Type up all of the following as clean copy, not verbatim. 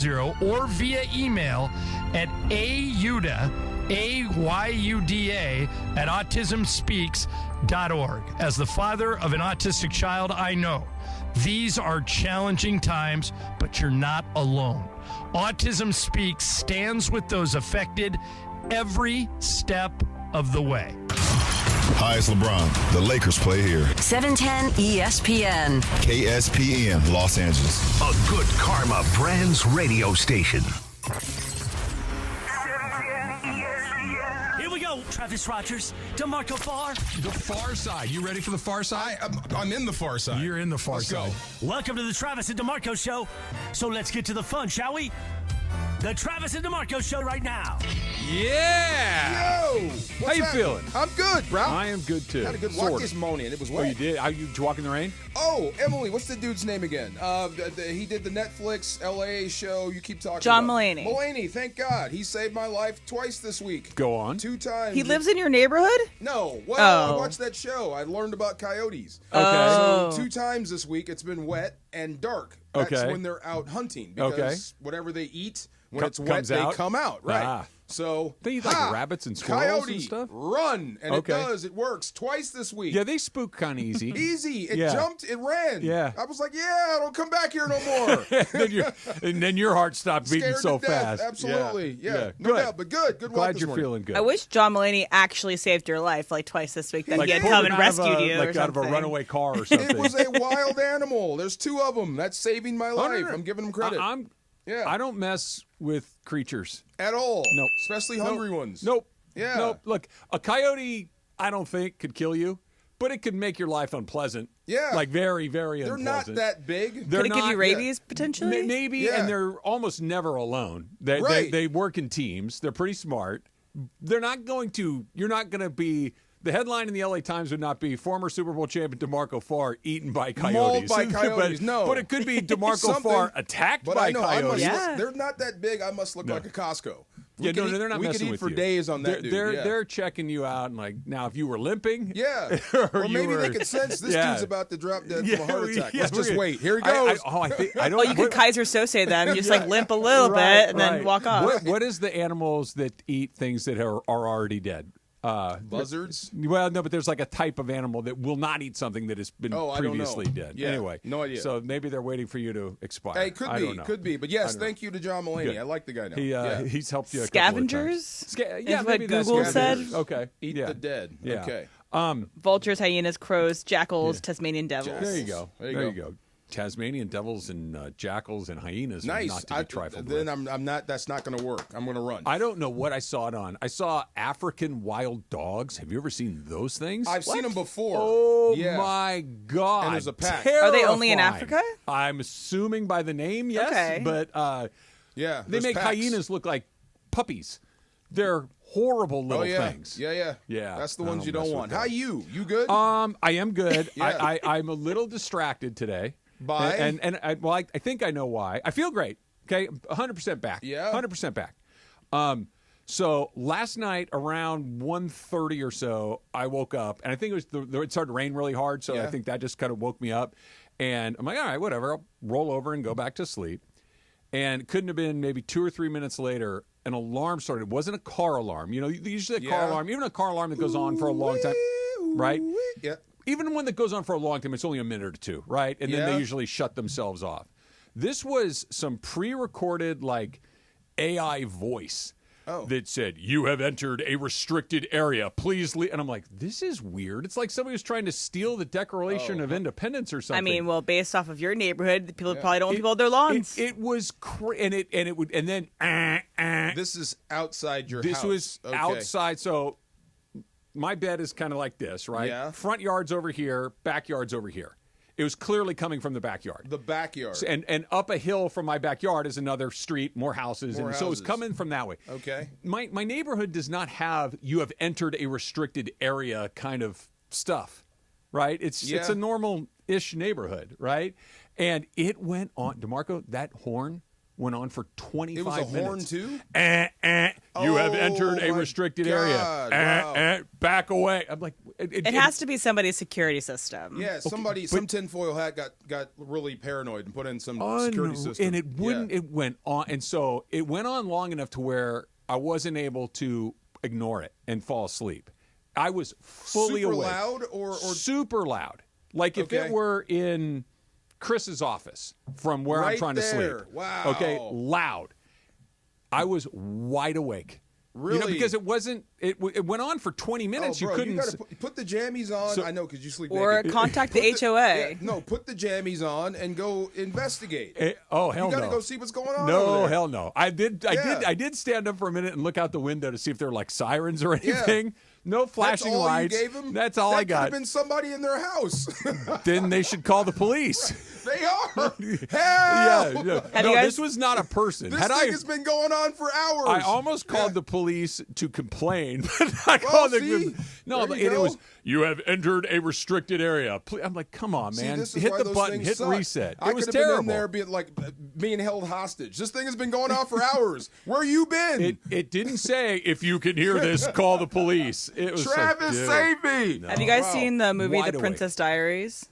or via email at ayuda, AYUDA, at autismspeaks.org. As the father of an autistic child, I know these are challenging times, but you're not alone. Autism Speaks stands with those affected every step of the way. Hi, it's LeBron. The Lakers play here. 710 ESPN. KSPN, Los Angeles. A Good Karma Brands radio station. Here we go, Travis Rogers, DeMarco Farr. The far side. You ready for the far side? I'm in the far side. You're in the far side. Go. Welcome to the Travis and DeMarco Show. So let's get to the fun, shall we? The Travis and DeMarco Show right now. Yeah. Yo! How you feeling? I'm good, bro. I am good, too. Had a good walk this morning, and it was wet. Oh, you did? Did you walk in the rain? Oh, Emily, what's the dude's name again? He did the Netflix L.A. show you keep talking John about. Mulaney. Mulaney, thank God. He saved my life twice this week. Go on. 2 times. He lives in your neighborhood? No. Well, Oh. I watched that show. I learned about coyotes. Okay. So 2 times this week, it's been wet and dark. That's Okay. when they're out hunting. Because whatever they eat, when it's wet, comes out? they come out, right? Ah. So They eat, like, rabbits and squirrels coyote, and stuff? run. And Okay. it does. It works twice this week. Yeah, they spook kind of easy. Easy. It Yeah. jumped. It ran. Yeah. I was like, yeah, don't come back here no more. and then your heart stopped beating Scared so to death. fast. Absolutely. Yeah. No Good. doubt. But good. Good walk Glad this you're morning. feeling good. I wish John Mulaney actually saved your life like twice this week. That Like he had pulled come him and out of rescued a- you like or out of a something. runaway car or something. It was a wild animal. There's 2 of them. That's saving my life. no. I'm giving him credit. Yeah. I don't mess with creatures. At all. Nope. Especially hungry ones. Nope. Yeah. Nope. Look, a coyote, I don't think could kill you, but it could make your life unpleasant. Yeah. Like very, very They're unpleasant. not that big. They're Could it give not- you rabies potentially? Maybe, Yeah. and they're almost never alone. Right. They work in teams. They're pretty smart. They're not going to. You're not going to be. The headline in the LA Times would not be former Super Bowl champion DeMarco Farr eaten by Mauled coyotes. by coyotes. but, No. but it could be DeMarco Something. Farr attacked But by I know I must coyotes. Yeah. they're not that big. I must look No. like a Costco. Yeah, no, they're not we messing could eat with for you. days on that dude. They're yeah. they're checking you out and like now if you were limping, Yeah. or Or you maybe were- they could sense this Yeah. dude's about to drop dead Yeah, from a heart attack. yeah, Let's just we're- wait. Here he goes. I think I don't. Oh, you could Kaiser Sose them, just like limp a little bit and then walk off. What is the animals that eat things that are already dead? Buzzards? Well, no, but there's like a type of animal that will not eat something that has been Oh, I don't know. previously dead. Yeah, Anyway, no idea. So maybe they're waiting for you to expire. Hey, could I be, don't know. could be. But I yes, don't know. thank you to John Mulaney. Good. I like the guy now. He's helped you. Scavengers? Yeah, Is maybe what that's Google scavengers. said? Okay, Eat yeah. the dead. Yeah. Okay. Vultures, hyenas, crows, jackals, Tasmanian devils. There you go. There you go. Tasmanian devils and jackals and hyenas are Nice. not to be trifled then with. I'm not. That's not going to work. I'm going to run. I don't know what I saw it on. I saw African wild dogs. Have you ever seen those things? I've seen them before. Oh Yeah. my God! And there's a pack. Are they only in Terrifying. Africa? I'm assuming by the name, yes. Okay. But Yeah. they there's make packs. hyenas look like puppies. They're horrible little Oh yeah. things. Yeah. Yeah, That's the I ones don't you don't mess with want. that. How you? You good? I am good. Yeah. I'm a little distracted today. By? And I think I know why. I feel great. Okay, 100% back. Yeah? 100% back. So last night around 1:30 or so, I woke up, and I think it started to rain really hard, so I Yeah. think that just kind of woke me up. And I'm like, all right, whatever. I'll roll over and go back to sleep. And it couldn't have been maybe 2 or 3 minutes later, an alarm started. It wasn't a car alarm. You know, usually a car Yeah. alarm, even a car alarm that goes on for a long time, right? Yeah. Even one that goes on for a long time, it's only a minute or two, right? And then Yeah. they usually shut themselves off. This was some pre-recorded, like, AI voice that said, "You have entered a restricted area. Please leave." And I'm like, this is weird. It's like somebody was trying to steal the Declaration of Independence or something. I mean, well, based off of your neighborhood, people probably don't want people on their lawns. It was and it would, and then This is outside your house. this was Okay. outside. So my bed is kind of like this, right? Yeah. Front yard's over here, backyard's over here. It was clearly coming from the backyard. The backyard. And up a hill from my backyard is another street, more houses. More and so it was houses. coming from that way. Okay. My neighborhood does not have "you have entered a restricted area" kind of stuff, right? It's Yeah. a normal-ish neighborhood, right? And it went on. DeMarco, that horn went on for 25 It was a horn minutes. too? You have entered a my restricted God, area. wow. Back away. I'm like, It has to be somebody's security system. Yeah, somebody, some tinfoil hat got really paranoid and put in some security system. And it wouldn't. Yeah. It went on, and so it went on long enough to where I wasn't able to ignore it and fall asleep. I was fully Super awake. loud or Super loud. Like if Okay. it were in Chris's office from where I'm Right trying to there. sleep. Wow. Okay, loud. I was wide awake. Really? Because it wasn't. It went on for 20 minutes. Oh, bro, you couldn't. You gotta put the jammies on. So- I know because you sleep Or naked. contact the HOA. Yeah, no, put the jammies on and go investigate. Oh hell you gotta no! go see what's going on. No, over there. hell no! I did stand up for a minute and look out the window to see if there were like sirens or anything. No flashing That's all lights. You gave them? That's all that I got. Could have been somebody in their house. Then they should call the police. They are. Hell. Yeah. No, Have you guys- this was not a person. This thing has been going on for hours. I almost called the police to complain, but I Well, called see? no. There And you it go. was you have entered a restricted area. I'm like, come on, See, man, this is hit why the those button, things hit suck. reset. I It was could have terrible. been in there being held hostage. This thing has been going on for hours. Where you been? It didn't say if you can hear this, call the police. It was Travis, like, dude. save me. Have you guys Wow. seen the movie Wide The awake. Princess Diaries?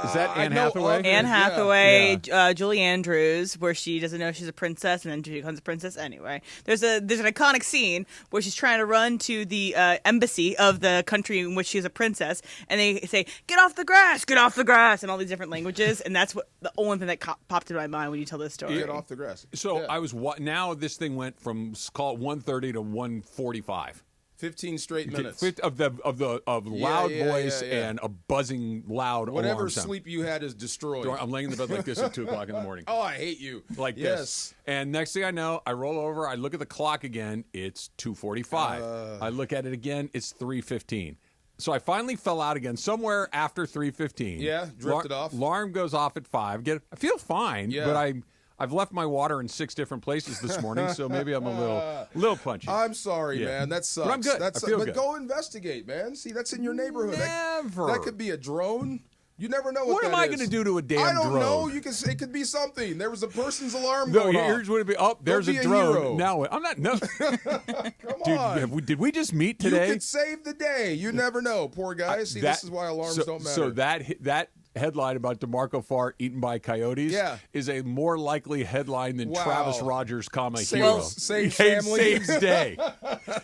Is that I Anne know Hathaway? of it. Anne Yeah. Hathaway, Julie Andrews, where she doesn't know she's a princess, and then she becomes a princess anyway. There's an iconic scene where she's trying to run to the embassy of the country in which she's a princess, and they say, "Get off the grass, get off the grass," in all these different languages, and that's what the only thing that popped in my mind when you tell this story. Get off the grass. So Yeah. I was now this thing went from call it 1:30 to 1:45. 15 straight minutes. Of loud yeah, voice yeah. and a buzzing loud Whatever alarm sound. sleep you had is destroyed. I'm laying in the bed like this at 2 o'clock in the morning. Oh, I hate you. Like yes. this. And next thing I know, I roll over, I look at the clock again, it's 2:45. I look at it again, it's 3:15. So I finally fell out again somewhere after 3:15. Yeah, drifted off. Alarm goes off at 5. I feel fine, Yeah. but I've left my water in 6 different places this morning, so maybe I'm a little punchy. I'm sorry, Yeah. man. That sucks. But I'm good. I feel but good. go investigate, man. See, that's in your neighborhood. Never. That could be a drone. You never know what What am that I is. going to do to a damn I don't drone? know. You can say it could be something. There was a person's alarm No, going off. yours would be. Oh, there's be a a drone. hero. Now I'm not. No, Come on. did we just meet You today? could save the day. You never know. Poor guy. See, this is why alarms don't matter. So that headline about DeMarco Farr eaten by coyotes Yeah. is a more likely headline than Wow. Travis Rogers, Saves- hero. saves Saves- family. Saves day.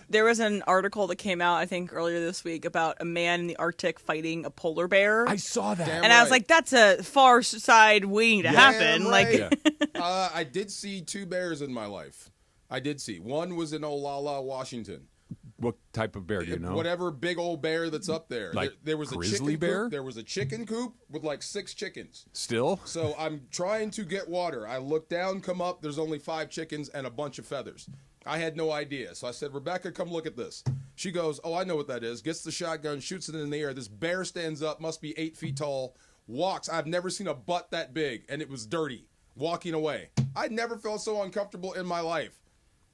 There was an article that came out, I think, earlier this week about a man in the Arctic fighting a polar bear. I saw that. Damn and I was right. like, that's a far side waiting to happen. Damn Like, right. I did see 2 bears in my life. I did see. One was in Olalla, Washington. What type of bear do you know? Whatever big old bear that's up there. Like there was a grizzly chicken bear? Coop. There was a chicken coop with like 6 chickens. Still? So I'm trying to get water. I look down, come up. There's only 5 chickens and a bunch of feathers. I had no idea. So I said, Rebecca, come look at this. She goes, oh, I know what that is. Gets the shotgun, shoots it in the air. This bear stands up, must be 8 feet tall, walks. I've never seen a butt that big, and it was dirty, walking away. I never felt so uncomfortable in my life.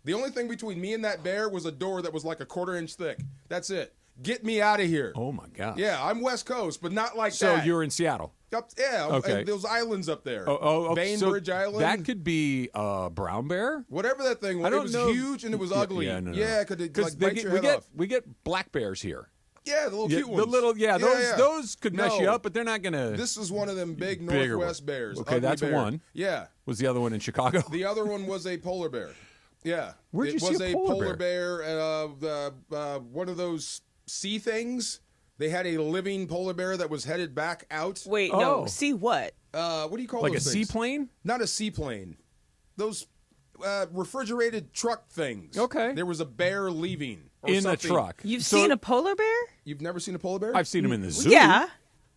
The only thing between me and that bear was a door that was like a 1/4 inch thick. That's it. Get me out of here. Oh my God. Yeah, I'm West Coast, but not like So that. you're in Seattle. Yeah, Okay. and those islands up there. Okay. So Bainbridge Island. That could be a brown bear. Whatever that thing was. I don't It was know. huge and it was ugly. Yeah, no. Could it like bite your head off? we get black bears here. Yeah, the little cute ones. The little, those could mess you No. up, but they're not gonna. This is one of them big Bigger Northwest one. bears. Okay, ugly that's bear. one. Yeah. Was the other one in Chicago? The other one was a polar bear. Yeah. Where'd you it see was a a polar bear. One of those sea things. They had a living polar bear that was headed back out. wait, Oh. no, see what? What do you call Like a those things? seaplane? Not a seaplane. Those refrigerated truck things. Okay. There was a bear leaving. Or In something. a truck. You've So- seen a polar bear? You've never seen a polar bear? I've seen them in the zoo. Yeah.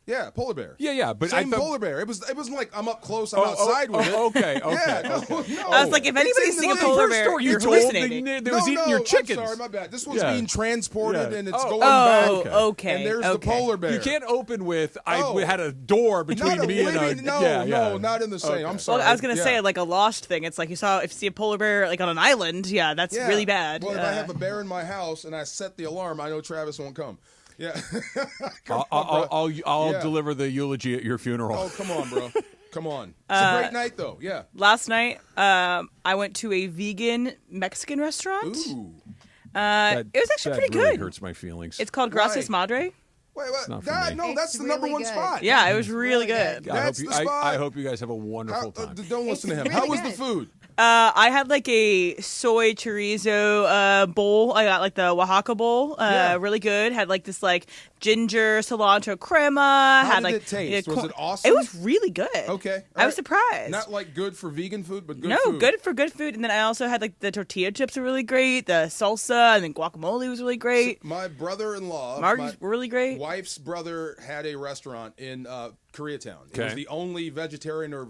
Yeah, polar bear. Yeah, but Same I thought, polar bear. It wasn't like I'm up close, I'm outside with it. Okay. Yeah, no. I was like, if anybody's It's in seen a the polar first bear, story you you're told, hallucinating. they was eating your chickens. I'm sorry, my bad. This one's Yeah. being transported Yeah. and it's Oh, going Oh, back. okay. And there's okay. the polar bear. You can't open with Oh. we had a door between Not a me and living, a no, yeah. not in the same. Okay. I'm sorry. Well, I was gonna Yeah. say like a lost thing. It's like if you see a polar bear like on an island, yeah, that's Yeah. really bad. Well, if I have a bear in my house and I set the alarm, I know Travis won't come. Yeah. I'll Yeah. deliver the eulogy at your funeral. Oh, come on, bro. Come on. It's a great night, though. Yeah. Last night, I went to a vegan Mexican restaurant. Ooh. It was actually pretty really good. hurts my feelings. It's called Gracias Madre. Wait, not for me. no, that's It's the number really one good. spot. Yeah, it was really good. That's the spot. I hope you guys have a wonderful time. Don't listen to him. It's How really was the good. food? I had like a soy chorizo bowl. I got like the Oaxaca bowl. Really good. Had like this like ginger cilantro crema. How had did like it taste? Was it awesome? It was really good. Okay. I was surprised. Not like good for vegan food, but good no, food. good for good food. And then I also had like the tortilla chips were really great. The salsa and then guacamole was really great. My brother-in-law, Margaritas were really great. wife's brother had a restaurant in Koreatown. It Okay. was the only vegetarian or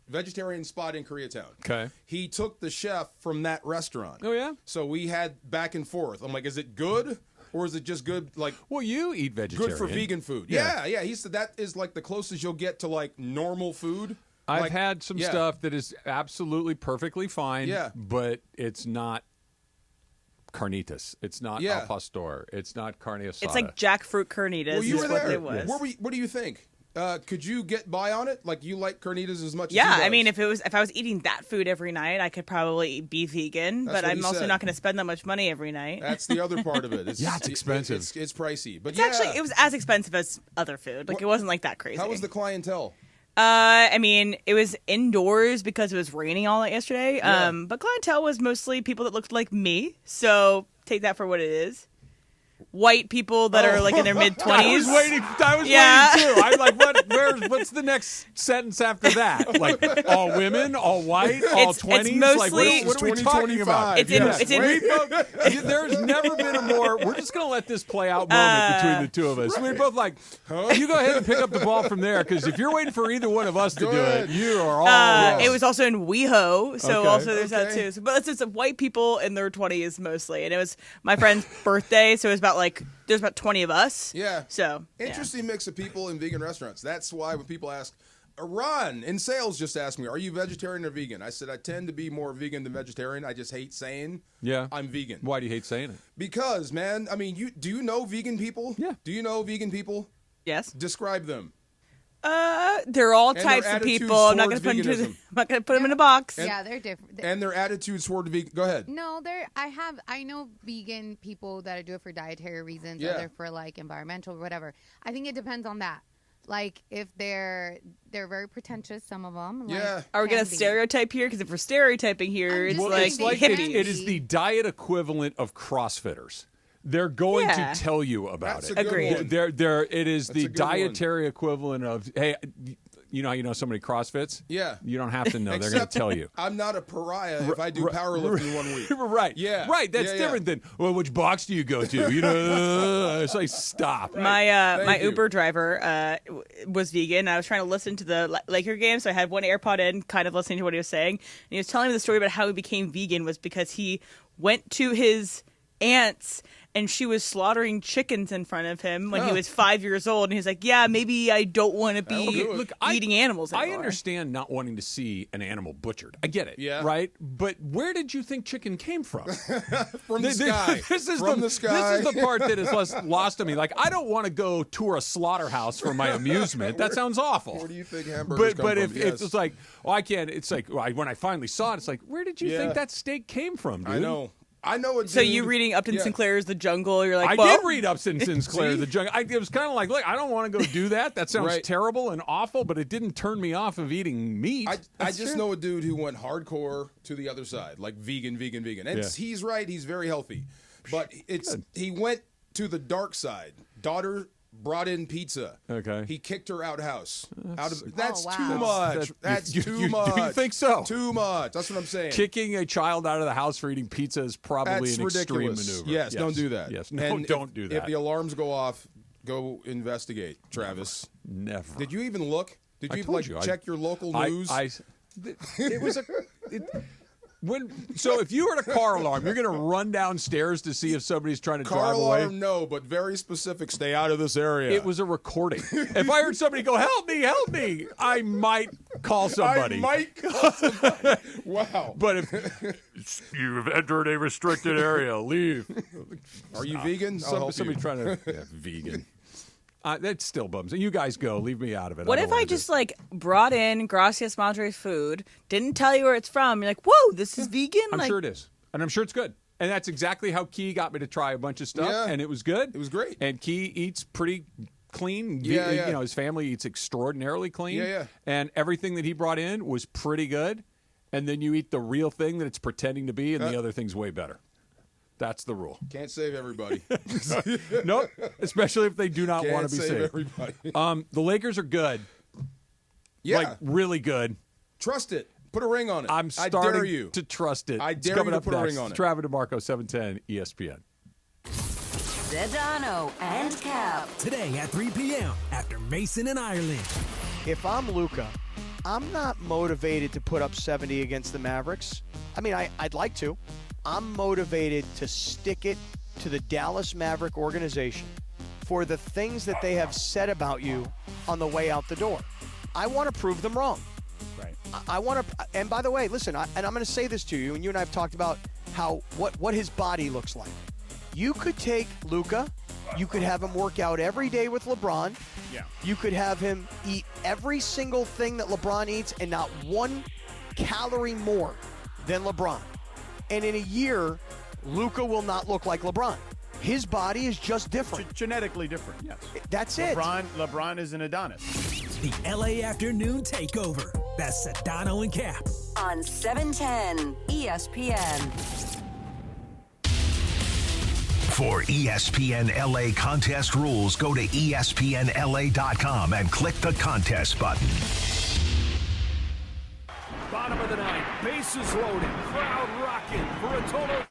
vegetarian spot in Koreatown. Okay. He took the chef from that restaurant. Oh, yeah? So we had back and forth. I'm like, is it good or is it just good? Like, Well, you eat vegetarian. good for vegan food. Yeah. Yeah. He said that is like the closest you'll get to like normal food. I've Like, had some yeah. stuff that is absolutely perfectly fine, Yeah. but it's not carnitas. It's not Yeah. al pastor. It's not carne asada. It's like jackfruit carnitas. Well, you is were what there. it was. What do you think? Could you get by on it? Like you like carnitas as much? Yeah, as he I mean, does? if I was eating that food every night, I could probably be vegan. That's but what I'm he also said. not going to spend that much money every night. That's the other part of it. It's expensive. It's pricey, but It's actually it was as expensive as other food. Like it wasn't like that crazy. How was the clientele? I mean, it was indoors because it was raining all night yesterday. Yeah. But clientele was mostly people that looked like me. So take that for what it is. White people that are like in their mid 20s. I was waiting Yeah. too. I'm like, what's the next sentence after that? Like, all women, all white, all It's 20s? like, mostly- what are we talking about? 2025. It's in- Yes. it's in- We both- there's never been a more, we're just going to let this play out moment between the two of us. We're both like, you go ahead and pick up the ball from there, because if you're waiting for either one of us to Go do ahead. it, you are all It was also in WeHo, so Okay. also there's that Okay. too. So, but it's just white people in their 20s mostly, and it was my friend's birthday, so it was about like there's about 20 of us. Yeah. So yeah. Interesting mix of people in vegan restaurants. That's why when people ask, Ron in sales just asked me, "Are you vegetarian or vegan?" I said I tend to be more vegan than vegetarian. I just hate saying I'm vegan. Why do you hate saying it? Because, man, I mean, do you know vegan people? Yeah. Do you know vegan people? Yes. Describe them. They're all their types of attitudes people. I'm not towards going to put them. veganism. I'm not going to put them in a box. Yeah, they're different. And their attitudes toward vegan. Go ahead. No, I know vegan people that do it for dietary reasons, Yeah. other for like environmental, whatever. I think it depends on that. Like if they're very pretentious, some of them. Like, Yeah. Are we going can to be. stereotype here? Because if we're stereotyping here, I'm it's just like, saying they hippies. can it is the diet equivalent of CrossFitters. They're going Yeah. to tell you about That's it. a good Agreed. one. It is That's the a good one. dietary equivalent of, hey, you know how you know somebody CrossFits? Yeah. You don't have to know. They're going Except to tell you. I'm not a pariah if I do powerlifting 1 week. Right. Yeah. Right. That's Yeah, yeah. different than, well, which box do you go to? You know, it's like, stop. My Thank you. Uber driver was vegan. I was trying to listen to the Laker game, so I had one AirPod in, kind of listening to what he was saying. And he was telling me the story about how he became vegan was because he went to his aunt's and she was slaughtering chickens in front of him when he Oh. was 5 years old. And he's like, "Yeah, maybe I don't want to That'll be do it. Look, eating animals I anymore." understand not wanting to see an animal butchered. I get it. Yeah. Right? But where did you think chicken came from? From the sky. This is From the sky. This is the part that is lost to me. Like, I don't want to go tour a slaughterhouse for my amusement. That sounds awful. Where do you think hamburgers come But from? if Yes. it's like, oh, I can't. It's like when I finally saw it, it's like, where did you Yeah. think that steak came from, dude? I know. I know. So you reading Upton Yeah. Sinclair's The Jungle? You're like, I well, did read Upton Sinclair, See? The Jungle. It was kind of like, look, I don't want to go do that. That sounds Right. terrible and awful, but it didn't turn me off of eating meat. I just know a dude who went hardcore to the other side, like vegan. And Yeah. he's right. He's very healthy. But he went to the dark side. Daughter brought in pizza. Okay. He kicked her out house. That's wow. too much. That's you- too you- much. do you think so? Too much. That's what I'm saying. Kicking a child out of the house for eating pizza is probably That's an ridiculous. extreme maneuver. Yes, don't do that. Yes, no, And don't do that. If the alarms go off, go investigate, Travis. Never. Did you even look? Did I you told like you, I- check your local news? It was a. So if you heard a car alarm, you're going to run downstairs to see if somebody's trying to Car drive away. alarm, no, but very specific. Stay out of this area. It was a recording. If I heard somebody go, help me, I might call somebody. I might call somebody. Wow. But if you've entered a restricted area, leave. Are you vegan? I'll help Somebody you. trying to vegan. That still bums me. You guys go. Leave me out of it. What don't if wanna I do just like brought in Gracias Madre's food, didn't tell you where it's from? You're like, whoa, this is vegan? I'm like, sure it is. And I'm sure it's good. And that's exactly how Key got me to try a bunch of stuff. Yeah. And it was good. It was great. And Key eats pretty clean. Yeah, yeah. You know, his family eats extraordinarily clean. Yeah, yeah. And everything that he brought in was pretty good. And then you eat the real thing that it's pretending to be, and the other thing's way better. That's the rule. Can't save everybody. Nope. Especially if they do not Can't want to be save saved. everybody. The Lakers are good. Yeah. Like, really good. Trust it. Put a ring on it. I'm I starting dare you. to trust it. I It's dare coming you to up put a next. ring on it. Travis DeMarco, 710 ESPN. Sedano and Cap. Today at 3 p.m. after Mason and Ireland. If I'm Luka, I'm not motivated to put up 70 against the Mavericks. I mean, I'd like to. I'm motivated to stick it to the Dallas Maverick organization for the things that they have said about you on the way out the door. I want to prove them wrong. Right. I want to, and by the way, listen, and I'm going to say this to you, and you and I have talked about how what his body looks like. You could take Luka, you could have him work out every day with LeBron. Yeah. You could have him eat every single thing that LeBron eats and not 1 calorie more than LeBron. And in a year, Luka will not look like LeBron. His body is just different. Genetically different, yes. That's LeBron is an Adonis. The LA Afternoon Takeover. That's Sedano and Cap. On 710 ESPN. For ESPN LA contest rules, go to ESPNLA.com and click the contest button. Bottom of the ninth, bases loaded, crowd rocking for a total.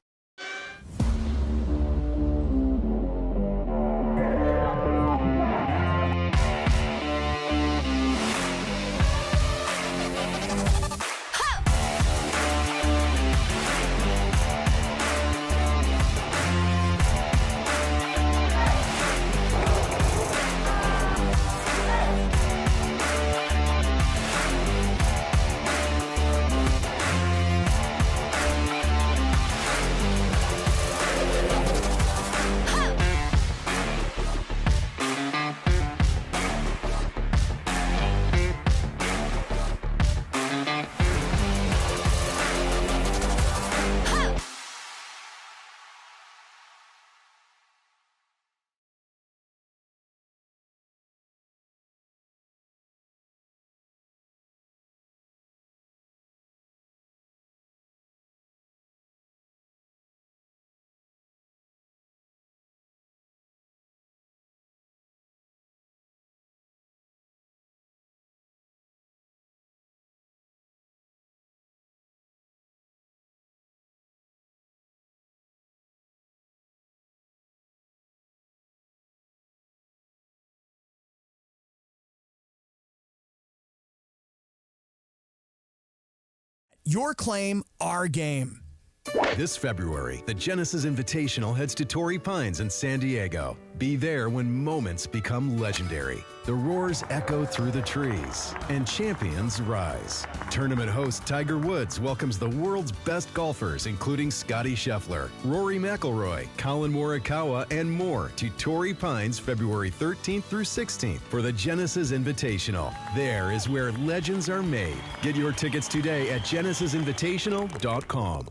Your claim, our game. This February, the Genesis Invitational heads to Torrey Pines in San Diego. Be there when moments become legendary. The roars echo through the trees, and champions rise. Tournament host Tiger Woods welcomes the world's best golfers, including Scottie Scheffler, Rory McIlroy, Colin Morikawa, and more to Torrey Pines February 13th through 16th for the Genesis Invitational. There is where legends are made. Get your tickets today at genesisinvitational.com.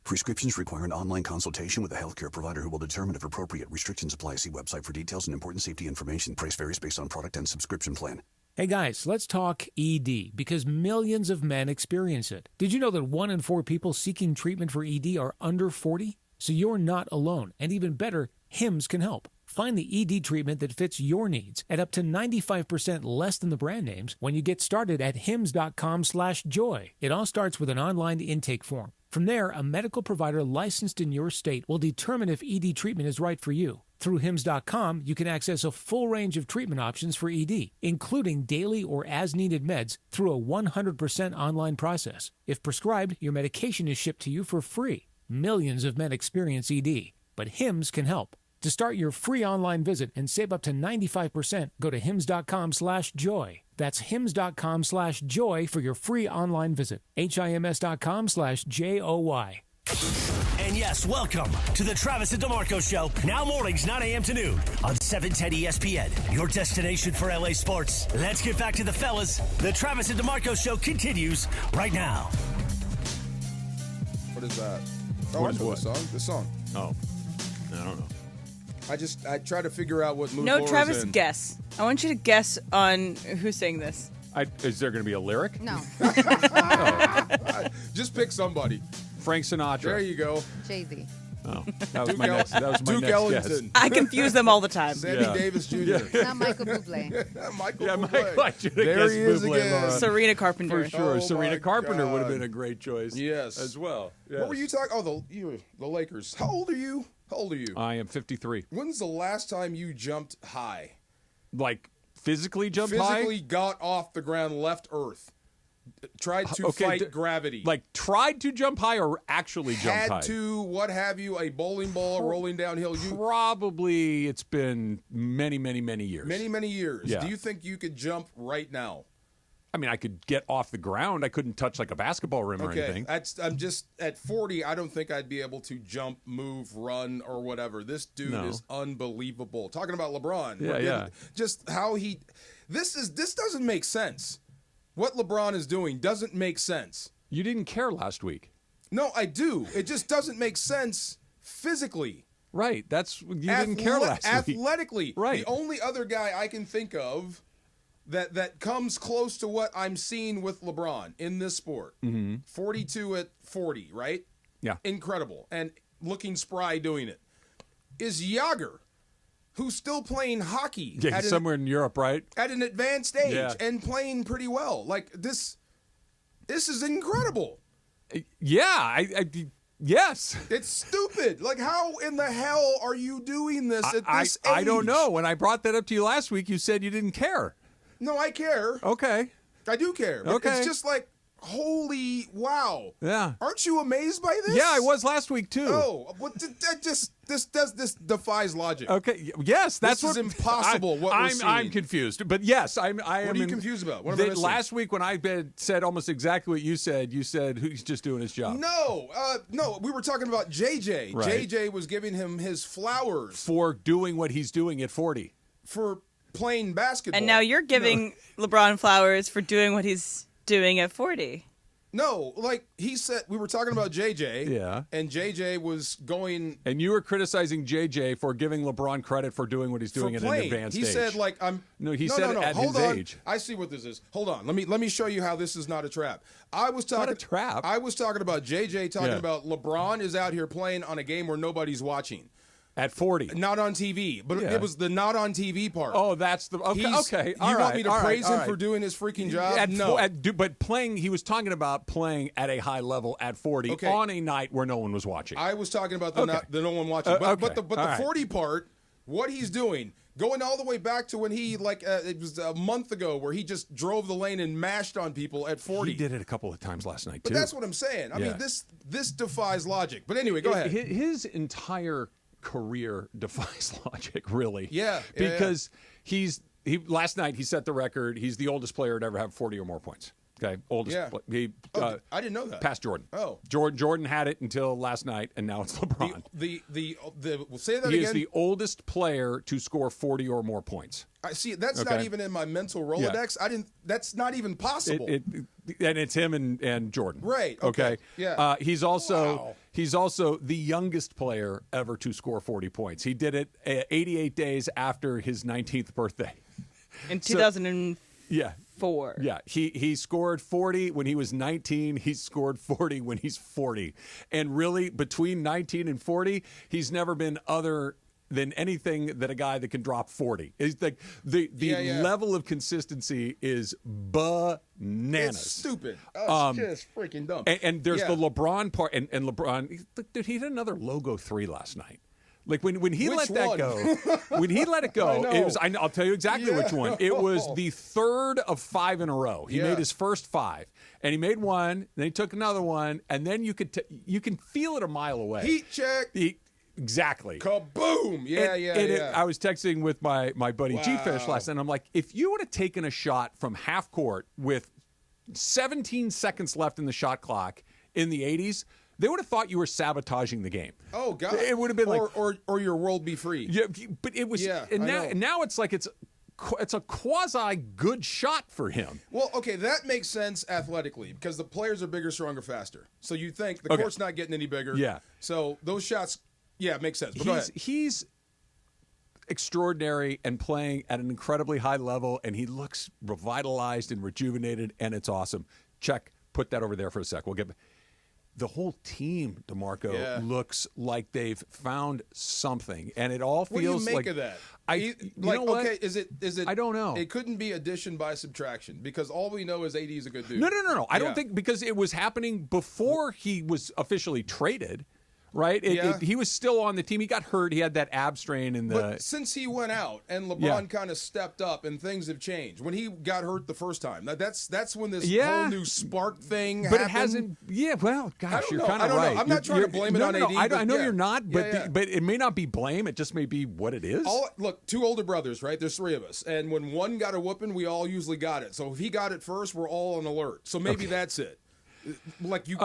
Prescriptions require an online consultation with a healthcare provider who will determine if appropriate. Restrictions apply. See website for details and important safety information. Price varies based on product and subscription plan. Hey guys, let's talk ED because millions of men experience it. Did you know that 1 in 4 people seeking treatment for ED are under 40? So you're not alone. And even better, HIMS can help. Find the ED treatment that fits your needs at up to 95% less than the brand names when you get started at hims.com/joy. It all starts with an online intake form. From there, a medical provider licensed in your state will determine if ED treatment is right for you. Through hims.com, you can access a full range of treatment options for ED, including daily or as-needed meds through a 100% online process. If prescribed, your medication is shipped to you for free. Millions of men experience ED, but HIMS can help. To start your free online visit and save up to 95%, go to hims.com/joy. That's hims.com/joy for your free online visit. HIMS.com/JOY. And yes, welcome to the Travis and DeMarco Show. Now mornings, 9 a.m. to noon on 710 ESPN, your destination for LA sports. Let's get back to the fellas. The Travis and DeMarco Show continues right now. What is that? Oh, I know the song. The song. Oh, I don't know. I try to figure out what mood No, Laura's Travis, in. guess. I want you to guess on who's saying this. Is there going to be a lyric? No. Just pick somebody. Frank Sinatra. There you go. Jay-Z. Oh, that was my next. That was my Duke next Ellington. guess. I confuse them all the time. Sammy Davis Jr. Not Michael Bublé. Michael Yeah, Bublé. Michael. I should have There guessed he is Bublé, again. Laura. Serena Carpenter. For sure. Oh, Serena my Carpenter would have God. been a great choice. Yes. As well. What Yes. were you talking? Oh, the Lakers. How old are you? How old are you? I am 53. When's the last time you jumped high? Like physically jumped Physically high? got off the ground, left Earth. Tried to fight gravity. Like tried to jump high or actually jumped Had high? to, what have you, a bowling ball rolling downhill. Probably it's been many, many, many years. Many, many years. Yeah. Do you think you could jump right now? I mean, I could get off the ground. I couldn't touch like a basketball rim or anything. I'm just at 40. I don't think I'd be able to jump, move, run, or whatever. This dude is unbelievable. Talking about LeBron, Yeah. just how he. This doesn't make sense. What LeBron is doing doesn't make sense. You didn't care last week. No, I do. It just doesn't make sense physically. Right. You didn't care last week. Athletically, Right. The only other guy I can think of that comes close to what I'm seeing with LeBron in this sport. 42 at 40, right? Yeah. Incredible. And looking spry doing it. Is Yager, who's still playing hockey. Yeah, he's somewhere in Europe, right? At an advanced age Yeah. and playing pretty well. Like, this is incredible. Yeah. Yes. It's stupid. Like, how in the hell are you doing this at this age? I don't know. When I brought that up to you last week, you said you didn't care. No, I care. Okay. I do care. But Okay. It's just like, holy wow. Yeah. Aren't you amazed by this? Yeah, I was last week too. Oh, this defies logic. Okay. Yes, that's This is impossible, what we're I'm seeing. confused. But yes, I am. What are you confused about? What am I missing? Last week when I said almost exactly what you said he's just doing his job. No, we were talking about JJ. Right. JJ was giving him his flowers For doing what he's doing at 40. for playing basketball. And now you're giving LeBron flowers for doing what he's doing at 40. No, like he said, we were talking about JJ. Yeah. And JJ was going And you were criticizing JJ for giving LeBron credit for doing what he's doing for at playing. an advanced He age. said like I'm. No, he no, said no, it at Hold his on. age. I see what this is. Hold on. Let me show you how this is not a trap. I was talking Not a trap. I was talking about JJ talking Yeah. about LeBron is out here playing on a game where nobody's watching. At 40. Not on TV, but Yeah. it was the not on TV part. Oh, that's the okay. You All want right, me to all right, praise all him right. for doing his freaking job? But playing, he was talking about playing at a high level at 40 Okay. on a night where no one was watching. I was talking about the Okay. no one watching, but okay. the All right. 40 part, what he's doing, going all the way back to when he it was a month ago where he just drove the lane and mashed on people at 40. He did it a couple of times last night But too. that's what I'm saying. I Yeah. mean, this defies logic. But anyway, go ahead. His entire career defies logic, really. Yeah, because he last night he set the record. He's the oldest player to ever have 40 or more points. Okay, oldest. Yeah. He I didn't know that. Passed Jordan. Oh. Jordan had it until last night, and now it's LeBron. We'll say that He again. is the oldest player to score 40 or more points. I see. That's not Okay. even in my mental Rolodex. That's not even possible. And it's him and Jordan. Right. Okay. Yeah. He's also the youngest player ever to score 40 points. He did it 88 days after his 19th birthday. In 2004. Yeah. He scored 40 when he was 19. He scored 40 when he's 40. And really, between 19 and 40, he's never been other than anything that a guy that can drop 40. It's like the level of consistency is bananas. It's stupid. It's just freaking dumb. And there's the LeBron part, and LeBron, dude, he did another logo 3 last night. Like when he Which let that one? go, when he let it go, I it was. I'll tell you exactly which one. It was the third of 5 in a row. He made his first 5, and he made one. Then he took another one, and then you can feel it a mile away. Heat check. Exactly. Kaboom! Yeah. I was texting with my buddy Wow. G-Fish last night, and I'm like, if you would have taken a shot from half court with 17 seconds left in the shot clock in the 80s, they would have thought you were sabotaging the game. Oh God! It would have been or your world be free. Yeah, but it was. Yeah, and now it's like it's a quasi good shot for him. Well, okay, that makes sense athletically because the players are bigger, stronger, faster. So you think the court's not getting any bigger. Yeah. So those shots, make sense. But go ahead. He's extraordinary and playing at an incredibly high level, and he looks revitalized and rejuvenated, and it's awesome. Check. Put that over there for a sec. We'll get. The whole team, DeMarco, looks like they've found something, and it all feels like. What do you make of that? You know what? Okay, is it? I don't know. It couldn't be addition by subtraction because all we know is AD is a good dude. No. I don't think because it was happening before he was officially traded. Right? He was still on the team. He got hurt. He had that ab strain in the. But since he went out and LeBron kind of stepped up and things have changed. When he got hurt the first time, that's when this whole new spark thing happened. But it hasn't. Yeah, well, gosh, you're kind of right. I'm not trying to blame it on AD. I know you're not, but but it may not be blame. It just may be what it is. Look, 2 older brothers, right? There's 3 of us, and when one got a whooping, we all usually got it. So if he got it first, we're all on alert. So maybe that's it. Like you,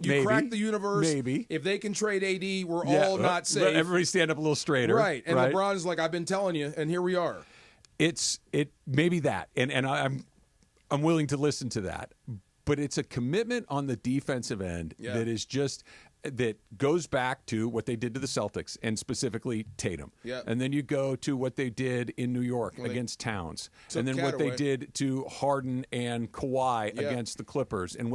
maybe, crack the universe. Maybe if they can trade AD, we're all not safe. Everybody stand up a little straighter, right? And LeBron's like, I've been telling you, and here we are. It maybe that, and I'm willing to listen to that, but it's a commitment on the defensive end that is just. That goes back to what they did to the Celtics and specifically Tatum. Yeah. And then you go to what they did in New York against Towns. And then what they did to Harden and Kawhi against the Clippers. And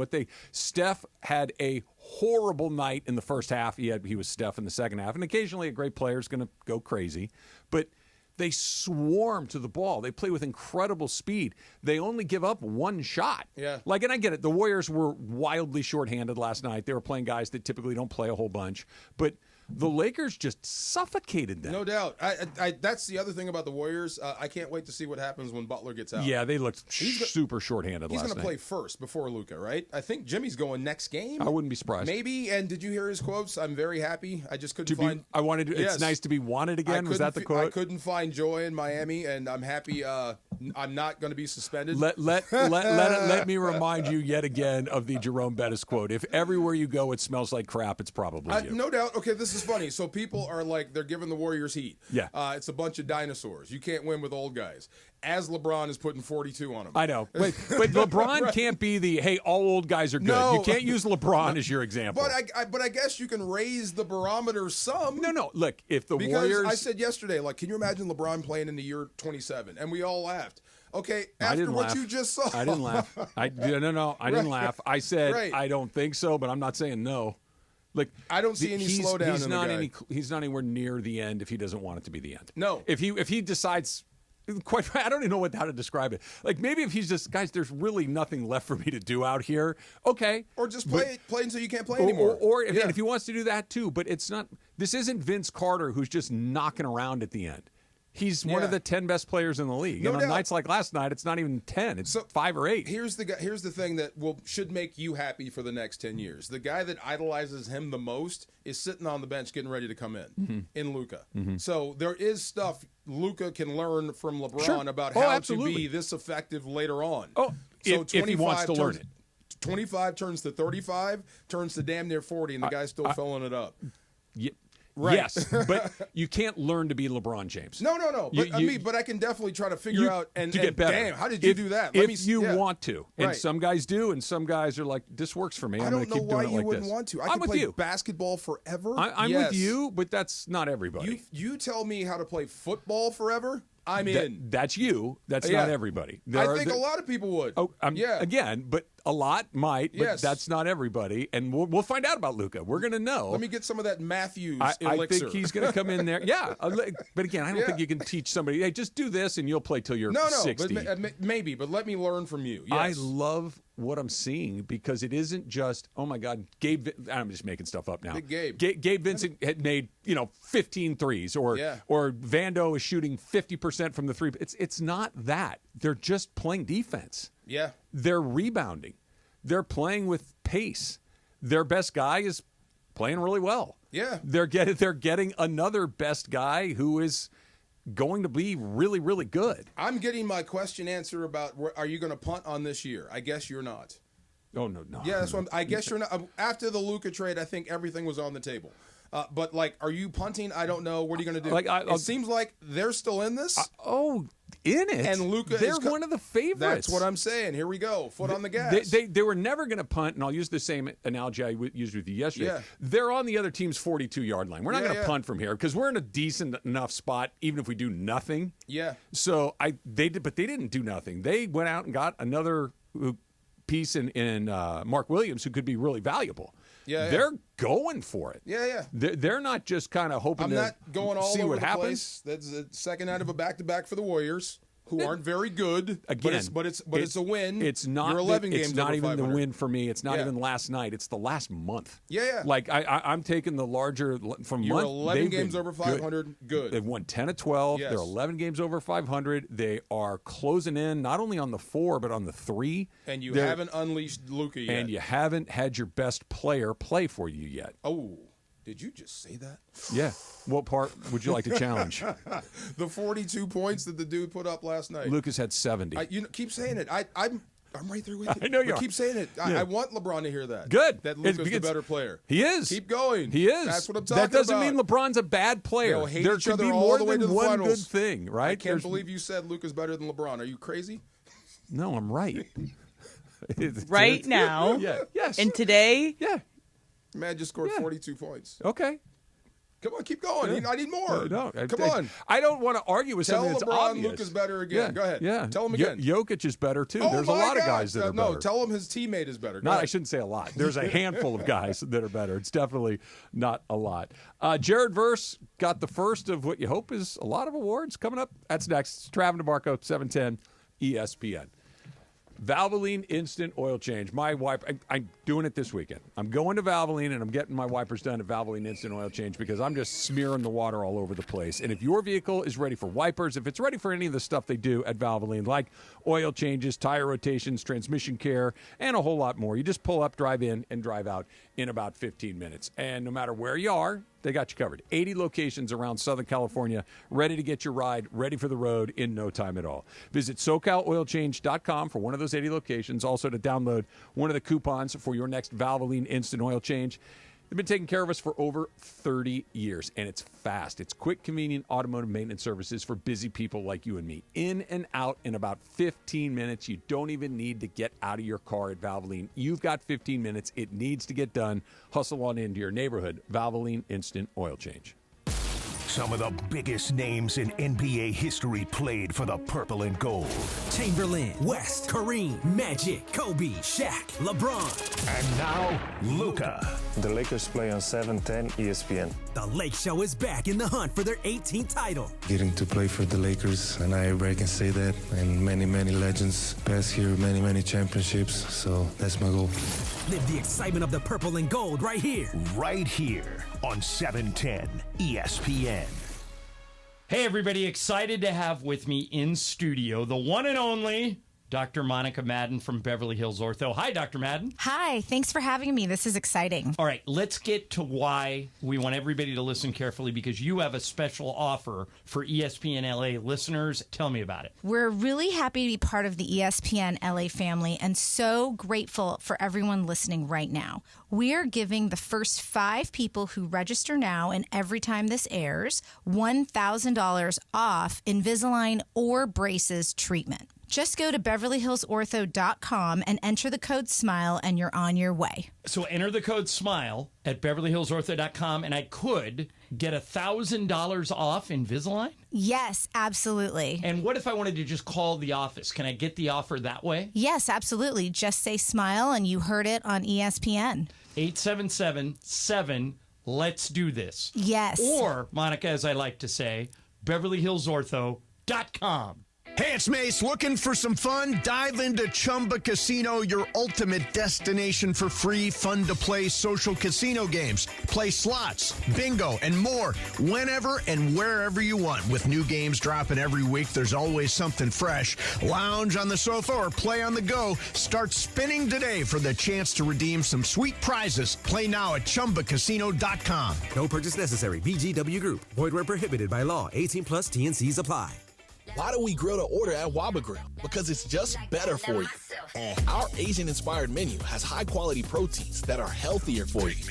Steph had a horrible night in the first half. He was Steph in the second half. And occasionally a great player is going to go crazy. But they swarm to the ball. They play with incredible speed. They only give up 1 shot. Yeah. And I get it. The Warriors were wildly shorthanded last night. They were playing guys that typically don't play a whole bunch. But the Lakers just suffocated them. No doubt. That's the other thing about the Warriors. I can't wait to see what happens when Butler gets out. Yeah, they looked super shorthanded last night. He's going to play first before Luka, right? I think Jimmy's going next game. I wouldn't be surprised. Maybe. And did you hear his quotes? I'm very happy. I just couldn't find. It's nice to be wanted again. Was that the quote? I couldn't find joy in Miami, and I'm happy. I'm not going to be suspended. Let me remind you yet again of the Jerome Bettis quote. If everywhere you go it smells like crap, it's probably you. No doubt. Okay, this is funny. So people are like, they're giving the Warriors heat. Yeah. It's a bunch of dinosaurs. You can't win with old guys. As LeBron is putting 42 on them. I know. But LeBron can't be hey, all old guys are good. No. You can't use LeBron as your example. But I guess you can raise the barometer some. No. Look, if the because Warriors. I said yesterday, can you imagine LeBron playing in the year 27? And we all laughed. Okay, after what you just saw. I didn't laugh. I didn't laugh. I said, I don't think so, but I'm not saying no. I don't see any slowdown in the guy. He's not anywhere near the end if he doesn't want it to be the end. No. If he decides, I don't even know how to describe it. Maybe if he's just, guys, there's really nothing left for me to do out here. Okay. Or just play until you can't play anymore. Or if he wants to do that too. But it's not. This isn't Vince Carter who's just knocking around at the end. He's one of the 10 best players in the league. And on nights like last night, it's not even 10. It's 5 or 8. Here's the thing that should make you happy for the next 10 years. The guy that idolizes him the most is sitting on the bench getting ready to come in Luka. Mm-hmm. So there is stuff Luka can learn from LeBron about how to be this effective later on. So if he wants to learn it. 25 turns to 35, turns to damn near 40, and the guy's still filling it up. Right. Yes, but you can't learn to be LeBron James. No. But I can definitely try to figure out and get better. Damn, how did you do that? If you want to, and some guys do, and some guys are like, "This works for me. I'm going to keep doing it like this." I don't know why you wouldn't want to. I could play basketball forever. I'm with you, but that's not everybody. You tell me how to play football forever. I'm in. That's you. That's not everybody. I think a lot of people would. Again, but a lot might, but that's not everybody. And we'll find out about Luka. We're going to know. Let me get some of that Matthews elixir. I think he's going to come in there. Yeah. But again, I don't think you can teach somebody, hey, just do this and you'll play till you're 60. But maybe, but let me learn from you. Yes. I love what I'm seeing because it isn't just, oh my God, I'm just making stuff up now. Big Gabe Vincent had made 15 threes or Vando is shooting 50% from the three. It's not that. They're just playing defense. Yeah. They're rebounding. They're playing with pace. Their best guy is playing really well. Yeah. They're getting another best guy who is going to be really, really good. I'm getting my question answered about are you going to punt on this year? I guess you're not. Oh, no. Yeah, that's what I guess you're not. After the Luka trade, I think everything was on the table. But, like, are you punting? I don't know. What are you going to do? It seems like they're still in this. In it. And Luka They're one of the favorites. That's what I'm saying. Here we go. Foot on the gas. They were never going to punt, and I'll use the same analogy I used with you yesterday. Yeah. They're on the other team's 42-yard line. We're not going to punt from here because we're in a decent enough spot, even if we do nothing. Yeah. So but they didn't do nothing. They went out and got another piece in Mark Williams who could be really valuable. Yeah, they're going for it. Yeah. They're not just kind of hoping to not going all see over what the happens. place. That's the second out of a back-to-back for the Warriors, who aren't very good. Again, but it's a win. It's not. You're 11 games It's not over even 500. the win for me. It's not even last night. It's the last month. Yeah. Like I'm taking the larger from You're month. 11 they've games been over 500. Good. They've won 10 of 12. Yes. They're 11 games over 500. They are closing in not only on the 4 but on the 3. And you haven't unleashed Luka yet. And you haven't had your best player play for you yet. Oh. Did you just say that? Yeah. What part would you like to challenge? The 42 points that the dude put up last night. Lucas had 70. Keep saying it. I'm right there with you. I know you but are. keep saying it. Yeah. I want LeBron to hear that. Good. That Luka's the better player. He is. Keep going. He is. That's what I'm talking about. That doesn't mean LeBron's a bad player. They'll hate there each could other be all more the way than to the one finals. good thing, right? I can't believe you said Luka's better than LeBron. Are you crazy? No, I'm right. Right now. Yeah. Yes. And today. Yeah. Man just scored 42 points. Okay. Come on, keep going. Yeah. I need more. No, Come on. I don't want to argue with Tell something that's LeBron obvious. Luka's better again. Yeah. Go ahead. Yeah. Tell him again. Jokic is better too. Oh There's a my lot of God. guys that are no, better. tell him his teammate is better. Go I ahead. shouldn't say a lot. There's a handful of guys that are better. It's definitely not a lot. Jared Verse got the first of what you hope is a lot of awards coming up. That's next. Travis DeMarco, 710 ESPN. Valvoline Instant Oil Change. My wiper, I'm doing it this weekend. I'm going to Valvoline and I'm getting my wipers done at Valvoline Instant Oil Change because I'm just smearing the water all over the place. And if your vehicle is ready for wipers, if it's ready for any of the stuff they do at Valvoline, like oil changes, tire rotations, transmission care, and a whole lot more, you just pull up, drive in, and drive out in about 15 minutes. And no matter where you are, they got you covered. 80 locations around Southern California, ready to get your ride, ready for the road in no time at all. Visit SoCalOilChange.com for one of those 80 locations. Also to download one of the coupons for your next Valvoline Instant Oil Change. They've been taking care of us for over 30 years, and it's fast. It's quick, convenient automotive maintenance services for busy people like you and me. In and out in about 15 minutes. You don't even need to get out of your car at Valvoline. You've got 15 minutes. It needs to get done. Hustle on into your neighborhood. Valvoline Instant Oil Change. Some of the biggest names in NBA history played for the purple and gold. Chamberlain, West, Kareem, Magic, Kobe, Shaq, LeBron. And now, Luka. The Lakers play on 710 ESPN. The Lake Show is back in the hunt for their 18th title. Getting to play for the Lakers, and I can say that. And many, many legends pass here, many, many championships. So that's my goal. Live the excitement of the purple and gold right here. Right here on 710 ESPN. Hey, everybody, excited to have with me in studio the one and only Dr. Monica Madden from Beverly Hills Ortho. Hi, Dr. Madden. Hi, thanks for having me. This is exciting. All right, let's get to why we want everybody to listen carefully because you have a special offer for ESPN LA listeners. Tell me about it. We're really happy to be part of the ESPN LA family and so grateful for everyone listening right now. We are giving the first 5 people who register now and every time this airs $1,000 off Invisalign or braces treatment. Just go to BeverlyHillsOrtho.com and enter the code SMILE and you're on your way. So enter the code SMILE at BeverlyHillsOrtho.com and I could get $1,000 off Invisalign? Yes, absolutely. And what if I wanted to just call the office? Can I get the offer that way? Yes, absolutely. Just say SMILE and you heard it on ESPN. 877-7 Let's Do This. Yes. Or, Monica, as I like to say, BeverlyHillsOrtho.com. Hey, it's Mace. Looking for some fun? Dive into Chumba Casino, your ultimate destination for free, fun-to-play social casino games. Play slots, bingo, and more whenever and wherever you want. With new games dropping every week, there's always something fresh. Lounge on the sofa or play on the go. Start spinning today for the chance to redeem some sweet prizes. Play now at ChumbaCasino.com. No purchase necessary. VGW Group. Void where prohibited by law. 18 plus TNCs apply. Why do we grill to order at Waba Grill? Because it's just better for you. Our Asian-inspired menu has high-quality proteins that are healthier for you.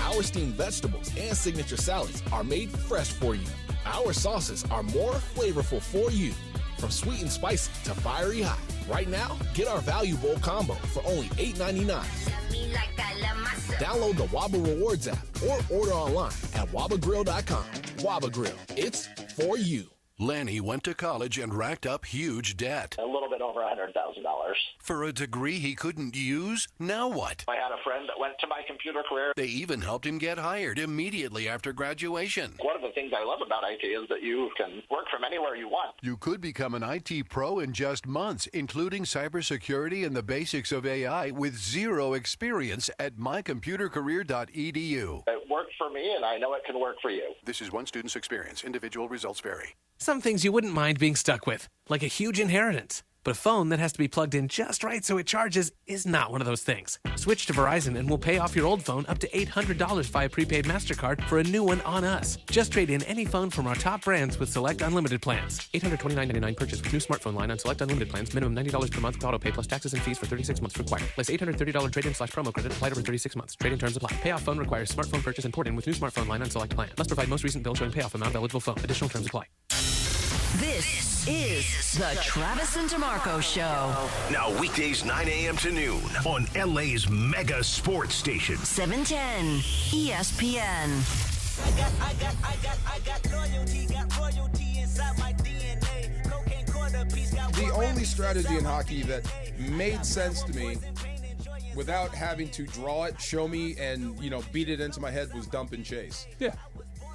Our steamed vegetables and signature salads are made fresh for you. Our sauces are more flavorful for you. From sweet and spicy to fiery hot. Right now, get our Value Bowl combo for only $8.99. Download the Waba Rewards app or order online at wabagrill.com. Waba Grill, it's for you. Lanny went to college and racked up huge debt. A little bit over $100,000. For a degree he couldn't use? Now what? I had a friend that went to my computer career. They even helped him get hired immediately after graduation. One of the things I love about IT is that you can work from anywhere you want. You could become an IT pro in just months, including cybersecurity and the basics of AI with zero experience at mycomputercareer.edu. It worked for me, and I know it can work for you. This is one student's experience. Individual results vary. Some things you wouldn't mind being stuck with, like a huge inheritance. But a phone that has to be plugged in just right so it charges is not one of those things. Switch to Verizon and we'll pay off your old phone up to $800 via prepaid MasterCard for a new one on us. Just trade in any phone from our top brands with select unlimited plans. $829.99 purchase with new smartphone line on select unlimited plans. Minimum $90 per month with auto pay plus taxes and fees for 36 months required. Less $830 trade-in/promo credit applied over 36 months. Trade-in terms apply. Payoff phone requires smartphone purchase and port-in with new smartphone line on select plan. Must provide most recent bill showing payoff amount of eligible phone. Additional terms apply. This is the Travis and DeMarco Show. Now weekdays 9 a.m. to noon on LA's mega sports station. 710 ESPN. I got loyalty, got royalty inside my DNA. Cocaine quarter piece, got The only strategy in hockey that made sense to me without having to draw it, show me, and beat it into my head was dump and chase. Yeah.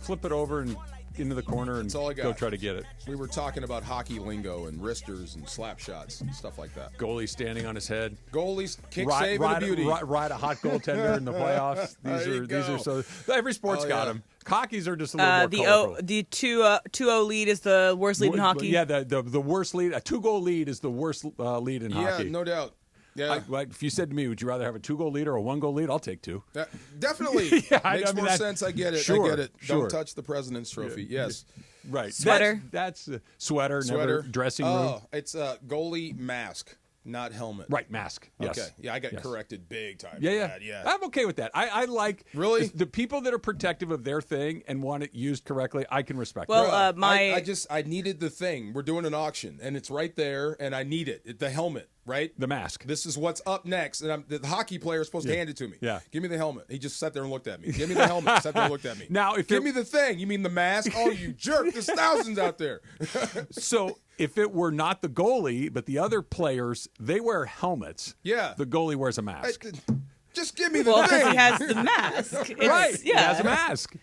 Flip it over and into the corner and all I got. Go try to get it. We were talking about hockey lingo and wristers and slap shots and stuff like that. Goalie standing on his head. Goalies kick save and a beauty. Ride a hot goaltender in the playoffs. These are so. Every sport's got them. Hockey's are just a little more colorful. The 2-0 lead is the worst lead in hockey. Yeah, the worst lead. A 2-goal lead is the worst lead in hockey. Yeah, no doubt. Yeah. If you said to me, would you rather have a 2-goal lead or a 1-goal lead? I'll take 2. Definitely. Makes more sense. I get it. Sure, I get it. Sure. Don't touch the President's Trophy. Yes. Right. Sweater. That's sweater. Never dressing room. Oh, it's a goalie mask, not helmet. Right, mask. Yes. Okay. Yeah, I got corrected big time. Yeah. I'm okay with that. I like the people that are protective of their thing and want it used correctly. I can respect. Well, that. I needed the thing. We're doing an auction, and it's right there, and I need it. The helmet. Right? The mask. This is what's up next. And the hockey player is supposed to hand it to me. Yeah. Give me the helmet. He just sat there and looked at me. Give me the helmet. Sat there and looked at me. Now, Give me the thing. You mean the mask? Oh, you jerk. There's thousands out there. So if it were not the goalie, but the other players, they wear helmets. Yeah. The goalie wears a mask. Just give me the thing. thing. Because he has the mask. Right. Yeah. He has a mask.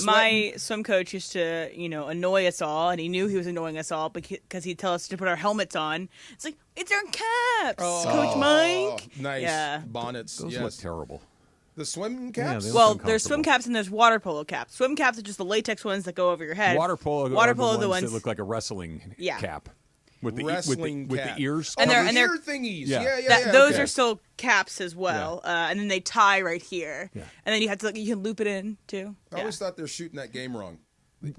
My swim coach used to, annoy us all, and he knew he was annoying us all because he'd tell us to put our helmets on. It's like, it's our caps, Coach Mike. Nice. Yeah. Bonnets. Those look terrible. The swim caps? Well, there's swim caps and there's water polo caps. Swim caps are just the latex ones that go over your head. Water polo are the ones that look like a wrestling cap. With the ears. And they're ear thingies. Those are still caps as well. And then they tie right here. Yeah. And then you can loop it in too. I always thought they're shooting that game wrong.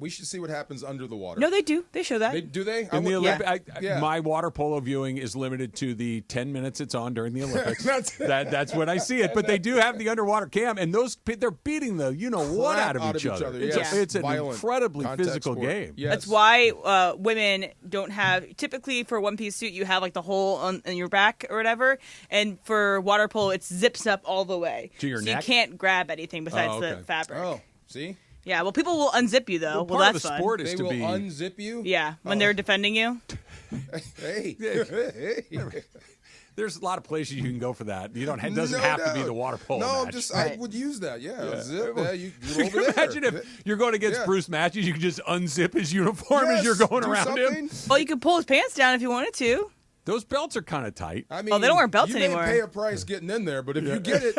We should see what happens under the water. No, they do. They show that. Do they? In the Olympics, my water polo viewing is limited to the 10 minutes it's on during the Olympics. that's when I see it. But they do have the underwater cam, and they're beating the what out of each other. It's an incredibly physical game. Yes. That's why women don't have, typically for a one-piece suit, you have like the hole on your back or whatever, and for water polo, it zips up all the way. To your neck? You can't grab anything besides the fabric. Oh, see? Yeah, well, people will unzip you, though. Well, that's part of the fun. sport is They to will be... unzip you? Yeah, when they're defending you. Hey. There's a lot of places you can go for that. It doesn't have to be the water polo match. I would use that. Yeah. Zip. Yeah, you over there. Imagine if you're going against Bruce Matthews, you could just unzip his uniform as you're going around him. Well, you could pull his pants down if you wanted to. Those belts are kind of tight. I mean, they don't wear belts anymore. You may pay a price getting in there, but if you get it,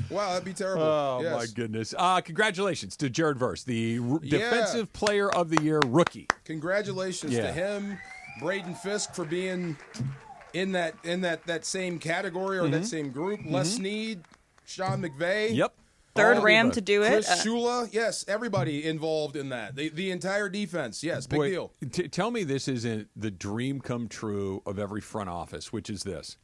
wow, that'd be terrible. Oh, my goodness. Congratulations to Jared Verse, the Defensive Player of the Year rookie. Congratulations to him, Braden Fisk for being in that same category or that same group. Les Snead, Sean McVay. Yep. third Ram to do it. Chris Shula, yes, everybody involved in that. The entire defense, yes, big deal. Tell me this isn't the dream come true of every front office, which is this.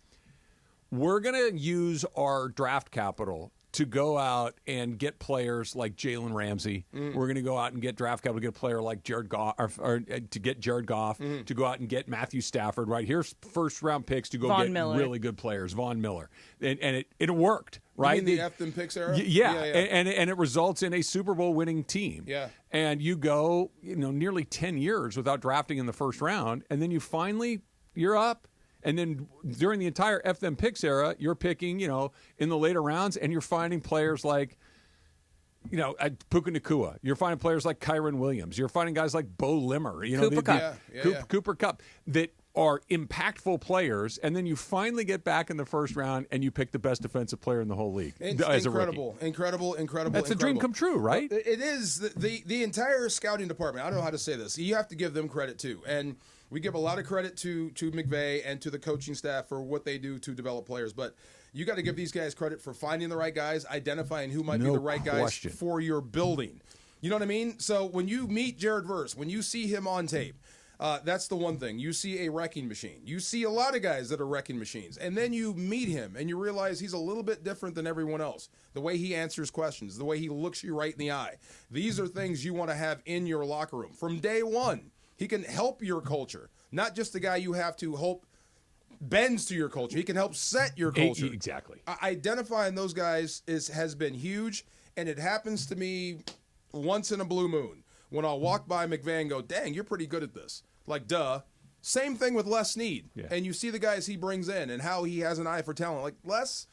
We're going to use our draft capital to go out and get players like Jalen Ramsey. We're going to go out and get draft capital to get a player like Jared Goff, or to get Jared Goff, to go out and get Matthew Stafford, right? Here's first-round picks to go Von get Miller. really good players, Von Miller. And it worked, right? You mean the F them picks era? Yeah. And it results in a Super Bowl winning team. Yeah. And you go, nearly 10 years without drafting in the first round, and then you're up. And then during the entire F them picks era, you're picking, in the later rounds, and you're finding players like, Puka Nacua. You're finding players like Kyron Williams. You're finding guys like Bo Limmer. Cooper Kupp. Cooper Kupp that are impactful players, and then you finally get back in the first round and you pick the best defensive player in the whole league. As Incredible. That's a dream come true, right? It is. The entire scouting department, I don't know how to say this. You have to give them credit, too. And we give a lot of credit to McVay and to the coaching staff for what they do to develop players. But you got to give these guys credit for finding the right guys, identifying who might be the right guys for your building. You know what I mean? So when you meet Jared Verse, when you see him on tape, that's the one thing. You see a wrecking machine. You see a lot of guys that are wrecking machines. And then you meet him and you realize he's a little bit different than everyone else. The way he answers questions, the way he looks you right in the eye. These are things you want to have in your locker room. From day one, he can help your culture. Not just the guy you have to hope bends to your culture. He can help set your culture. Exactly. Identifying those guys has been huge, and it happens to me once in a blue moon. When I'll walk by McVay and go, dang, you're pretty good at this. Like, duh. Same thing with Les Snead. Yeah. And you see the guys he brings in and how he has an eye for talent. Like, Les,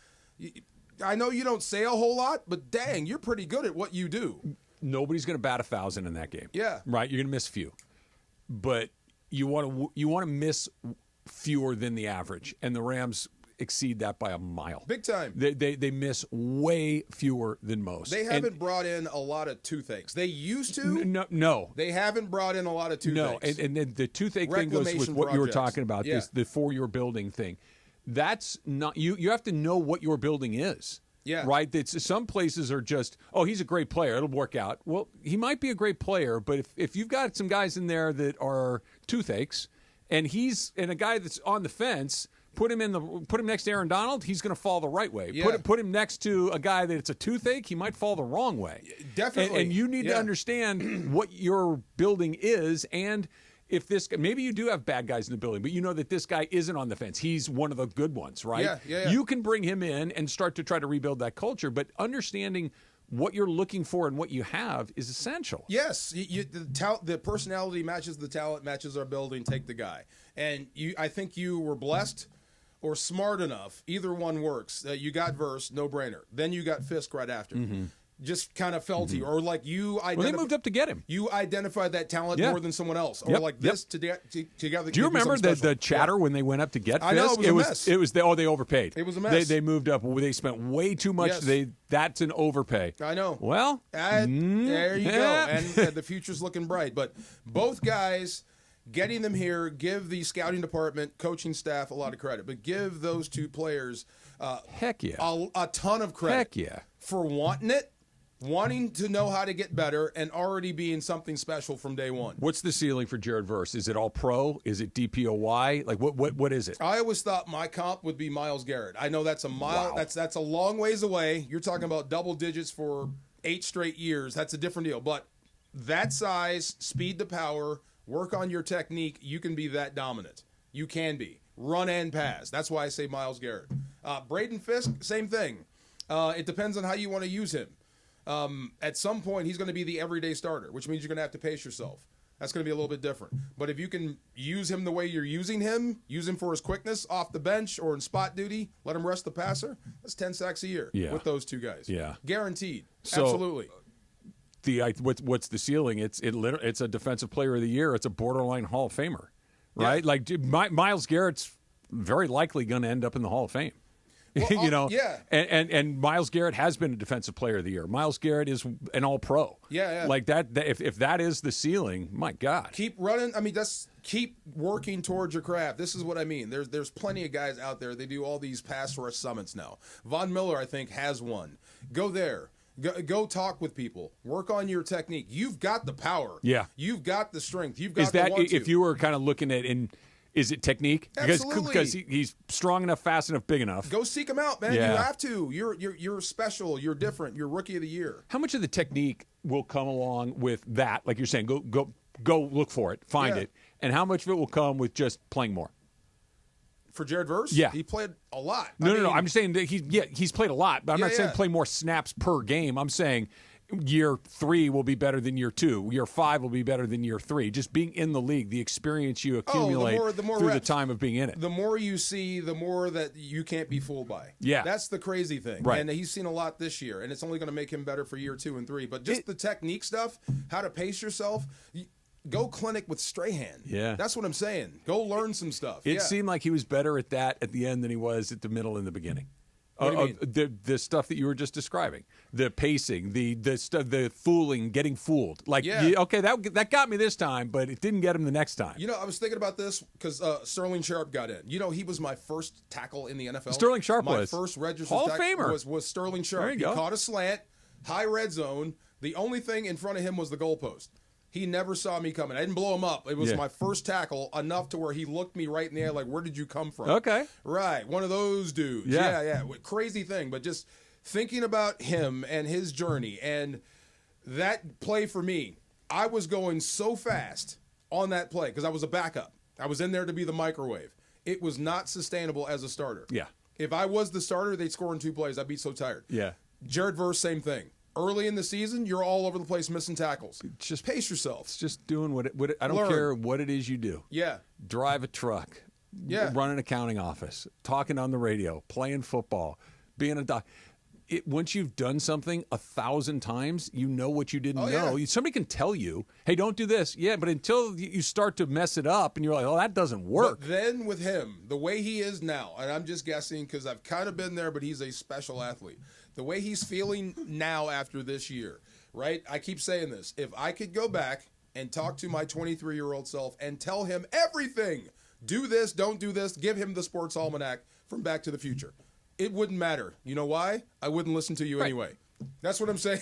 I know you don't say a whole lot, but dang, you're pretty good at what you do. Nobody's going to bat 1,000 in that game. Yeah. Right? You're going to miss a few. But you want to miss fewer than the average, and the Rams exceed that by a mile. Big time. They miss way fewer than most. They haven't brought in a lot of toothaches. They used to. No. They haven't brought in a lot of toothaches. No, and the toothache thing goes with what you were talking about, Yeah. the for your building thing. That's not you have to know what your building is. Yeah. Right? Some places are just, he's a great player. It'll work out. Well, he might be a great player, but if you've got some guys in there that are toothaches, and a guy that's on the fence, put him next to Aaron Donald, he's going to fall the right way. Yeah. Put him next to a guy that it's a toothache, he might fall the wrong way. Definitely. And you need to understand what your building is, and if maybe you do have bad guys in the building, but you know that this guy isn't on the fence. He's one of the good ones, right? Yeah. You can bring him in and start to try to rebuild that culture, but understanding what you're looking for and what you have is essential. Yes, the personality matches the talent, matches our building. Take the guy, and I think you were blessed or smart enough. Either one works. You got Verse, no brainer. Then you got Fisk right after. Mm-hmm. Just kind of fell to you, or like you. They moved up to get him. You identified that talent more than someone else, or like this together. Do you remember the chatter when they went up to get Fisk? I know, it was a mess. It was they overpaid. It was a mess. They moved up. They spent way too much. Yes. That's an overpay. I know. Well, there you go, and the future's looking bright. But both guys. Getting them here, give the scouting department, coaching staff a lot of credit, but give those two players heck yeah, a ton of credit. Heck yeah. For wanting to know how to get better, and already being something special from day one. What's the ceiling for Jared Verse? Is it all pro? Is it DPOY? Like what is it? I always thought my comp would be Myles Garrett. I know that's a mile. Wow. That's a long ways away. You're talking about double digits for 8 straight years. That's a different deal. But that size, speed to power. Work on your technique. You can be that dominant. You can be. Run and pass. That's why I say Myles Garrett. Braden Fisk, same thing. It depends on how you want to use him. At some point, he's going to be the everyday starter, which means you're going to have to pace yourself. That's going to be a little bit different. But if you can use him the way you're using him, use him for his quickness off the bench or in spot duty, let him rest the passer, that's 10 sacks a year with those two guys. Yeah. Guaranteed. So, absolutely. What's the ceiling? It's a defensive player of the year. It's a borderline Hall of Famer, right? Yeah. Like Myles Garrett's very likely going to end up in the Hall of Fame. Well, And Myles Garrett has been a defensive player of the year. Myles Garrett is an All-Pro. Yeah. Like that if that is the ceiling, my God. Keep running. I mean, keep working towards your craft. This is what I mean. There's plenty of guys out there. They do all these pass rush summits now. Von Miller, I think, has one. Go there. Go talk with people. Work on your technique. You've got the power. Yeah. You've got the strength. You've got Is that the want to. if you were kind of looking at is it technique? Absolutely. Because he's strong enough, fast enough, big enough. Go seek him out, man. Yeah. You have to. You're special. You're different. You're rookie of the year. How much of the technique will come along with that? Like you're saying, go look for it, find it, and how much of it will come with just playing more? For Jared Verse? Yeah. He played a lot. No. I'm just saying that he's played a lot, but I'm not saying play more snaps per game. I'm saying year 3 will be better than year 2. Year 5 will be better than year 3. Just being in the league, the experience you accumulate the more through reps. the time of being in it. The more you see, the more that you can't be fooled by. Yeah. That's the crazy thing. Right. And he's seen a lot this year, and it's only going to make him better for year 2 and 3. But just the technique stuff, how to pace yourself, go clinic with Strahan. Yeah. That's what I'm saying. Go learn some stuff. It seemed like he was better at that at the end than he was at the middle and the beginning. What do you mean? The stuff that you were just describing, the pacing, the stuff, the fooling, getting fooled. Like, okay, that got me this time, but it didn't get him the next time. You know, I was thinking about this because Sterling Sharp got in. You know, he was my first tackle in the NFL. Sterling Sharp my was. first registered Hall of tackle Famer. was Sterling Sharp. There you He go. caught a slant, high red zone. The only thing in front of him was the goalpost. He never saw me coming. I didn't blow him up. It was my first tackle, enough to where he looked me right in the eye like, where did you come from? Okay. Right. One of those dudes. Yeah. Crazy thing. But just thinking about him and his journey and that play for me, I was going so fast on that play because I was a backup. I was in there to be the microwave. It was not sustainable as a starter. Yeah. If I was the starter, they'd score in 2 plays. I'd be so tired. Yeah. Jared Verse, same thing. Early in the season, you're all over the place missing tackles. Just pace yourself. It's just doing what I don't Learn. care what it is you do. Yeah. Drive a truck. Yeah. Run an accounting office. Talking on the radio. Playing football. Being a doc. Once you've done something 1,000 times, you know what you didn't know. Somebody can tell you, hey, don't do this. Yeah, but until you start to mess it up and you're like, oh, that doesn't work. But then with him, the way he is now, and I'm just guessing because I've kind of been there, but he's a special athlete. The way he's feeling now after this year, right? I keep saying this. If I could go back and talk to my 23-year-old self and tell him everything, do this, don't do this, give him the sports almanac from Back to the Future, it wouldn't matter. You know why? I wouldn't listen to you anyway. That's what I'm saying.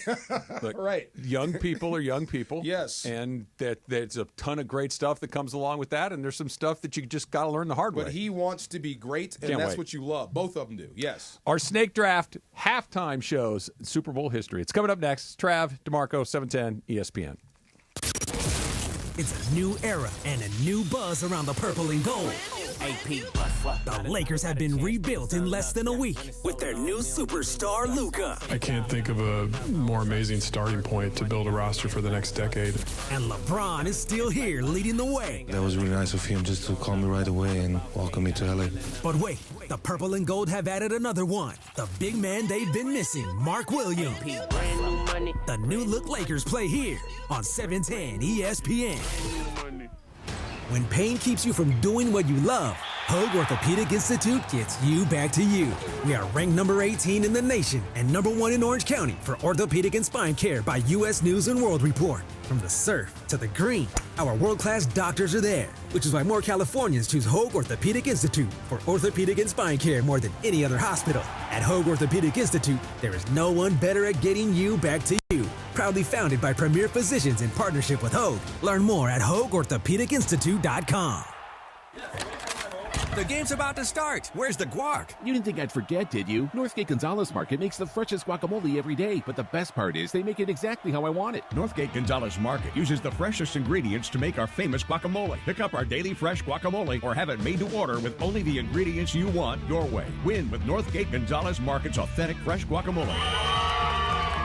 Look, right. Young people are young people. Yes. And there's a ton of great stuff that comes along with that, and there's some stuff that you just got to learn the hard way. But he wants to be great, and Can't that's wait. what you love. Both of them do. Yes. Our Snake Draft halftime shows Super Bowl history. It's coming up next. Trav, DeMarco, 710 ESPN. It's a new era and a new buzz around the purple and gold. The Lakers have been rebuilt in less than a week with their new superstar Luka. I can't think of a more amazing starting point to build a roster for the next decade. And LeBron is still here leading the way. That was really nice of him just to call me right away and welcome me to LA. But wait, the purple and gold have added another one. The big man they've been missing, Mark Williams. The new look Lakers play here on 710 ESPN. When pain keeps you from doing what you love, Hoag Orthopedic Institute gets you back to you. We are ranked number 18 in the nation and number 1 in Orange County for orthopedic and spine care by U.S. News and World Report. From the surf to the green, our world-class doctors are there, which is why more Californians choose Hoag Orthopedic Institute for orthopedic and spine care more than any other hospital. At Hoag Orthopedic Institute, there is no one better at getting you back to you. Proudly founded by premier physicians in partnership with Hoag. Learn more at HoagOrthopedicInstitute.com. The game's about to start. Where's the guac? You didn't think I'd forget, did you? Northgate Gonzalez Market makes the freshest guacamole every day, but the best part is they make it exactly how I want it. Northgate Gonzalez Market uses the freshest ingredients to make our famous guacamole. Pick up our daily fresh guacamole or have it made to order with only the ingredients you want your way. Win with Northgate Gonzalez Market's authentic fresh guacamole.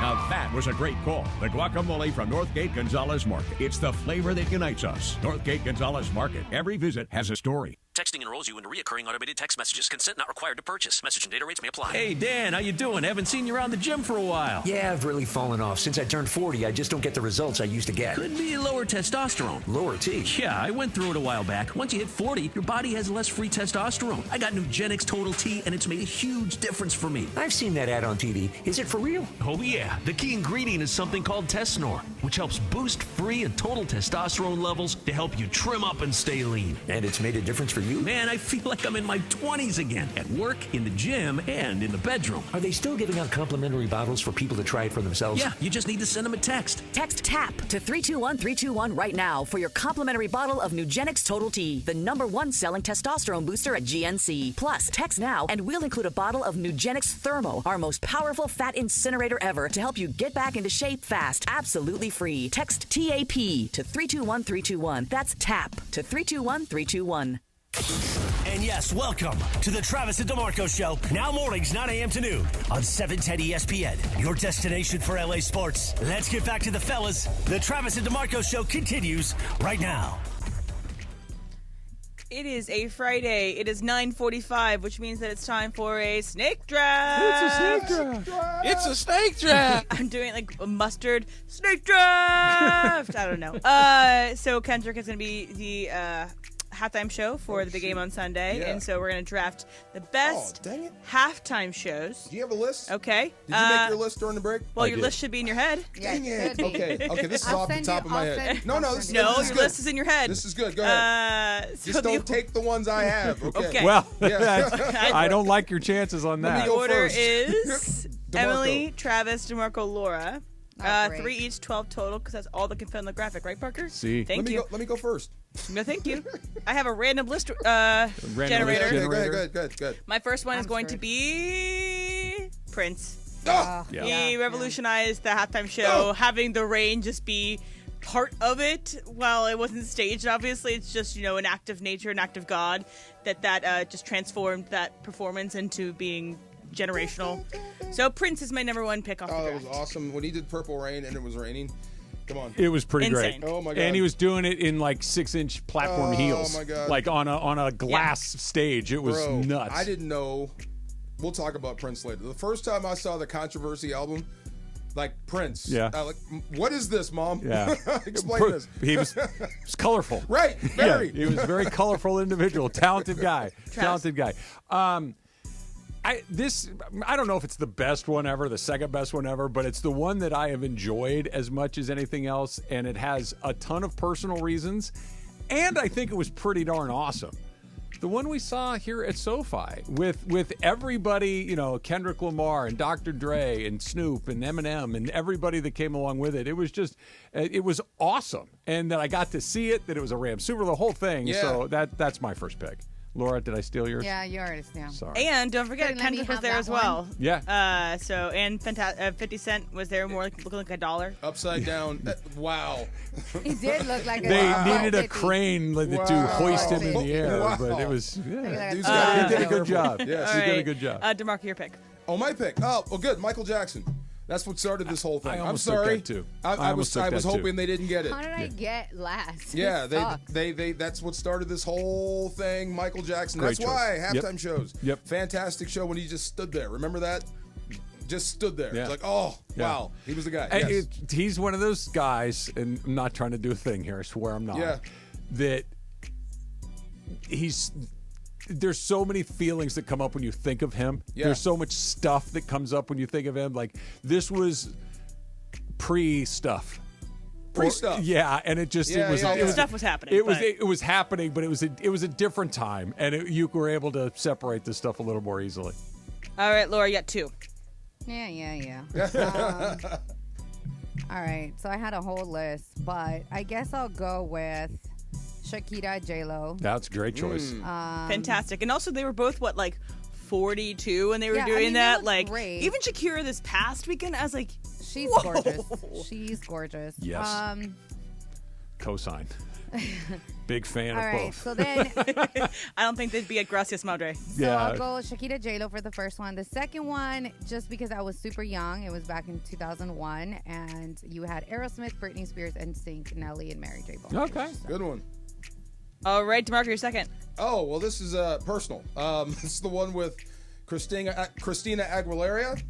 Now that was a great call. The guacamole from Northgate Gonzalez Market. It's the flavor that unites us. Northgate Gonzalez Market. Every visit has a story. Texting enrolls you into recurring automated text messages. Consent not required to purchase. Message and data rates may apply. Hey, Dan, how you doing? Haven't seen you around the gym for a while. Yeah, I've really fallen off. Since I turned 40, I just don't get the results I used to get. Could be lower testosterone. Lower T? Yeah, I went through it a while back. Once you hit 40, your body has less free testosterone. I got Nugenix Total T, and it's made a huge difference for me. I've seen that ad on TV. Is it for real? Oh, yeah. The key ingredient is something called Tesnor, which helps boost free and total testosterone levels to help you trim up and stay lean. And it's made a difference for you? Man, I feel like I'm in my 20s again. At work, in the gym, and in the bedroom. Are they still giving out complimentary bottles for people to try it for themselves? Yeah, you just need to send them a text. Text TAP to 321-321 right now for your complimentary bottle of Nugenix Total T, the #1 selling testosterone booster at GNC. Plus, text now and we'll include a bottle of Nugenix Thermo, our most powerful fat incinerator ever, to help you get back into shape fast, absolutely free. Text TAP to 321-321. That's TAP to 321-321. And yes, welcome to the Travis and DeMarco Show. Now mornings, 9 a.m. to noon on 710 ESPN, your destination for LA sports. Let's get back to the fellas. The Travis and DeMarco Show continues right now. It is a Friday. It is 9:45, which means that it's time for a snake draft. It's a snake draft. It's a snake draft. I'm doing like a mustard snake draft. I don't know. So Kendrick is going to be the halftime show for the big game on Sunday, and so we're going to draft the best halftime shows. Do you have a list? Okay. Did you make your list during the break? Well, your list should be in your head. Dang it. Okay, this is off the top of my head. No, this is your good. list is in your head. This is good. Go ahead. Just don't take the ones I have. Okay. Well, I don't like your chances on that. The order is Emily, Travis, DeMarco, Laura. 3 each, 12 total, because that's all that can fit on the graphic, right, Parker? See. Thank you. Let me go first. No, thank you. I have a random list generator. Okay, good. My first one is going to be Prince. He revolutionized the halftime show, having the rain just be part of it. While it wasn't staged, obviously, it's just, an act of nature, an act of God, that just transformed that performance into being generational. So Prince is my #1 pick off the draft. That was awesome. When he did Purple Rain and it was raining, come on. It was pretty Insane. great. Oh my God. And he was doing it in like 6-inch platform heels. Oh my God. Like on a glass stage. It was nuts. I didn't know. We'll talk about Prince later. The first time I saw the Controversy album, like Prince. Yeah. What is this, Mom? Yeah. Explain this. He was colorful. Right. Very. Yeah, he was a very colorful individual. Talented guy. Talented guy. I don't know if it's the best one ever, the second best one ever, but it's the one that I have enjoyed as much as anything else, and it has a ton of personal reasons, and I think it was pretty darn awesome. The one we saw here at SoFi with everybody, Kendrick Lamar and Dr. Dre and Snoop and Eminem and everybody that came along with it. It was just, it was awesome, and that I got to see it, that it was a Rams Super, the whole thing. Yeah. So that's my first pick. Laura, did I steal yours? Yeah, you already stole. Sorry. And don't forget, Kendrick was there as well. Yeah. And 50 Cent was there, more looking like $1. Upside down. Wow. He did look like a They needed a crane to hoist him in the air, but it was. Yeah. He did a good job. Yes, he did a good job. DeMarco, your pick. Oh, my pick. Oh, well, good. Michael Jackson. That's what started this whole thing. I'm sorry. Too. I was hoping they didn't get it. How did I get last? Yeah, they that's what started this whole thing. Michael Jackson. Great That's why choice. halftime shows. Yep. Fantastic show when he just stood there. Remember that? Just stood there. Yeah. It's like, oh, Yeah. wow. He was the guy. And Yes. he's one of those guys, and I'm not trying to do a thing here. I swear I'm not. Yeah. That there's so many feelings that come up when you think of him. Yeah. There's so much stuff that comes up when you think of him. Like, this was pre-stuff. Pre-stuff. Yeah, and it just it was stuff was happening. It was happening, but it was a different time, and you were able to separate this stuff a little more easily. All right, Laura, you got 2. Yeah. All right, so I had a whole list, but I guess I'll go with Shakira, J-Lo. That's a great choice. Fantastic. And also, they were both, 42 when they were doing that? Great. Even Shakira this past weekend, I was like, she's whoa. gorgeous. She's gorgeous. Yes. Cosign. Big fan all of right, both. so then I don't think they'd be at Gracias Madre. So I'll go Shakira, J-Lo for the first one. The second one, just because I was super young, it was back in 2001, and you had Aerosmith, Britney Spears, NSYNC, Nelly, and Mary J. Blige. Okay. Good one. All right, DeMarco, your second. Oh, well, this is personal. This is the one with Christina Aguilera.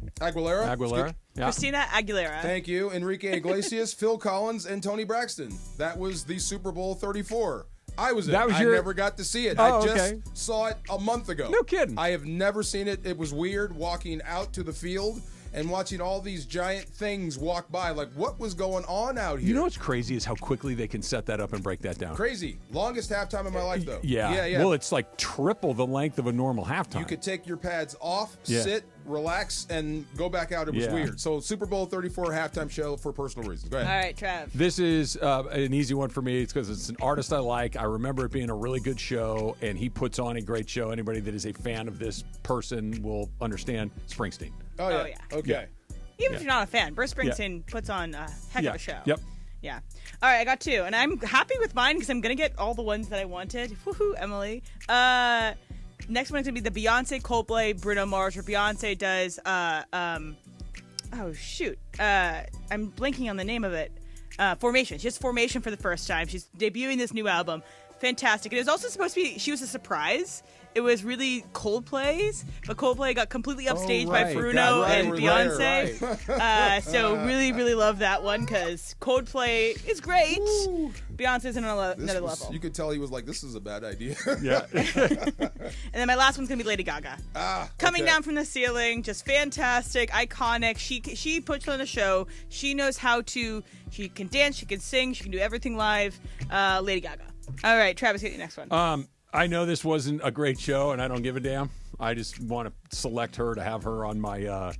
Yeah. Christina Aguilera. Thank you. Enrique Iglesias, Phil Collins, and Tony Braxton. That was the Super Bowl 34. I was in it. I never got to see it. I just saw it a month ago. No kidding. I have never seen it. It was weird walking out to the field and watching all these giant things walk by. Like, what was going on out here? You know what's crazy is how quickly they can set that up and break that down. Crazy. Longest halftime of my life, though. Yeah. Well, it's like triple the length of a normal halftime. You could take your pads off, sit, relax, and go back out. It was weird. So Super Bowl 34 halftime show for personal reasons. Go ahead. All right, Trav. This is an easy one for me. It's because it's an artist I like. I remember it being a really good show, and he puts on a great show. Anybody that is a fan of this person will understand Springsteen. Oh, yeah. Okay. Even if you're not a fan, Bruce Springsteen puts on a heck of a show. Yep. Yeah. All right, I got 2, and I'm happy with mine because I'm going to get all the ones that I wanted. Woohoo, Emily. Next one is going to be the Beyonce, Coldplay, Bruno Mars, where Beyonce does, I'm blanking on the name of it. Formation. She has Formation for the first time. She's debuting this new album. Fantastic. It was also supposed to be, she was a surprise. It was really Coldplay's, but Coldplay got completely upstaged by Bruno and Beyonce. Right. So really, really love that one because Coldplay is great. Ooh. Beyonce's in another level. You could tell he was like, this is a bad idea. Yeah. And then my last one's going to be Lady Gaga. Coming down from the ceiling, just fantastic, iconic. She puts on a show. She knows how to, she can dance, she can sing, she can do everything live. Lady Gaga. All right, Travis, get your next one. I know this wasn't a great show, and I don't give a damn. I just want to select her to have her on my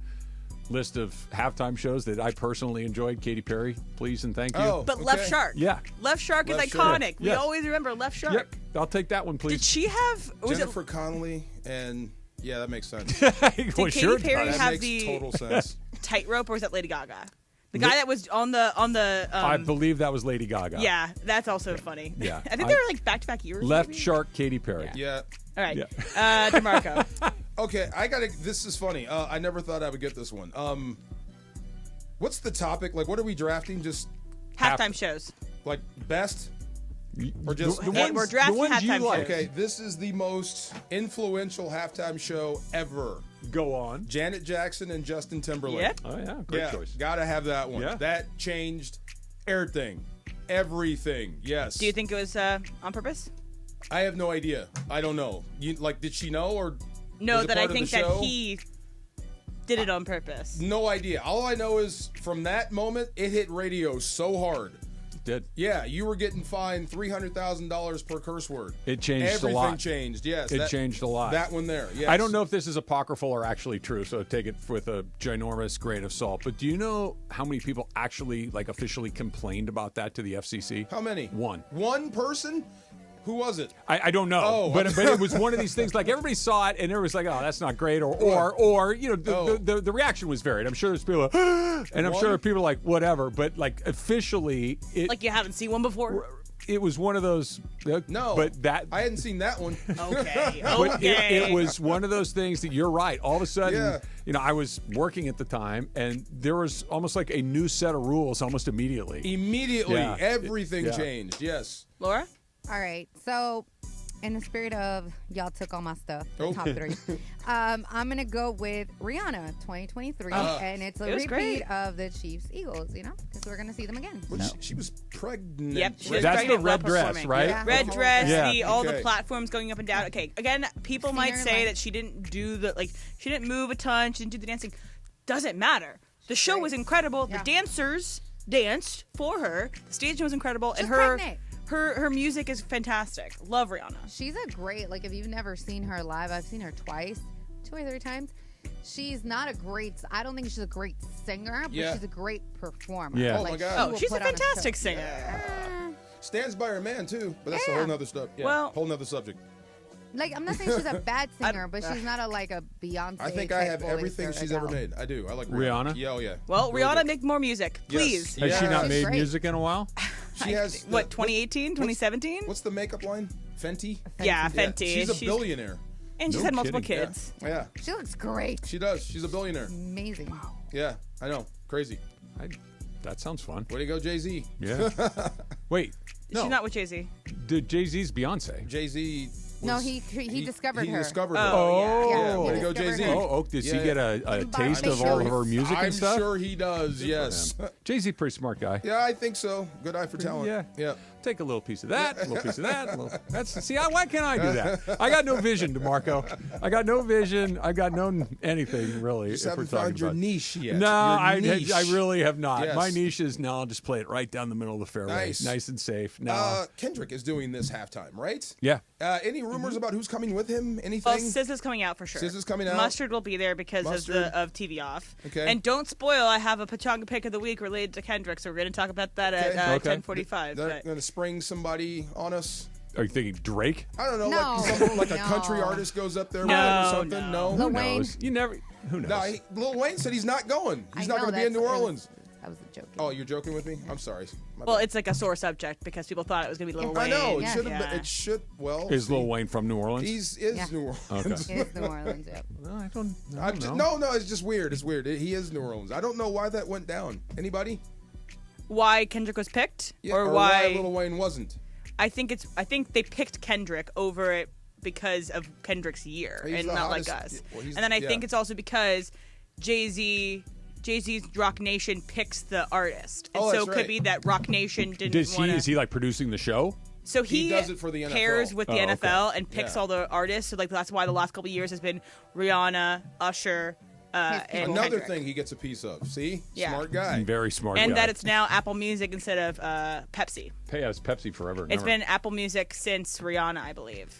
list of halftime shows that I personally enjoyed. Katy Perry, please and thank you. But Left Shark. Yeah. Left Shark is iconic. We always remember Left Shark. Yep. I'll take that one, please. Did she have... Jennifer Connelly, and yeah, that makes sense. Did Katy Perry have makes the total sense. Tightrope, or was that Lady Gaga? The guy that was on the I believe that was Lady Gaga. Yeah, that's also funny. Yeah. I think they were like back-to-back years. Left maybe? Shark, Katy Perry. Yeah. All right. Yeah. DeMarco. Okay, this is funny. I never thought I would get this one. What's the topic? Like, what are we drafting? Just halftime shows. Like best? Or just we're drafting halftime shows. Okay, this is the most influential halftime show ever. Go on. Janet Jackson and Justin Timberlake. Yep. Oh, yeah. Great choice. Gotta have that one. Yeah. That changed everything. Everything. Yes. Do you think it was on purpose? I have no idea. I don't know. Did she know or no? was it That part I of think the that show? he did it on purpose. No idea. All I know is from that moment, it hit radio so hard. Did. Yeah, you were getting fined $300,000 per curse word. It changed a lot. Everything changed, yes. It changed a lot. That one there, yes. I don't know if this is apocryphal or actually true, so take it with a ginormous grain of salt. But do you know how many people actually, officially complained about that to the FCC? How many? One. One person? Who was it? I don't know. Oh. But it was one of these things, everybody saw it, and it was like, oh, that's not great, or the reaction was varied. I'm sure there's people, and I'm sure people are like, whatever. But, officially... you haven't seen one before? It was one of those... No. But that... I hadn't seen that one. Okay. But it was one of those things that you're right. All of a sudden, Yeah. I was working at the time, and there was almost like a new set of rules almost immediately. Yeah. Everything changed, yes. Laura? All right. So, in the spirit of y'all took all my stuff, the top 3, I'm going to go with Rihanna 2023. And it's a repeat great. of the Chiefs-Eagles, because we're going to see them again. Well, she was pregnant. Yep. She was That's pregnant the red while dress, performing. right? Yeah. Red dress, Yeah. all the platforms going up and down. Okay, again, people might Singer, say that she didn't do she didn't move a ton, she didn't do the dancing. Doesn't matter. The show was incredible. Yeah. The dancers danced for her. The staging was incredible. She's and her pregnant. her music is fantastic. Love Rihanna. She's a great, if you've never seen her live, I've seen her twice, 2 or 3 times. She's not a great, I don't think she's a great singer, but she's a great performer. Yeah. Oh, my God. Oh, she's a fantastic singer. Stands by her man, too. But that's a whole nother stuff. Yeah, Well- whole nother subject. I'm not saying she's a bad singer, but she's not a Beyonce. I think I have type everything voice or she's Adele. ever made. I do. I like Rihanna? Yeah, oh, yeah. Well, Really Rihanna, good. make more music, please. Yes. Has she not She's made great. music in a while? She has... 2018, 2017? What's the makeup line? Fenty? Yeah, Fenty. She's a billionaire. And she's No had multiple kidding. kids. Yeah. She looks great. She does. She's a billionaire. Amazing. Yeah, I know. Crazy. That sounds fun. Way to go, Jay-Z. Yeah. Wait. No. She's not with Jay-Z. Jay-Z's Beyonce. Jay-Z... No, he discovered her. He discovered her. Oh. Yeah, Way to he go, discovered Jay-Z. her. Oh, does he get a taste I'm of all of sure. her music and stuff? I'm sure he does, yes. Jay-Z, pretty smart guy. Yeah, I think so. Good eye for talent. Yeah. Yeah. take a little piece of that, a little piece of that. Why can't I do that? I got no vision, DeMarco. I got no vision. I got no anything, really. You just haven't found your niche yet. No, I niche. really have not. Yes. My niche is, no, I'll just play it right down the middle of the fairway. Nice and safe. No. Kendrick is doing this halftime, right? Yeah. Any rumors about who's coming with him? Anything? Well, SZA is coming out for sure. SZA is coming out. Mustard will be there because of TV Off. Okay. And don't spoil, I have a Pachanga pick of the week related to Kendrick, so we're going to talk about that at 10:45. They're going to spring somebody on us. Are you thinking Drake? I don't know, like a country artist goes up there or something. No. Who knows? You never. Who knows? No, Lil Wayne said he's not going. He's not going to be in New Orleans. That was a joke. Oh, you're joking with me? I'm sorry. Well, it's like a sore subject because people thought it was going to be Lil Wayne. I know. It should have been. It should. Well, is Lil Wayne from New Orleans? He is New Orleans. Okay. He is New Orleans, yeah. Well, I don't know. No, it's just weird. It's weird. He is New Orleans. I don't know why that went down. Anybody? Why Kendrick was picked? Yeah, or why Lil Wayne wasn't? I think they picked Kendrick over it because of Kendrick's year and not like us. And then I think it's also because Jay-Z's Rock Nation picks the artist. And so it could be that Rock Nation didn't want to... Is he like producing the show? So he does it for the NFL. pairs with the NFL and picks all the artists. So like that's why the last couple of years has been Rihanna, Usher, and another Kendrick. thing he gets a piece of. See? Yeah. Smart guy. Very smart guy. And that it's now Apple Music instead of Pepsi. It's Pepsi forever. It's been Apple Music since Rihanna, I believe.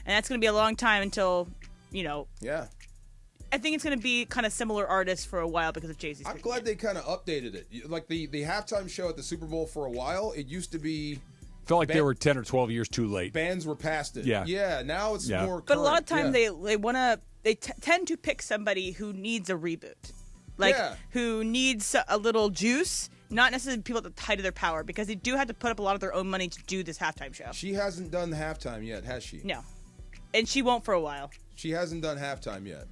And that's going to be a long time until, Yeah. I think it's going to be kind of similar artists for a while because of Jay-Z's. I'm glad they kind of updated it. Like the halftime show at the Super Bowl for a while, it used to be... Felt like they were 10 or 12 years too late. Bands were past it. Yeah. Yeah, now it's more current. But a lot of times they tend to pick somebody who needs a reboot. Who needs a little juice, not necessarily people at the height of their power, because they do have to put up a lot of their own money to do this halftime show. She hasn't done the halftime yet, has she? No. And she won't for a while. She hasn't done halftime yet.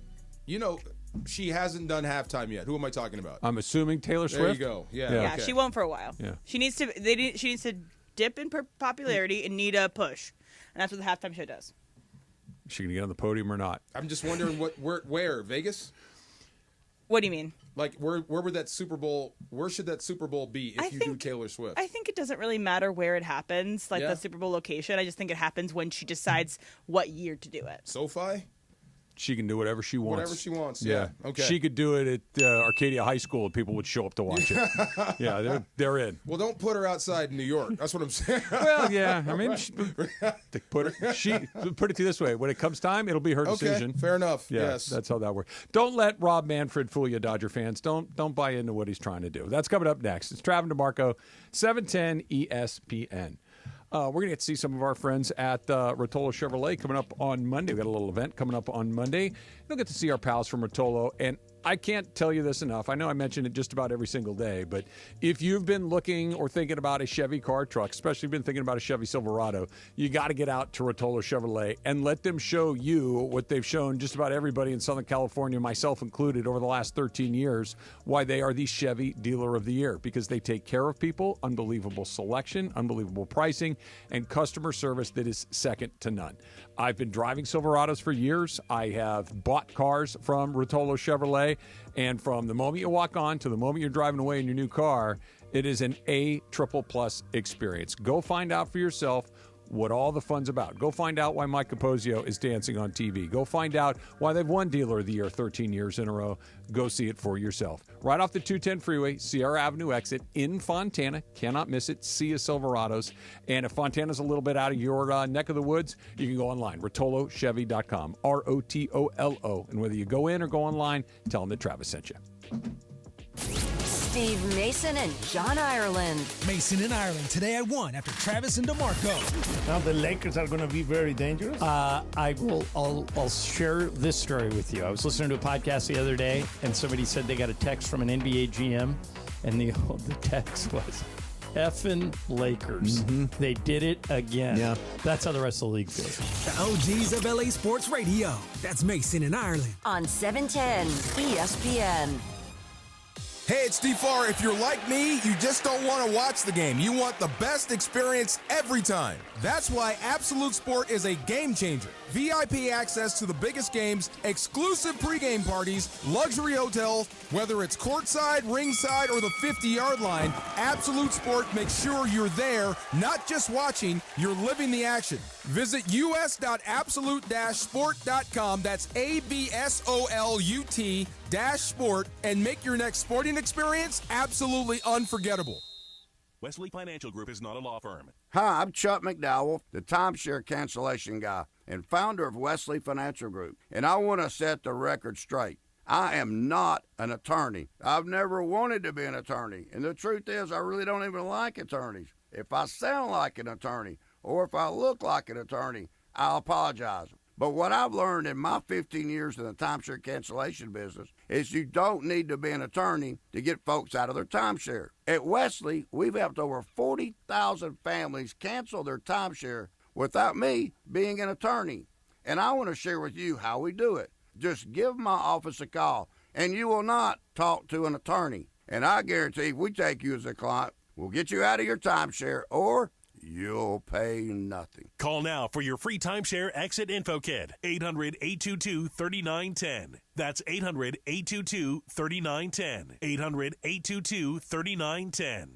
She hasn't done halftime yet. Who am I talking about? I'm assuming Taylor Swift. There you go. Yeah. Yeah, she won't for a while. Yeah. She needs to dip in popularity and need a push. And that's what the halftime show does. Is she going to get on the podium or not? I'm just wondering where Vegas? What do you mean? Like where would that Super Bowl? Where should that Super Bowl be if you do Taylor Swift? I think it doesn't really matter where it happens, like the Super Bowl location. I just think it happens when she decides what year to do it. SoFi? She can do whatever she wants. Whatever she wants. Yeah. Okay. She could do it at Arcadia High School, and people would show up to watch it. Yeah, they're in. Well, don't put her outside New York. That's what I'm saying. Well, yeah. I mean, put it this way: when it comes time, it'll be her decision. Okay, fair enough. Yeah, yes, that's how that works. Don't let Rob Manfred fool you, Dodger fans. Don't buy into what he's trying to do. That's coming up next. It's Travis DeMarco, 710 ESPN. We're going to get to see some of our friends at Rotolo Chevrolet coming up on Monday. We've got a little event coming up on Monday. You'll get to see our pals from Rotolo. And I can't tell you this enough. I know I mention it just about every single day, but if you've been looking or thinking about a Chevy car truck, especially been thinking about a Chevy Silverado, you got to get out to Rotolo Chevrolet and let them show you what they've shown just about everybody in Southern California, myself included, over the last 13 years, why they are the Chevy Dealer of the Year, because they take care of people, unbelievable selection, unbelievable pricing, and customer service that is second to none. I've been driving Silverados for years. I have bought cars from Rotolo Chevrolet, and from the moment you walk on to the moment you're driving away in your new car, it is an A++ experience. Go find out for yourself what all the fun's about. Go find out why Mike Capozio is dancing on TV. Go find out why they've won Dealer of the Year 13 years in a row. Go see it for yourself. Right off the 210 freeway, Sierra Avenue exit in Fontana. Cannot miss it. See you Silverados. And if Fontana's a little bit out of your neck of the woods, you can go online, rotolochevy.com, ROTOLO. And whether you go in or go online, tell them that Travis sent you. Steve Mason and John Ireland. Mason and Ireland today at 1 after Travis and DeMarco. Now the Lakers are going to be very dangerous. I'll share this story with you. I was listening to a podcast the other day, and somebody said they got a text from an NBA GM, and the text was, effing Lakers. Mm-hmm. They did it again. Yeah. That's how the rest of the league feels. The OGs of LA Sports Radio. That's Mason and Ireland. On 710 ESPN. Hey, it's DFAR. If you're like me, you just don't want to watch the game. You want the best experience every time. That's why Absolute Sport is a game changer. VIP access to the biggest games, exclusive pregame parties, luxury hotels, whether it's courtside, ringside, or the 50-yard line, Absolute Sport makes sure you're there, not just watching, you're living the action. Visit us.absolute-sport.com. That's ABSOLUT-sport, and make your next sporting experience absolutely unforgettable. Wesley Financial Group is not a law firm. Hi, I'm Chuck McDowell, the timeshare cancellation guy and founder of Wesley Financial Group, and I want to set the record straight. I am not an attorney. I've never wanted to be an attorney, and the truth is I really don't even like attorneys. If I sound like an attorney or if I look like an attorney, I'll apologize. But what I've learned in my 15 years in the timeshare cancellation business is you don't need to be an attorney to get folks out of their timeshare. At Wesley, we've helped over 40,000 families cancel their timeshare without me being an attorney. And I want to share with you how we do it. Just give my office a call, and you will not talk to an attorney. And I guarantee if we take you as a client, we'll get you out of your timeshare, or you'll pay nothing. Call now for your free timeshare exit info kit. 800-822-3910. That's 800-822-3910. 800-822-3910.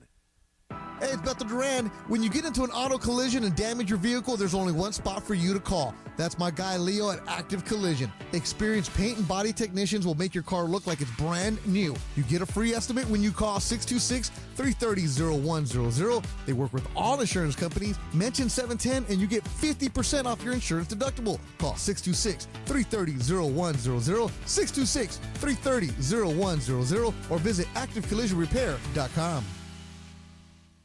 Hey, it's Bethel Duran. When you get into an auto collision and damage your vehicle, there's only one spot for you to call. That's my guy Leo at Active Collision. Experienced paint and body technicians will make your car look like it's brand new. You get a free estimate when you call 626-330-0100. They work with all insurance companies. Mention 710 and you get 50% off your insurance deductible. Call 626-330-0100, 626-330-0100, or visit activecollisionrepair.com.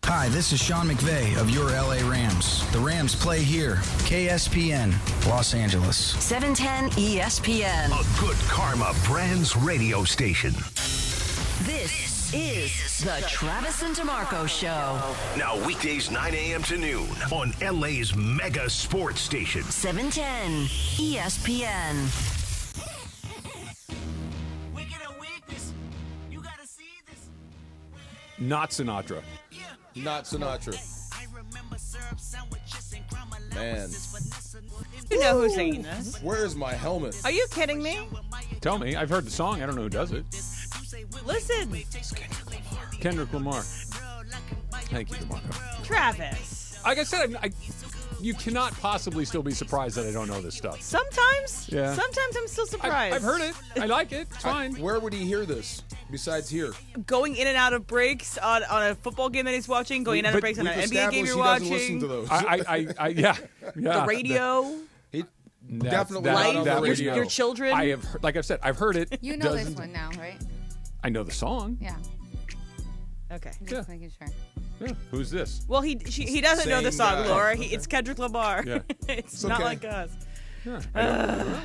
Hi, this is Sean McVay of your LA Rams. The Rams play here. KSPN, Los Angeles. 710 ESPN. A good karma brands radio station. This is the Travis and DeMarco Show. Now weekdays 9 a.m. to noon on LA's mega sports station. 710 ESPN. Not Sinatra. Not Sinatra. Man. You know who's singing this. Where's my helmet? Are you kidding me? Tell me. I've heard the song. I don't know who does it. Listen. Kendrick Lamar. Thank you, DeMarco. Travis. Like I said, you cannot possibly still be surprised that I don't know this stuff. Sometimes. Yeah. Sometimes I'm still surprised. I've heard it. I like it. It's fine. Where would he hear this besides here? Going in and out of breaks on a football game that he's watching, going in and out of breaks on an NBA game you're watching. Listen to those. Yeah. The radio. Definitely life, not on the radio. Your children. I have, like I've said, I've heard it. You know this one now, right? I know the song. Yeah. Okay. Just making sure. Yeah. Who's this? Well, he doesn't know the Same song, guy. Laura. Okay. It's Kendrick Lamar. Yeah. It's not okay. like us. Yeah. I don't know.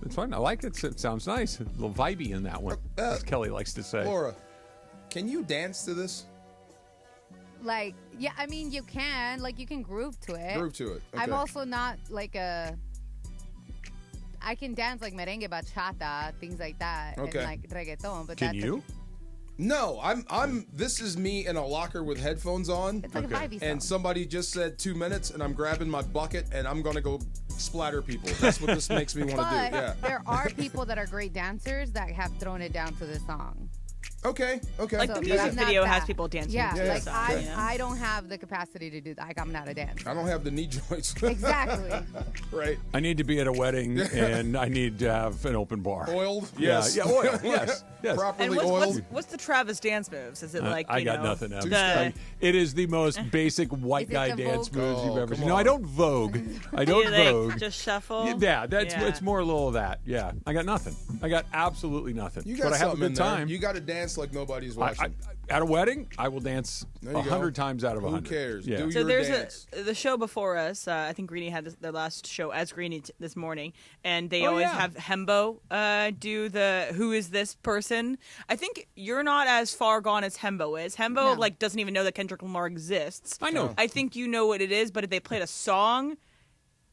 It's fine. I like it. It sounds nice. A little vibey in that one, as Kelly likes to say. Laura, can you dance to this? Like, yeah, I mean, you can. Like, you can groove to it. Groove to it. Okay. I'm also not like a... I can dance like merengue, bachata, things like that. Okay. And like reggaeton. But Can that's you? No, I'm. This is me in a locker with headphones on. It's like a vibey song. And somebody just said 2 minutes, and I'm grabbing my bucket, and I'm gonna go splatter people. That's what this makes me want to But do. Yeah. there are people that are great dancers that have thrown it down to the song. Okay. Like So, the but music I'm not video has that. people dancing. Yeah, to the like song, I, you know? I don't have the capacity to do that. Like, I'm not a dancer. I don't have the knee joints. Exactly. Right. I need to be at a wedding, and I need to have an open bar. Oiled? Yeah. Yes. Yeah. Oil. Yes. Yes. Properly And oiled. what's the Travis dance moves? Is it like, I you got know, nothing else. the- It is the most basic white Is it guy the dance Vogue? moves you've Oh, ever come seen. No, I on. don't vogue. I don't you, like, vogue. just shuffle? Yeah, that's Yeah. it's more a little of that. Yeah, I got nothing. I got absolutely nothing. You got but I have a something good in there. time. You got to dance like nobody's watching. At a wedding, I will dance There you 100 go. times out of 100. Who cares? Yeah. Do So your there's dance. the show before us. I think Greeny had their last show as Greeny this morning, and they Oh, always yeah. have Hembo do the "Who is this person?" I think you're not as far gone as Hembo is. Hembo No. doesn't even know that Kendrick Lamar exists. I know. I think you know what it is, but if they played a song,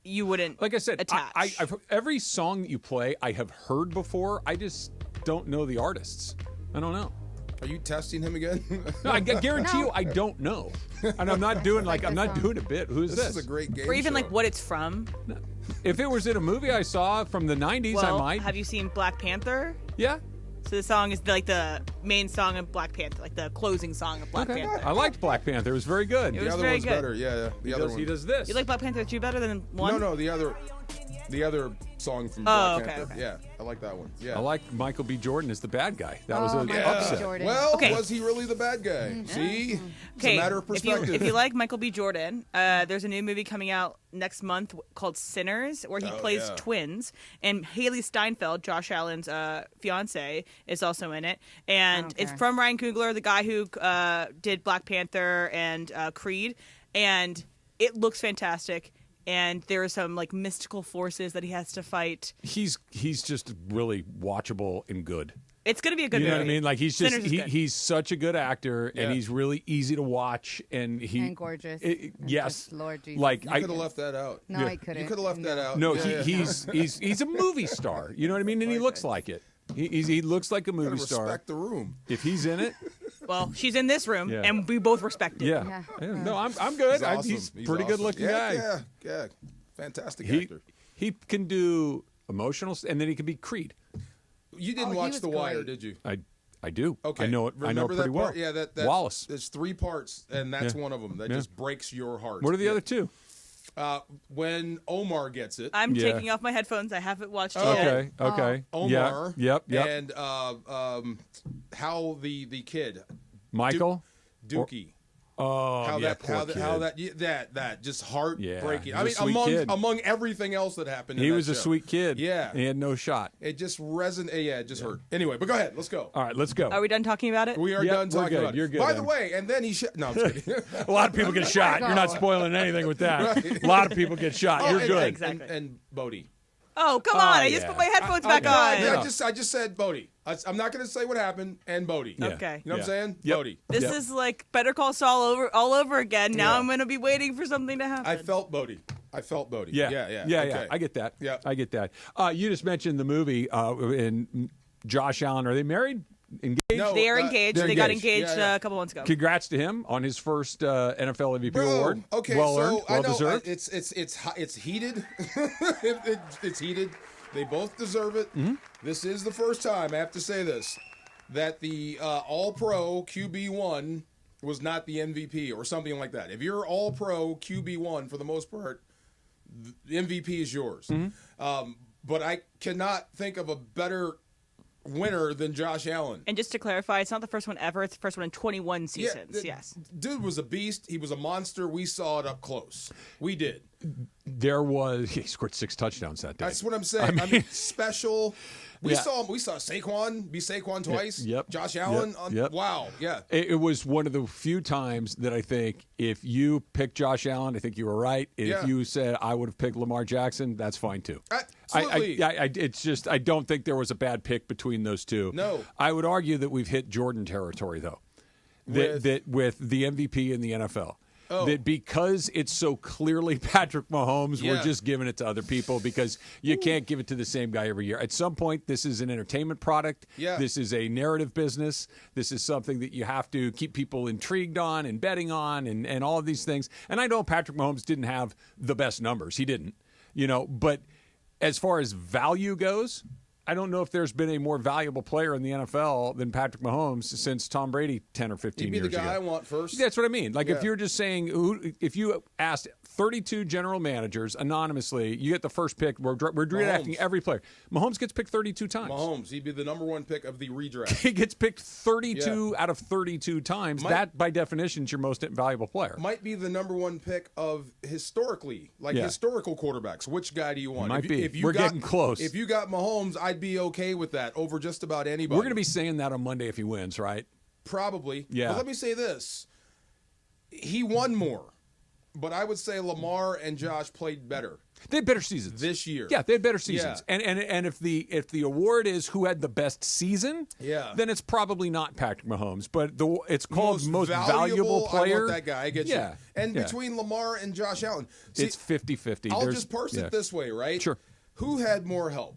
you wouldn't. Like I said, attach. I've, every song that you play, I have heard before. I just don't know the artists. I don't know. Are you testing him again? No, I guarantee you, I don't know, and I'm not doing I'm not doing a bit. Who's this? This is a great game. Or even show. like what it's from. If it was in a movie I saw from the 90s, I might. Have you seen Black Panther? Yeah. So the song is like the main song of Black Panther, like the closing song of Black Panther. I liked Black Panther. It was very good. It was the other very one's good. better. Yeah. The other one. He does this. You like Black Panther 2 better than 1? No, the other song from Black Panther. Yeah, I like that one. Yeah. I like Michael B. Jordan as the bad guy. That was an Michael B. upset. Jordan. Well, was he really the bad guy? See? It's a matter of perspective. If you like Michael B. Jordan, there's a new movie coming out next month called Sinners, where he plays twins. And Haley Steinfeld, Josh Allen's fiance, is also in it. And it's from Ryan Coogler, the guy who did Black Panther and Creed. And it looks fantastic. And there are some like mystical forces that he has to fight. He's just really watchable and good. It's going to be a good movie. You know what I mean? Like he's just Sinners is good. he's such a good actor, Yeah. and he's really easy to watch, and And gorgeous. Yes, Just Lord Jesus. like You could have left that out. No, I couldn't. You could have left that out. No, Yeah. he's a movie star. You know what I mean? And he looks like it. He looks like a movie Gotta star. respect the room. If he's in it, Well, she's in this room, Yeah. and we both respect it. yeah. No, I'm good. He's awesome. He's He's pretty awesome. good looking Yeah, guy. Yeah. Fantastic He actor. he can do emotional, and then he can be Creed. You didn't watch The Wire, did you? I do. Okay. I know it. I know it Remember pretty that well. part? Yeah, that Wallace. There's 3 parts, and that's Yeah. one of them that Yeah. just breaks your heart. What are the other 2? When Omar gets it. I'm taking off my headphones. I haven't watched it yet. Okay. Omar. Yep. And how the kid. Michael. Dookie. Oh, How yeah, that poor kid. that just heartbreaking. Yeah, I mean, he's a sweet kid. among everything else that happened. He in was that a show. sweet kid. Yeah, he had no shot. It just resonated. Yeah, it just hurt. Anyway, but go ahead. Let's go. All right, let's go. Are we done talking about it? We are Yep, done we're talking good. about it. You're good, By Em. the way, and then he no, I'm just kidding. A lot of people get shot. You're not spoiling anything with that. A lot of people get shot. You're good. Exactly. And Bodie. Oh, come on. I just put my headphones back on. I just said Bodie. I'm not going to say what happened and Bodie. Yeah. Okay. You know what I'm saying? Yep. Bodie. This is like Better Call Saul all over again. Now I'm going to be waiting for something to happen. I felt Bodie. Yeah. Okay. I get that. Yeah. I get that. You just mentioned the movie and Josh Allen. Are they married? Engaged? No, they are engaged. they're They got engaged. engaged Yeah. a couple months ago. Congrats to him on his first NFL MVP Bro, award. okay, well so earned, well I know deserved. it's heated. It's heated. They both deserve it. Mm-hmm. This is the first time I have to say this that the All-Pro QB1 was not the MVP or something like that. If you're All-Pro QB1 for the most part, the MVP is yours. Mm-hmm. But I cannot think of a better winner than Josh Allen. And just to clarify, it's not the first one ever. It's the first one in 21 seasons. Yes. Dude was a beast. He was a monster. We saw it up close. We did. He scored 6 touchdowns that day. That's what I'm saying. I mean special. We Yeah. saw Saquon be Saquon twice. Yep. Josh Allen. Yep. Wow. Yeah. It was one of the few times that I think if you picked Josh Allen, I think you were right. If Yeah. you said I would have picked Lamar Jackson, that's fine too. Absolutely. It's just I don't think there was a bad pick between those two. No. I would argue that we've hit Jordan territory though. That with the MVP in the NFL. Oh. That because it's so clearly Patrick Mahomes, we're Yeah. just giving it to other people because you can't give it to the same guy every year. At some point, this is an entertainment product. Yeah. This is a narrative business. This is something that you have to keep people intrigued on and betting on and all of these things. And I know Patrick Mahomes didn't have the best numbers. He didn't, but as far as value goes, I don't know if there's been a more valuable player in the NFL than Patrick Mahomes since Tom Brady 10 or 15 He'd be years the guy ago. I want first. That's what I mean. Like if Yeah. you're just saying, if you asked 32 general managers anonymously, you get the first pick. We're drafting every player. Mahomes gets picked 32 times. Mahomes. He'd be the number 1 pick of the redraft. He gets picked 32 out of 32 times. That, by definition, is your most valuable player. Might be the number 1 pick of historically, historical quarterbacks. Which guy do you want? Might be. If We're getting close. If you got Mahomes, I'd be okay with that over just about anybody. We're going to be saying that on Monday if he wins, right? Probably. Yeah. But let me say this. He won more. But I would say Lamar and Josh played better. They had better seasons this year. Yeah, they had better seasons. Yeah. And if the award is who had the best season, then it's probably not Patrick Mahomes, but it's called most valuable player. I want that guy. I get you. And between Lamar and Josh Allen, it's 50-50. I'll just parse it this way, right? Sure. Who had more help?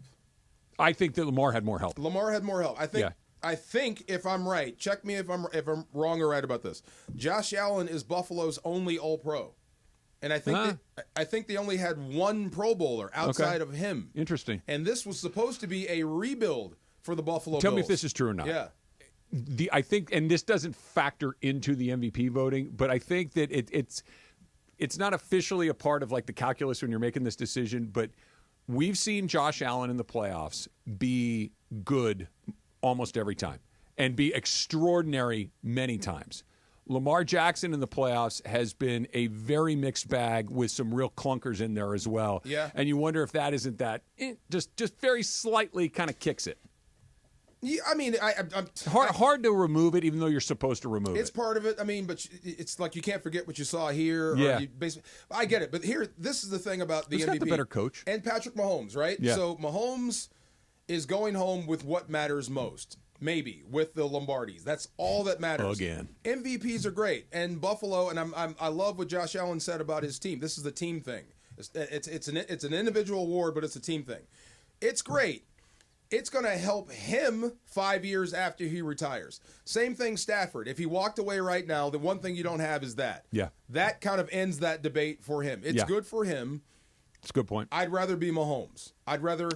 I think that Lamar had more help. Lamar had more help. I think. I think if I'm right, check me if I'm wrong or right about this. Josh Allen is Buffalo's only All-Pro, and I think they only had one Pro Bowler outside of him. Interesting. And this was supposed to be a rebuild for the Buffalo Tell Bills. me if this is true or not. Yeah. I think, and this doesn't factor into the MVP voting, but I think that it's not officially a part of like the calculus when you're making this decision, but we've seen Josh Allen in the playoffs be good almost every time and be extraordinary many times. Lamar Jackson in the playoffs has been a very mixed bag with some real clunkers in there as well. Yeah. And you wonder if that isn't that just very slightly kind of kicks it. Yeah, I mean, I'm hard to remove it, even though you're supposed to remove it. It's part of it. I mean, but it's like you can't forget what you saw here. Yeah. Or you basically, I get it. But here, this is the thing about the Who's MVP. got the better coach? And Patrick Mahomes, right? Yeah. So Mahomes is going home with what matters most. Maybe with the Lombardis. That's all that matters. Again. MVPs are great. And Buffalo, and I love what Josh Allen said about his team. This is the team thing. It's an individual award, but it's a team thing. It's great. It's going to help him 5 years after he retires. Same thing, Stafford. If he walked away right now, the one thing you don't have is that. Yeah. That kind of ends that debate for him. It's good for him. It's a good point. I'd rather be Mahomes. I'd rather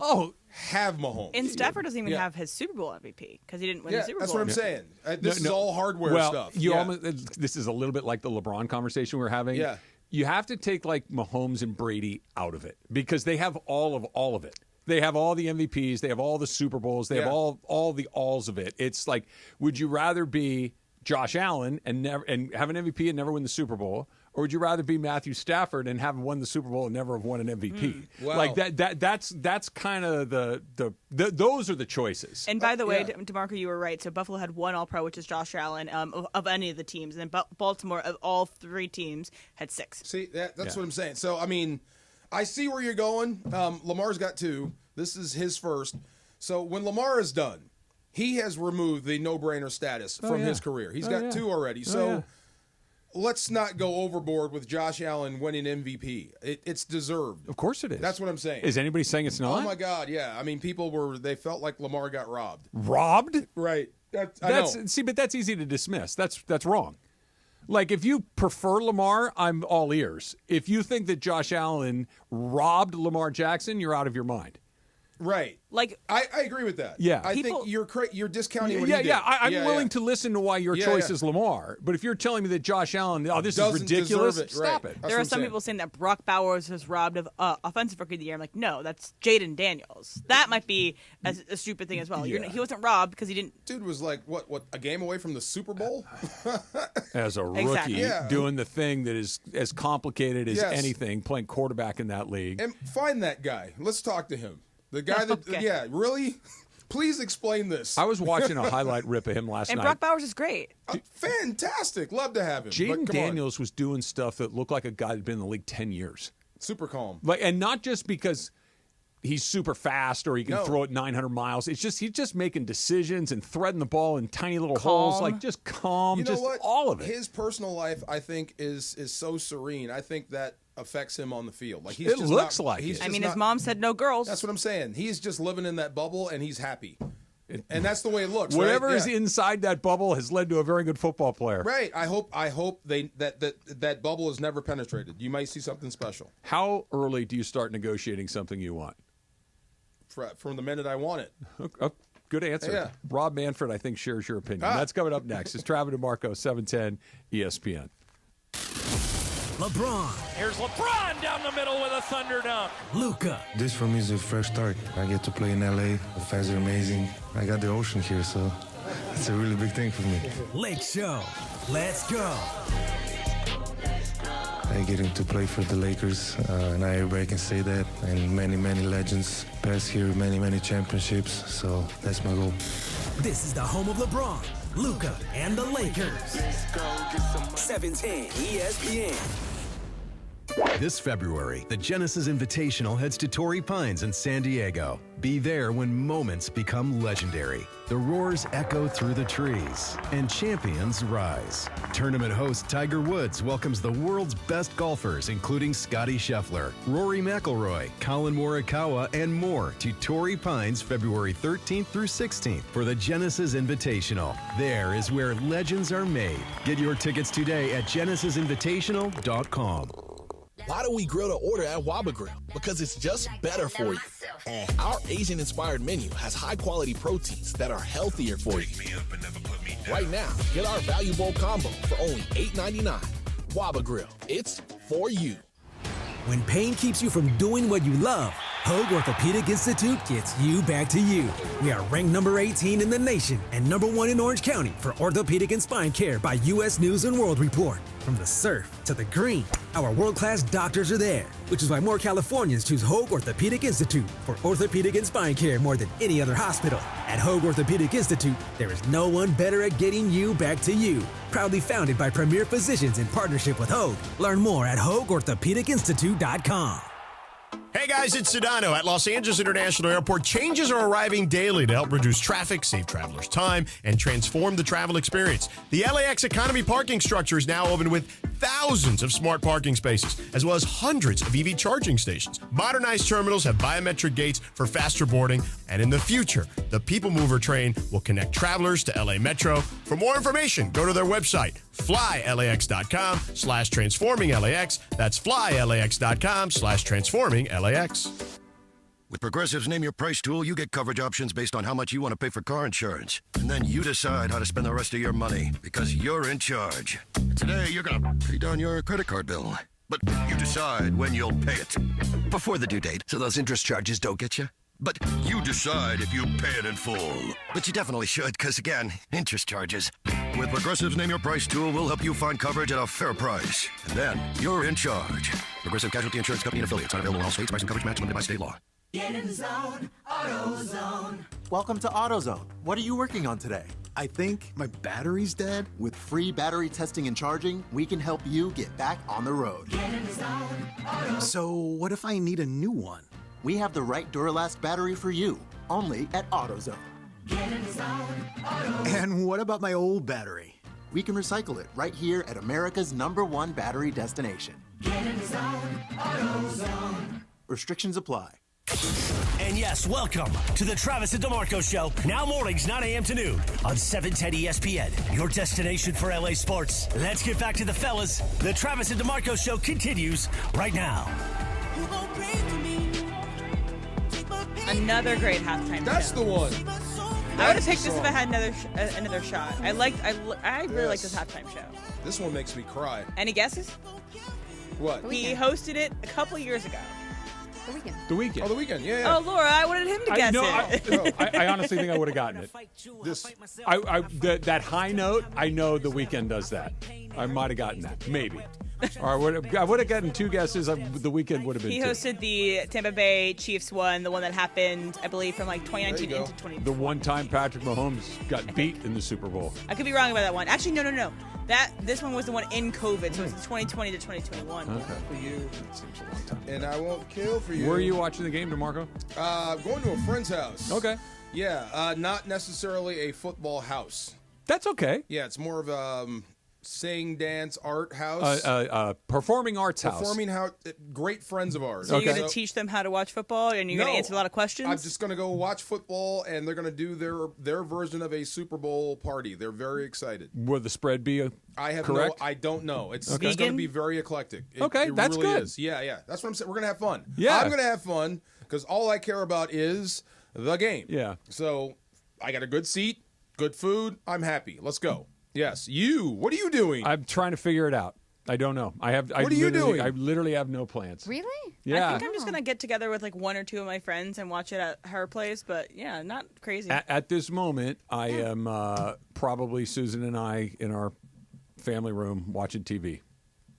have Mahomes. And Stafford doesn't even have his Super Bowl MVP because he didn't win the Super Bowl. That's what I'm saying. This is all hardware stuff. This is a little bit like the LeBron conversation we're having. Yeah. You have to take like Mahomes and Brady out of it because they have all of it. They have all the MVPs. They have all the Super Bowls. They have all the alls of it. It's like, would you rather be Josh Allen and have an MVP and never win the Super Bowl, or would you rather be Matthew Stafford and have won the Super Bowl and never have won an MVP? Wow. Like that's kind of the those are the choices. And by the way, DeMarco, you were right. So Buffalo had one All-Pro, which is Josh Allen, of any of the teams. And then Baltimore, of all three teams, had 6. See, that's what I'm saying. So, I mean, I see where you're going. Lamar's got 2. This is his first. So when Lamar is done, he has removed the no-brainer status from his career. He's got 2 already. So let's not go overboard with Josh Allen winning MVP. It's deserved. Of course it is. That's what I'm saying. Is anybody saying it's not? Oh, my God, yeah. I mean, they felt like Lamar got robbed. Robbed? Right. I know. See, but that's easy to dismiss. That's wrong. Like, if you prefer Lamar, I'm all ears. If you think that Josh Allen robbed Lamar Jackson, you're out of your mind. Right. Like I agree with that. Yeah. I think you're discounting what he did. Yeah, I'm willing to listen to why your choice is Lamar. But if you're telling me that Josh Allen, this is ridiculous, stop it. There are some people saying that Brock Bowers was robbed of Offensive Rookie of the Year. I'm like, no, that's Jaden Daniels. That might be a stupid thing as well. Yeah. He wasn't robbed because he didn't. Dude was like, what, a game away from the Super Bowl? As a rookie, doing the thing that is as complicated as anything, playing quarterback in that league. And find that guy. Let's talk to him. The guy that, really? Please explain this. I was watching a highlight rip of him last night. And Brock Bowers is great. Fantastic. Love to have him. Jaden Daniels was doing stuff that looked like a guy that'd been in the league 10 years. Super calm. And not just because he's super fast or he can throw it 900 miles. It's just he's just making decisions and threading the ball in tiny little holes. Like, just calm. You know just what? All of it. His personal life, I think, is so serene. I think that affects him on the field. Like it looks like it. I mean, his mom said no girls. That's what I'm saying. He's just living in that bubble, and he's happy. And that's the way it looks. Whatever right? is inside that bubble has led to a very good football player. Right. I hope that bubble is never penetrated. You might see something special. How early do you start negotiating something you want? From the minute I want it. Okay. Good answer. Yeah. Rob Manfred, I think, shares your opinion. That's coming up next. It's Travis DeMarco, 710 ESPN. LeBron. Here's LeBron down the middle with a thunder dunk. Luka. This for me is a fresh start. I get to play in LA. The fans are amazing. I got the ocean here, so it's a really big thing for me. Lake Show. Let's go. I getting to play for the Lakers, and everybody can say that. And many, many legends pass here, many championships. So that's my goal. This is the home of LeBron, Luka, and the Lakers. 710 ESPN. This February, the Genesis Invitational heads to Torrey Pines in San Diego. Be there when moments become legendary. The roars echo through the trees, and champions rise. Tournament host Tiger Woods welcomes the world's best golfers, including Scottie Scheffler, Rory McIlroy, Colin Morikawa, and more to Torrey Pines February 13th through 16th for the Genesis Invitational. There is where legends are made. Get your tickets today at genesisinvitational.com. Why do we grill to order at Waba Grill? Because it's just better for you. And our Asian-inspired menu has high-quality proteins that are healthier for you. Right now, get our Value Bowl combo for only $8.99. Waba Grill, it's for you. When pain keeps you from doing what you love, Hoag Orthopedic Institute gets you back to you. We are ranked number 18 in the nation and number 1 in Orange County for orthopedic and spine care by U.S. News & World Report. From the surf to the green, our world-class doctors are there, which is why more Californians choose Hoag Orthopedic Institute for orthopedic and spine care more than any other hospital. At Hoag Orthopedic Institute, there is no one better at getting you back to you. Proudly founded by premier physicians in partnership with Hoag. Learn more at HoagOrthopedicInstitute.com. Hey guys, it's Sedano. At Los Angeles International Airport, changes are arriving daily to help reduce traffic, save travelers time, and transform the travel experience. The LAX Economy parking structure is now open with thousands of smart parking spaces, as well as hundreds of EV charging stations. Modernized terminals have biometric gates for faster boarding, and in the future, the People Mover train will connect travelers to LA Metro. For more information, go to their website, flylax.com/transforminglax. That's flylax.com/transforminglax. With Progressive's Name Your Price tool, you get coverage options based on how much you want to pay for car insurance. And then you decide how to spend the rest of your money, because you're in charge. Today, you're going to pay down your credit card bill. But you decide when you'll pay it. Before the due date, so those interest charges don't get you. But you decide if you pay it in full. But you definitely should, because again, interest charges. With Progressive's Name Your Price tool, we'll help you find coverage at a fair price. And then you're in charge. Progressive Casualty Insurance Company and affiliates. Not available in all states. Price and coverage match limited by state law. Get in the zone, AutoZone. Welcome to AutoZone. What are you working on today? I think my battery's dead. With free battery testing and charging, we can help you get back on the road. Get in the zone, AutoZone. So what if I need a new one? We have the right Duralast battery for you, only at AutoZone. Get in the zone, AutoZone. And what about my old battery? We can recycle it right here at America's #1 battery destination. Get in the zone, AutoZone. Restrictions apply. And yes, welcome to the Travis and DeMarco Show. Now mornings, 9 a.m. to noon on 710 ESPN, your destination for LA sports. Let's get back to the fellas. The Travis and DeMarco Show continues right now. Another great halftime That's show. the one. I would have picked this if I had another shot. I really like this halftime show. This one makes me cry. Any guesses? What? He hosted it a couple years ago. The Weeknd. The Weeknd. Oh, The Weeknd. Yeah. Oh, Laura, I wanted him to guess it. I honestly think I would have gotten it. That high note, I know The Weeknd does that. I might have gotten that. Maybe. Or I would have gotten 2 guesses. The Weeknd would have been He 2. hosted the Tampa Bay Chiefs one, the one that happened, I believe, from like 2019 into 2020. The one time Patrick Mahomes got beat in the Super Bowl. I could be wrong about that one. Actually, no. This one was the one in COVID, so it's 2020 to 2021. Okay. For you. That seems a long time. And I won't kill for you. Where are you watching the game, DeMarco? Going to a friend's house. Okay. Yeah, not necessarily a football house. That's okay. Yeah, it's more of a sing, dance, art house. Performing arts house. Performing house. Great friends of ours. So you're going to teach them how to watch football, and you're going to answer a lot of questions? I'm just going to go watch football, and they're going to do their version of a Super Bowl party. They're very excited. Will the spread be correct? I don't know. It's Okay. going to be very eclectic. It that's really good. Is. Yeah. That's what I'm saying. We're going to have fun. Yeah. I'm going to have fun because all I care about is the game. Yeah. So I got a good seat, good food. I'm happy. Let's go. Yes. What are you doing? I'm trying to figure it out. I don't know. What are you doing? I literally have no plans. Really? Yeah. I think I'm just going to get together with like 1 or 2 of my friends and watch it at her place, but yeah, not crazy. At this moment, I am probably Susan and I in our family room watching TV.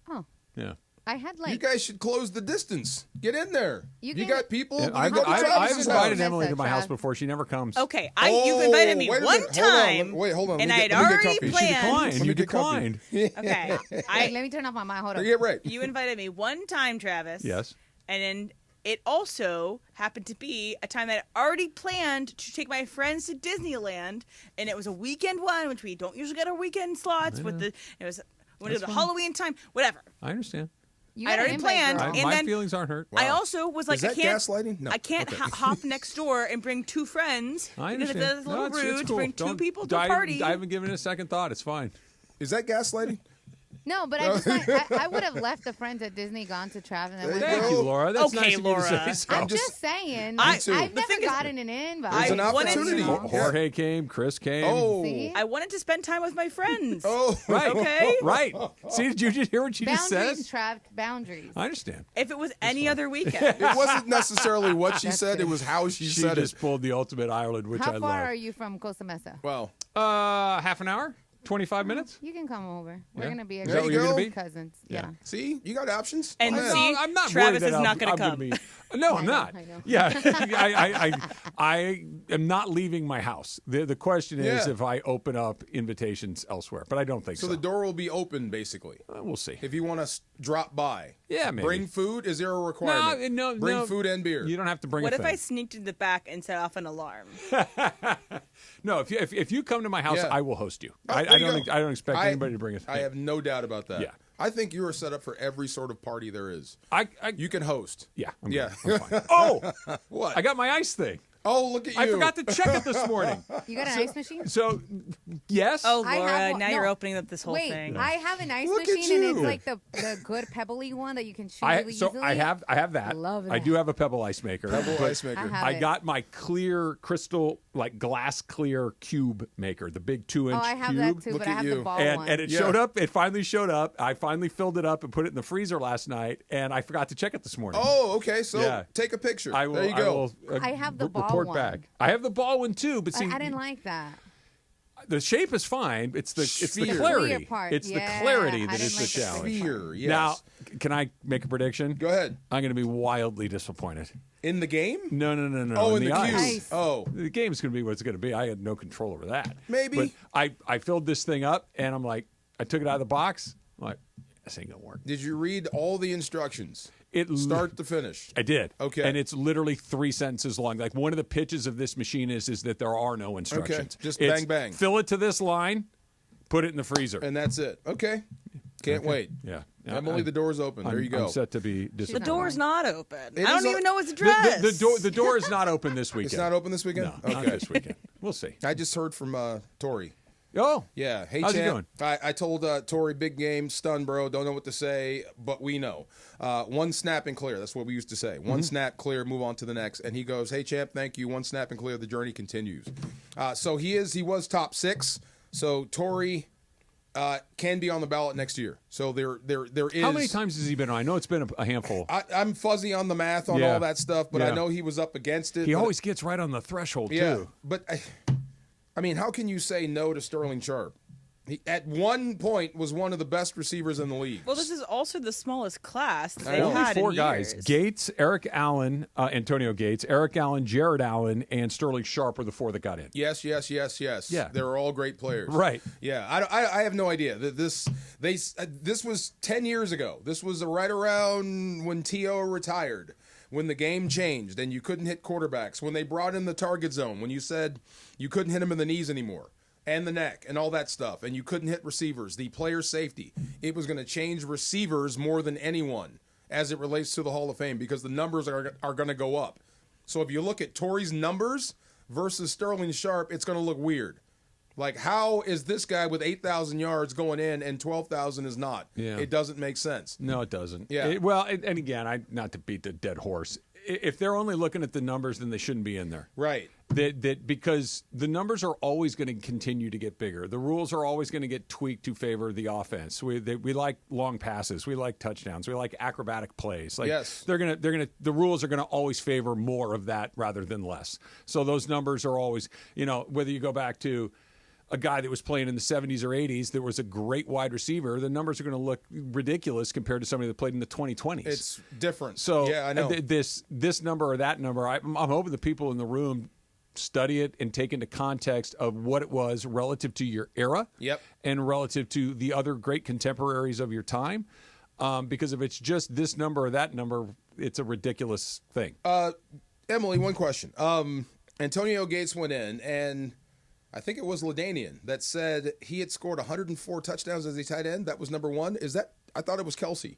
Oh. Yeah. I had like. You guys should close the distance. Get in there. You got people. Yeah, You I've go to Travis's invited house. Emily to my house before. She never comes. Okay, you've invited me wait a one minute. time. Hold on. And I had let me get already comfy. planned. You declined. Okay. Let me turn off my mic. Hold on. Yeah, right. You invited me one time, Travis. Yes. And then it also happened to be a time that I already planned to take my friends to Disneyland, and it was a weekend one, which we don't usually get our weekend slots. It was That's fine. Halloween time, whatever. I understand. I'd already planned, and my then feelings aren't hurt. I also was like, Is that I can't, gaslighting? No. I can't Okay. hop next door and bring two friends. I because understand. it's a little it's rude to cool. bring two people to a I party. haven't given it a second thought. It's fine. Is that gaslighting? No, but I would have left the friends at Disney, gone to Travis. And Thank you, Laura. That's Okay, nice of you to Laura. say so. I'm just saying. Me too. I've The never thing is- gotten an invite. There's an opportunity. Jorge came. Chris came. Oh. See? I wanted to spend time with my friends. Oh. Right. Okay. Right. See, did you just hear what she just said? Boundaries, Trav. Boundaries. I understand. If it was any other weekend. It wasn't necessarily what she said. It was how she said just it. pulled the ultimate Ireland, which How I far love. are you from Costa Mesa? Well, half an hour, 25 minutes. You can come over. We're Yeah. gonna be Is that what you're gonna be? cousins. Yeah. See, you got options. And Go ahead. see, I'm not Travis worried that is not I'm going to gonna come. be- No, I'm not. I know. Yeah, I am not leaving my house. The question is Yeah. if I open up invitations elsewhere, but I don't think so. So the door will be open, basically. We'll see. If you want to drop by. Yeah, maybe. Bring food. Is there a requirement? No, Bring food and beer. You don't have to bring. What a if thing. I sneaked in the back and set off an alarm? No, if you come to my house, Yeah. I will host you. Oh, I there you don't go. I don't expect anybody to bring a thing. I have no doubt about that. Yeah. I think you are set up for every sort of party there is. You can host. Yeah. I'm Yeah. good. I'm fine. Oh, what? I got my ice thing. Oh, look at you. I forgot to check it this morning. You got an ice machine? So, yes. Oh, I Laura, have one- now no. you're opening up this whole Wait, thing. I have an ice Look at machine, and it's you. like the good pebbly one that you can shoot I really easily. I have that. Love I that. do have a pebble ice maker. Pebble but ice maker. I have I it. got my clear crystal, like glass clear cube maker, the big 2-inch Oh, I have cube. that too, Look but I at have you. the ball And, one. and it showed up. It finally showed up. I finally filled it up and put it in the freezer last night, and I forgot to check it this morning. Oh, okay. So Yeah. take a picture. I will. There you go. will, I have the ball report one. back. I have the ball one too, but see, I didn't like that. the shape is fine. It's the Sphere. clarity. Clear part. It's Yeah, the clarity I that didn't is the like the challenge. Sphere, yes. Now, can I make a prediction? Go ahead. I'm going to be wildly disappointed. In the game? No. Oh, in the ice. cube. Ice. Oh. The game's going to be what it's going to be. I had no control over that. Maybe. But I filled this thing up, and I'm like, I took it out of the box. I'm like, this ain't going to work. Did you read all the instructions? It Start to finish. I did. Okay. And it's literally 3 sentences long. Like one of the pitches of this machine is that there are no instructions. Just It's bang, bang. Fill it to this line, put it in the freezer. And that's it. Okay. Can't wait. Yeah. Emily, the door's open. There you go. I'm set to be The disappointed. door's not open. It I is don't even know its address. The door is not open this weekend. It's not open this weekend? No, not Okay. this weekend. We'll see. I just heard from Tori. Oh. Yeah. Hey, How's it champ. I told Tori, big game, stun, bro. Don't know what to say, but we know. One snap and clear. That's what we used to say. One snap, clear, move on to the next. And he goes, hey, champ, thank you. One snap and clear. The journey continues. So he was top 6. So Tori can be on the ballot next year. So there is. How many times has he been on? I know it's been a handful. I'm fuzzy on the math on all that stuff, but I know he was up against it. He but- always gets right on the threshold, Yeah, too. but I mean, how can you say no to Sterling Sharp? He, at one point, was one of the best receivers in the league. Well, this is also the smallest class that they've Only had 4 in guys: years. Gates, Eric Allen, Antonio Gates, Eric Allen, Jared Allen, and Sterling Sharp were the 4 that got in. Yes. Yeah. They were all great players. Right. Yeah. I have no idea. This was 10 years ago. This was right around when T.O. retired, when the game changed and you couldn't hit quarterbacks, when they brought in the target zone, when you said you couldn't hit them in the knees anymore and the neck and all that stuff, and you couldn't hit receivers, the player safety. It was going to change receivers more than anyone as it relates to the Hall of Fame because the numbers are going to go up. So if you look at Torrey's numbers versus Sterling Sharp, it's going to look weird. Like, how is this guy with 8,000 yards going in and 12,000 is not? Yeah. It doesn't make sense. No, it doesn't. Yeah. And again, not to beat the dead horse. If they're only looking at the numbers, then they shouldn't be in there. Right. That because the numbers are always going to continue to get bigger. The rules are always going to get tweaked to favor the offense. We like long passes. We like touchdowns. We like acrobatic plays. Like Yes. the rules are going to always favor more of that rather than less. So those numbers are always, whether you go back to a guy that was playing in the 70s or 80s that was a great wide receiver, the numbers are going to look ridiculous compared to somebody that played in the 2020s. It's different. So yeah, I know. This number or that number, I'm hoping the people in the room study it and take into context of what it was relative to your era and relative to the other great contemporaries of your time. Because if it's just this number or that number, it's a ridiculous thing. Emily, one question. Antonio Gates went in, and I think it was LaDainian that said he had scored 104 touchdowns as a tight end. That was number one. Is that? I thought it was Kelsey.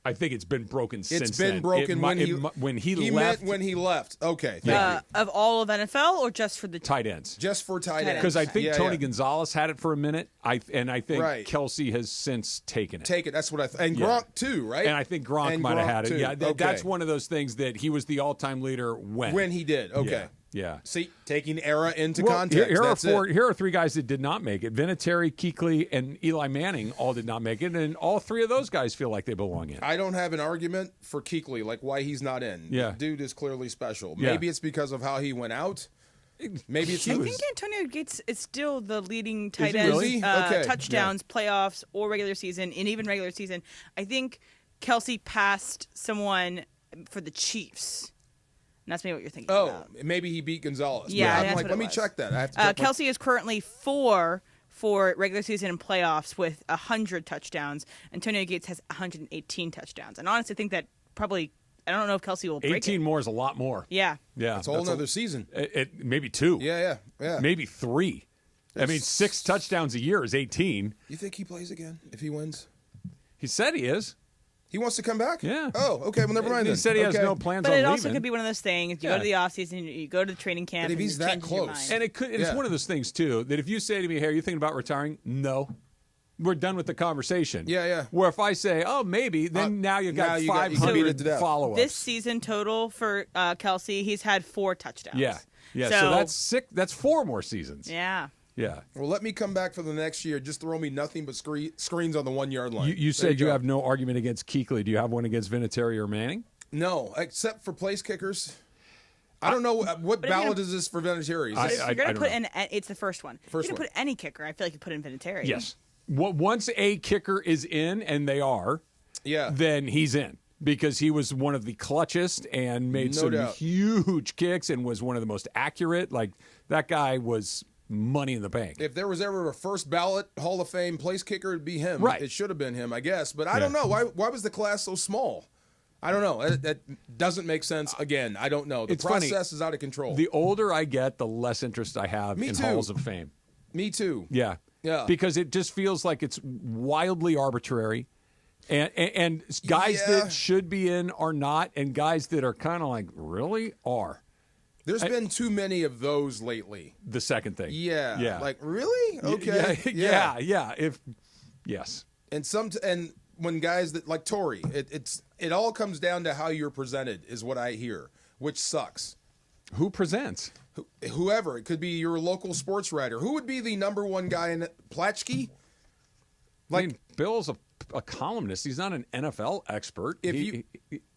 I think it's been broken since then. It's been broken when he left. When he left. Okay. Thank you. Of all of NFL or just for the tight ends? Just for tight ends. Because I think Tony Gonzalez had it for a minute, and I think Kelsey has since taken it. That's what I and Gronk too, right? And I think Gronk might have had it. Too. Yeah, that's one of those things that he was the all-time leader when he did. Okay. Yeah. See, taking era into context. Here are three guys that did not make it. Vinatieri, Kuechly, and Eli Manning all did not make it, and all three of those guys feel like they belong in. I don't have an argument for Kuechly, like why he's not in. Yeah. The dude is clearly special. Maybe it's because of how he went out. Maybe it's. I think Antonio Gates is still the leading tight end touchdowns, playoffs, or regular season, and even regular season. I think Kelsey passed someone for the Chiefs. And that's maybe what you're thinking about. Maybe he beat Gonzalez. Yeah, I'm like, let me check that. I have to Kelsey is currently 4 for regular season and playoffs with 100 touchdowns. Antonio Gates has 118 touchdowns. And honestly, I think that probably, I don't know if Kelsey will break 18 more is a lot more. Yeah. Yeah. It's a whole other season. Maybe 2. Yeah. Maybe 3. I mean, 6 touchdowns a year is 18. You think he plays again if he wins? He said he is. He wants to come back? Yeah. Oh, okay. Well, never mind then. He said he has no plans on leaving. leaving. But it also could be one of those things. You go to the offseason, you go to the training camp. But if he's that close. And it's one of those things, too, that if you say to me, hey, are you thinking about retiring? No. We're done with the conversation. Yeah. Where if I say, oh, maybe, then now you've got 500 follow-ups. This season total for Kelsey, he's had 4 touchdowns. Yeah. So that's 6. That's 4 more seasons. Yeah. Yeah. Well, let me come back for the next year. Just throw me nothing but screens on the 1-yard line. You said you have no argument against Kuechly. Do you have one against Vinatieri or Manning? No, except for place kickers. I don't know what ballot is this for Vinatieri. If you're going to put in, it's the first one. If you're First going to put any kicker, I feel like you put in Vinatieri. Yes. Once a kicker is in, and they are, then he's in. Because he was one of the clutchest and made some huge kicks and was one of the most accurate. Like, that guy was money in the bank. If there was ever a first ballot Hall of Fame place kicker, it'd be him. Right. It should have been him, I guess. But I don't know. Why was the class so small? I don't know. That doesn't make sense. Again, I don't know. The process is out of control. The older I get, the less interest I have in Halls of Fame. Me too. Yeah. Because it just feels like it's wildly arbitrary. And guys that should be in are not, and guys that are kind of like, really? Are. There's been too many of those lately. The second thing. Yeah. Like, really? Okay. Yeah. Yes. And when guys that like Tory, it all comes down to how you're presented is what I hear, which sucks. Who presents? Whoever. It could be your local sports writer. Who would be the number one guy in Platschke? Like, I mean, Bill's a columnist. He's not an NFL expert. You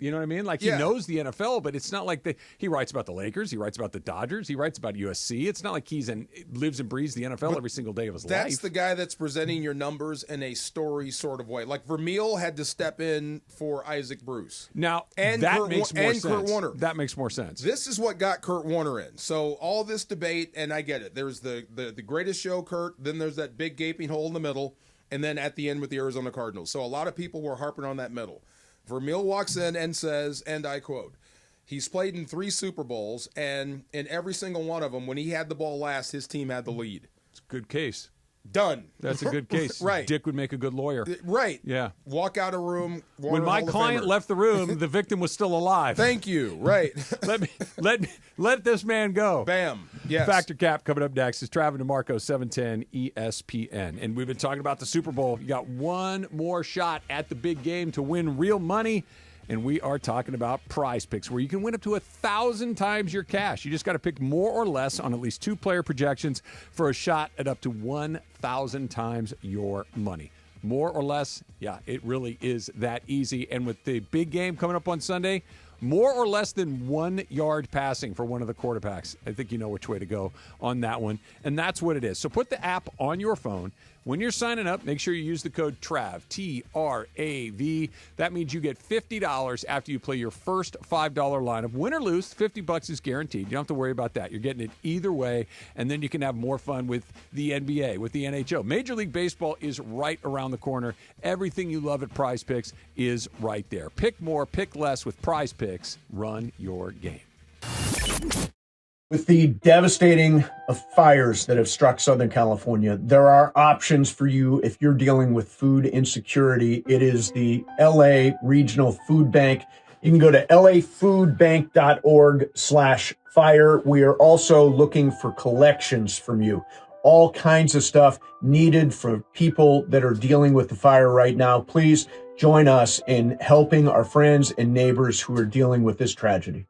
know what I mean? Like, he knows the NFL, but it's not like he writes about the Lakers. He writes about the Dodgers. He writes about USC. It's not like lives and breathes the NFL every single day of his life. That's the guy that's presenting your numbers in a story sort of way. Like, Vermeil had to step in for Isaac Bruce. Now, and that makes more sense. Kurt Warner. That makes more sense. This is what got Kurt Warner in. So all this debate, and I get it. There's the greatest show, Kurt. Then there's that big gaping hole in the middle. And then at the end with the Arizona Cardinals. So a lot of people were harping on that middle. Vermeil walks in and says, and I quote, he's played in 3 Super Bowls, and in every single one of them, when he had the ball last, his team had the lead. It's a good case. Done. That's a good case. Right. Dick would make a good lawyer. Right. Yeah. Walk out of room. When my client left the room, the victim was still alive. Thank you. Right. let this man go. Bam. Yes. Factor Cap coming up next is Travis DeMarco, 710 ESPN. And we've been talking about the Super Bowl. You got one more shot at the big game to win real money. And we are talking about Prize Picks, where you can win up to 1,000 times your cash. You just got to pick more or less on at least 2 player projections for a shot at up to 1,000 times your money. More or less, yeah, it really is that easy. And with the big game coming up on Sunday, more or less than 1 yard passing for one of the quarterbacks. I think you know which way to go on that one. And that's what it is. So put the app on your phone. When you're signing up, make sure you use the code TRAV, T-R-A-V. That means you get $50 after you play your first $5 lineup. Win or lose, $50 is guaranteed. You don't have to worry about that. You're getting it either way, and then you can have more fun with the NBA, with the NHL. Major League Baseball is right around the corner. Everything you love at Prize Picks is right there. Pick more, pick less with Prize Picks. Run your game. With the devastating fires that have struck Southern California, there are options for you if you're dealing with food insecurity. It is the LA Regional Food Bank. You can go to lafoodbank.org/fire. We are also looking for collections from you. All kinds of stuff needed for people that are dealing with the fire right now. Please join us in helping our friends and neighbors who are dealing with this tragedy.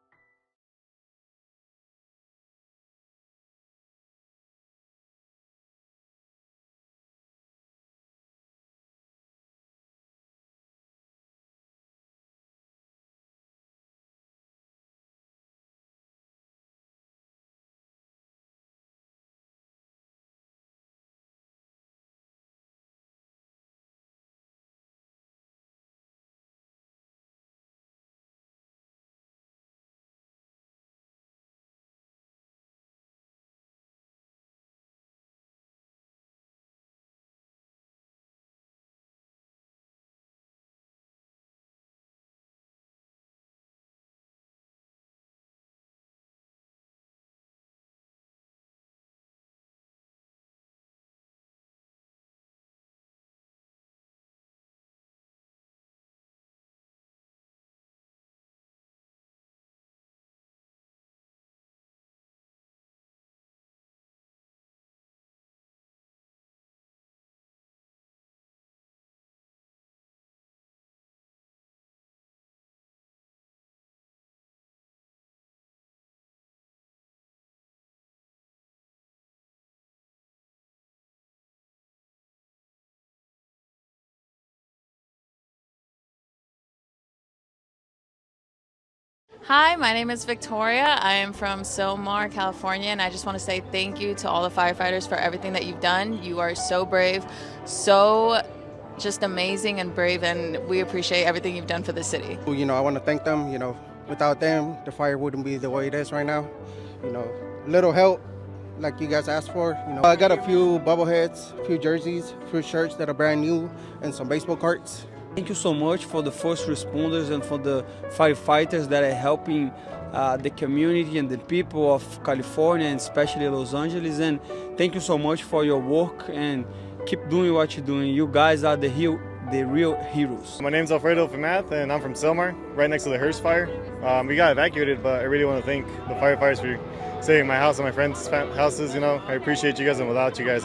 Hi, my name is Victoria. I am from Silmar, California, and I just want to say thank you to all the firefighters for everything that you've done. You are so brave, so just amazing and brave, and we appreciate everything you've done for the city. You know, I want to thank them. You know, without them, the fire wouldn't be the way it is right now. You know, little help like you guys asked for. You know, I got a few bobbleheads, a few jerseys, a few shirts that are brand new, and some baseball cards. Thank you so much for the first responders and for the firefighters that are helping the community and the people of California and especially Los Angeles. And thank you so much for your work and keep doing what you're doing. You guys are the real heroes. My name's Alfredo Famath and I'm from Silmar, right next to the Hearst fire. We got evacuated, but I really want to thank the firefighters for saving my house and my friends' houses. You know, I appreciate you guys, and without you guys,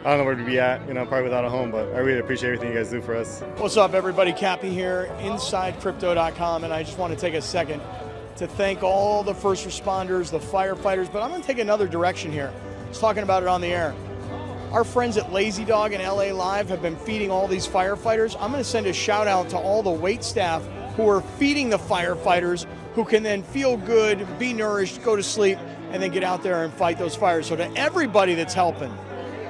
I don't know where to be at, you know, probably without a home, but I really appreciate everything you guys do for us. What's up, everybody? Cappy here, InsideCrypto.com, and I just want to take a second to thank all the first responders, the firefighters, but I'm going to take another direction here. I was talking about it on the air. Our friends at Lazy Dog and LA Live have been feeding all these firefighters. I'm going to send a shout out to all the wait staff who are feeding the firefighters, who can then feel good, be nourished, go to sleep, and then get out there and fight those fires. So to everybody that's helping,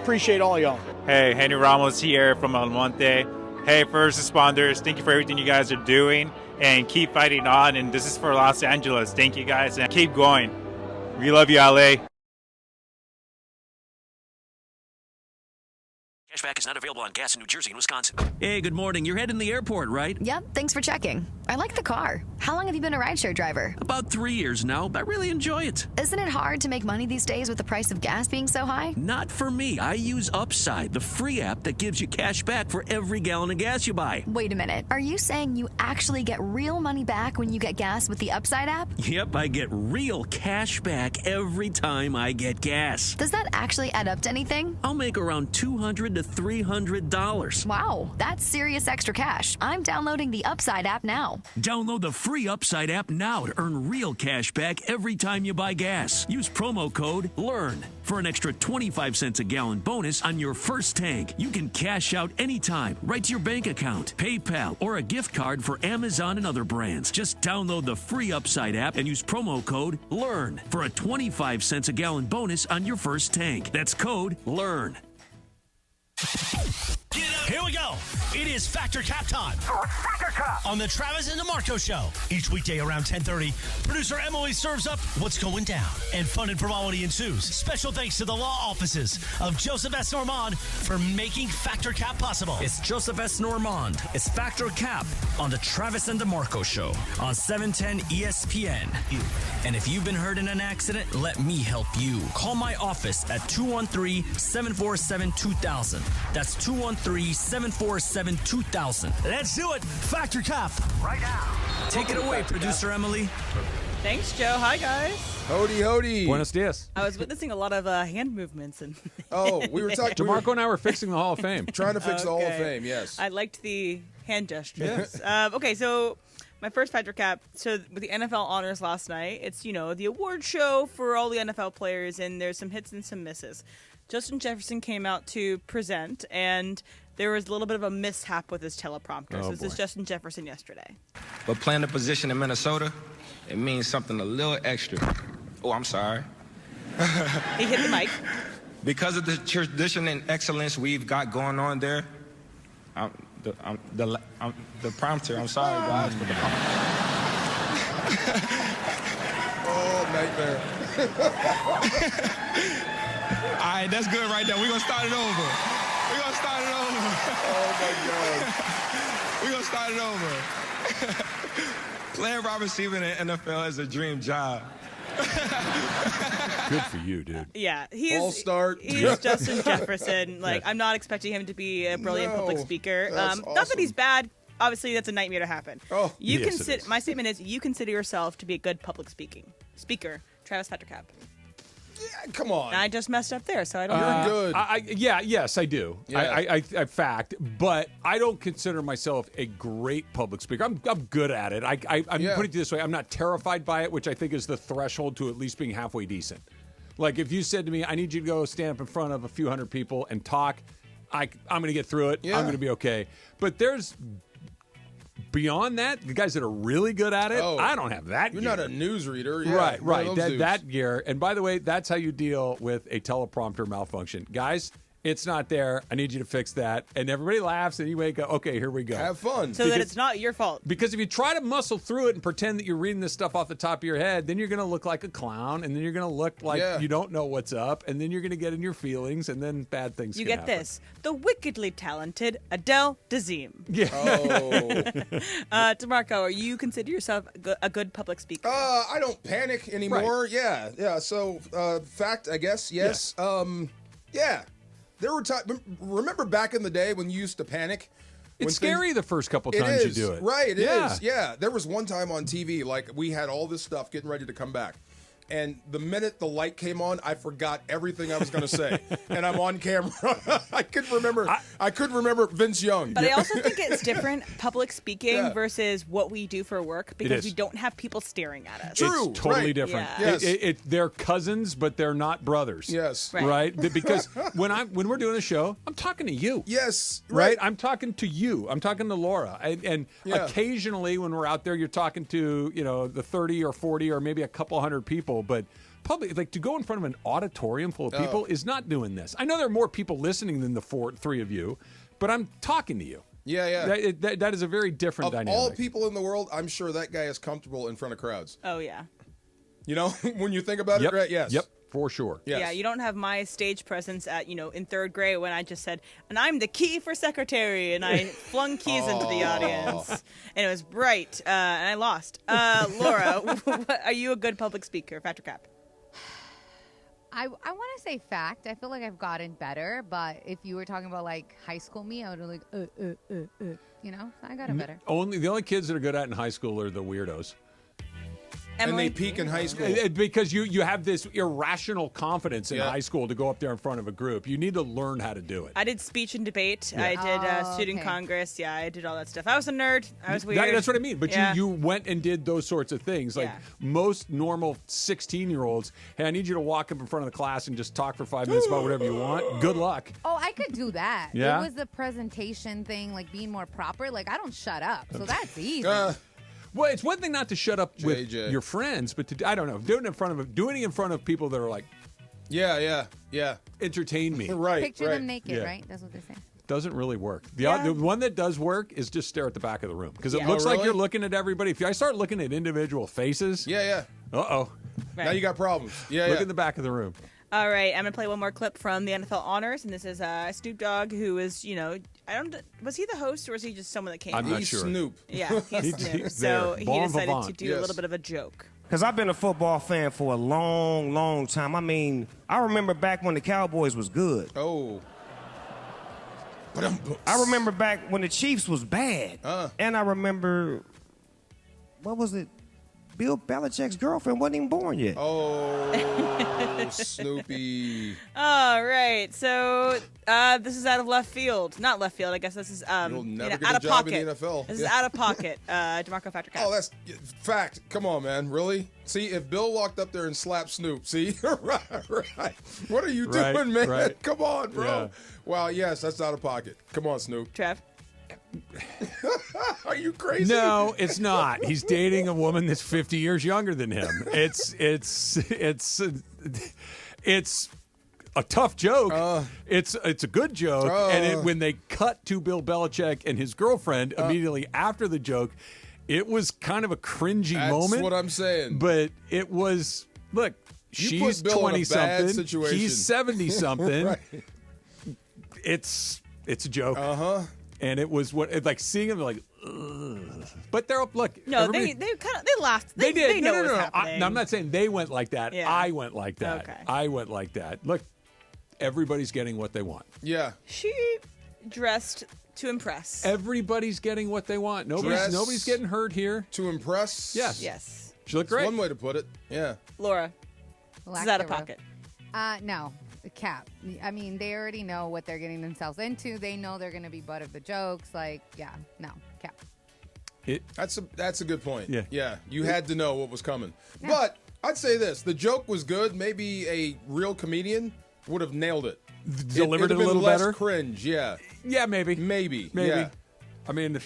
appreciate all y'all. Hey, Henry Ramos here from El Monte. Hey, first responders, thank you for everything you guys are doing, and keep fighting on. And this is for Los Angeles. Thank you guys, and keep going. We love you, LA. Cashback is not available on gas in New Jersey and Wisconsin. Hey, good morning. You're heading the airport, right? Yep, thanks for checking. I like the car. How long have you been a rideshare driver? About 3 years now. I really enjoy it. Isn't it hard to make money these days with the price of gas being so high? Not for me. I use Upside, the free app that gives you cash back for every gallon of gas you buy. Wait a minute. Are you saying you actually get real money back when you get gas with the Upside app? Yep, I get real cash back every time I get gas. Does that actually add up to anything? I'll make around $200 to $300. Wow, that's serious extra cash. I'm downloading the Upside app now. Download the free Upside app now to earn real cash back every time you buy gas. Use promo code LEARN for an extra 25 cents a gallon bonus on your first tank. You can cash out anytime, right to your bank account, PayPal, or a gift card for Amazon and other brands. Just download the free Upside app and use promo code LEARN for a 25 cents a gallon bonus on your first tank. That's code LEARN. Here we go. It is Factor Cap time. On the Travis and DeMarco Show. Each weekday around 10:30, producer Emily serves up what's going down, and fun and frivolity ensues. Special thanks to the law offices of Joseph S. Normand for making Factor Cap possible. It's Joseph S. Normand. It's Factor Cap on the Travis and DeMarco Show on 710 ESPN. And if you've been hurt in an accident, let me help you. Call my office at 213-747-2000. That's 213-747-2000. Let's do it. Factor Cap. Right now. Take it away, producer Emily. Thanks, Joe. Hi, guys. Hody, hody. Buenos dias. I was witnessing a lot of hand movements. And we were talking. DeMarco and I were fixing the Hall of Fame. Trying to fix the Hall of Fame, yes. I liked the hand gestures. Okay, so my first Factor Cap. So with the NFL honors last night, it's, the award show for all the NFL players, and there's some hits and some misses. Justin Jefferson came out to present, and there was a little bit of a mishap with his teleprompter. So this is Justin Jefferson yesterday. But playing the position in Minnesota, it means something a little extra. Oh, I'm sorry. He hit the mic. Because of the tradition and excellence we've got going on there, the prompter, I'm sorry, guys. But nightmare. All right, that's good right there. We're going to start it over. Oh, my God. We're going to start it over. Playing wide receiver in the NFL is a dream job. Good for you, dude. Yeah, he's All-star. He's Justin Jefferson. I'm not expecting him to be a brilliant public speaker. That's Not that he's bad. Obviously, that's a nightmare to happen. Oh, My statement is you consider yourself to be a good public speaker. Travis Factor Cap. Yeah, come on. And I just messed up there, so I don't You're know. good. Yes, I do. Yeah. I fact, but I don't consider myself a great public speaker. I'm good at it. I'm putting it this way. I'm not terrified by it, which I think is the threshold to at least being halfway decent. Like if you said to me, I need you to go stand up in front of a few hundred people and talk, I'm going to get through it. Yeah. I'm going to be okay. But there's beyond that, the guys that are really good at it, I don't have that You're gear. not a newsreader. Yeah, Right. That gear. And by the way, that's how you deal with a teleprompter malfunction. Guys, it's not there. I need you to fix that. And everybody laughs, and you go, okay, here we go. Have fun. So that it's not your fault. Because if you try to muscle through it and pretend that you're reading this stuff off the top of your head, then you're going to look like a clown, and then you're going to look like you don't know what's up, and then you're going to get in your feelings, and then bad things You can get happen. this. The wickedly talented Adele Dazeem. Yeah. DeMarco, you consider yourself a good public speaker? I don't panic anymore. Right. Yeah. So, fact, I guess, yes. Yeah. There were times. Remember back in the day when you used to panic? It's scary the first couple times you do it. Right, it is. Yeah. There was one time on TV, like we had all this stuff getting ready to come back. And the minute the light came on, I forgot everything I was going to say, and I'm on camera. I couldn't remember. I couldn't remember Vince Young. But I also think it's different public speaking versus what we do for work because we don't have people staring at us. True. It's totally different. Yeah. Yes. They're cousins, but they're not brothers. Yes. Right? Because when we're doing a show, I'm talking to you. Yes. Right? I'm talking to you. I'm talking to Laura. And occasionally when we're out there, you're talking to, the 30 or 40 or maybe a couple hundred people. But public, like to go in front of an auditorium full of people is not doing this. I know there are more people listening than the three of you, but I'm talking to you. Yeah. That is a very different Of dynamic. all people in the world, I'm sure that guy is comfortable in front of crowds. Oh, yeah. When you think about it, right? Yes. Yep, for sure. Yes. Yeah, you don't have my stage presence at, in third grade when I just said, and I'm the key for secretary, and I flung keys into the audience. And it was bright, and I lost. Laura, are you a good public speaker? Factor Cap. I want to say fact. I feel like I've gotten better, but if you were talking about like high school me, I would have I got it better. The only kids that are good at it in high school are the weirdos. And they peak in high school. Because you have this irrational confidence in high school to go up there in front of a group. You need to learn how to do it. I did speech and debate. Yeah. I did student congress. Yeah, I did all that stuff. I was a nerd. I was weird. That's what I mean. But you went and did those sorts of things. Like most normal 16-year-olds, hey, I need you to walk up in front of the class and just talk for 5 minutes about whatever you want. Good luck. Oh, I could do that. Yeah? It was the presentation thing, like being more proper. Like, I don't shut up. So that's easy. Well, it's one thing not to shut up with your friends, but I don't know, doing it in front of people that are like, yeah, entertain me. Right. Picture them naked, right? That's what they say. Doesn't really work. The one that does work is just stare at the back of the room because it Yeah. looks Oh, like really? you're looking at everybody. If I start looking at individual faces, uh-oh. Now you got problems. Look in the back of the room. All right, I'm gonna play one more clip from the NFL Honors, and this is Snoop Dogg, who is, was he the host or was he just someone that came? I'm not sure. Snoop. Yeah, he's Snoop. So he decided to do a little bit of a joke. Because I've been a football fan for a long, long time. I mean, I remember back when the Cowboys was good. Oh. I remember back when the Chiefs was bad. And I remember, what was it? Bill Belichick's girlfriend wasn't even born yet. Oh, Snoopy. All right, so this is out of left field. Not left field, I guess this is You'll never get out a of job pocket. in the NFL. This is out of pocket. DeMarco Factor Cap. Oh, that's fact. Come on, man. Really? See, if Bill walked up there and slapped Snoop, see? right. What are you doing, man? right. Come on, bro. Yeah. Well, yes, that's out of pocket. Come on, Snoop. Trev. Are you crazy? No, it's not. He's dating a woman that's 50 years younger than him. It's a tough joke. It's a good joke. And when they cut to Bill Belichick and his girlfriend immediately after the joke, it was kind of a cringy moment. That's what I'm saying. But it was, look, You put she's Bill in a bad 20-something. situation. He's 70-something. Right. It's a joke. Uh-huh. And it was like seeing him like, ugh. But they're look. No, everybody- they laughed. They did. They know no, what's no. happening. I'm not saying they went like that. Yeah. I went like that. Okay. I went like that. Look, everybody's getting what they want. Yeah. She dressed to impress. Everybody's getting what they want. Nobody's getting hurt here. To impress? Yes. Yes. She looked That's great. one way to put it. Yeah. Laura. This is out of pocket. No. Cap. I mean, they already know what they're getting themselves into. They know they're going to be butt of the jokes. Like, yeah, no, Cap. That's a good point. Yeah. Yeah. You had to know what was coming. But I'd say this: the joke was good. Maybe a real comedian would have nailed it. Delivered it a been little less better? Cringe. Yeah. Yeah, maybe. Maybe. Maybe. Yeah. I mean,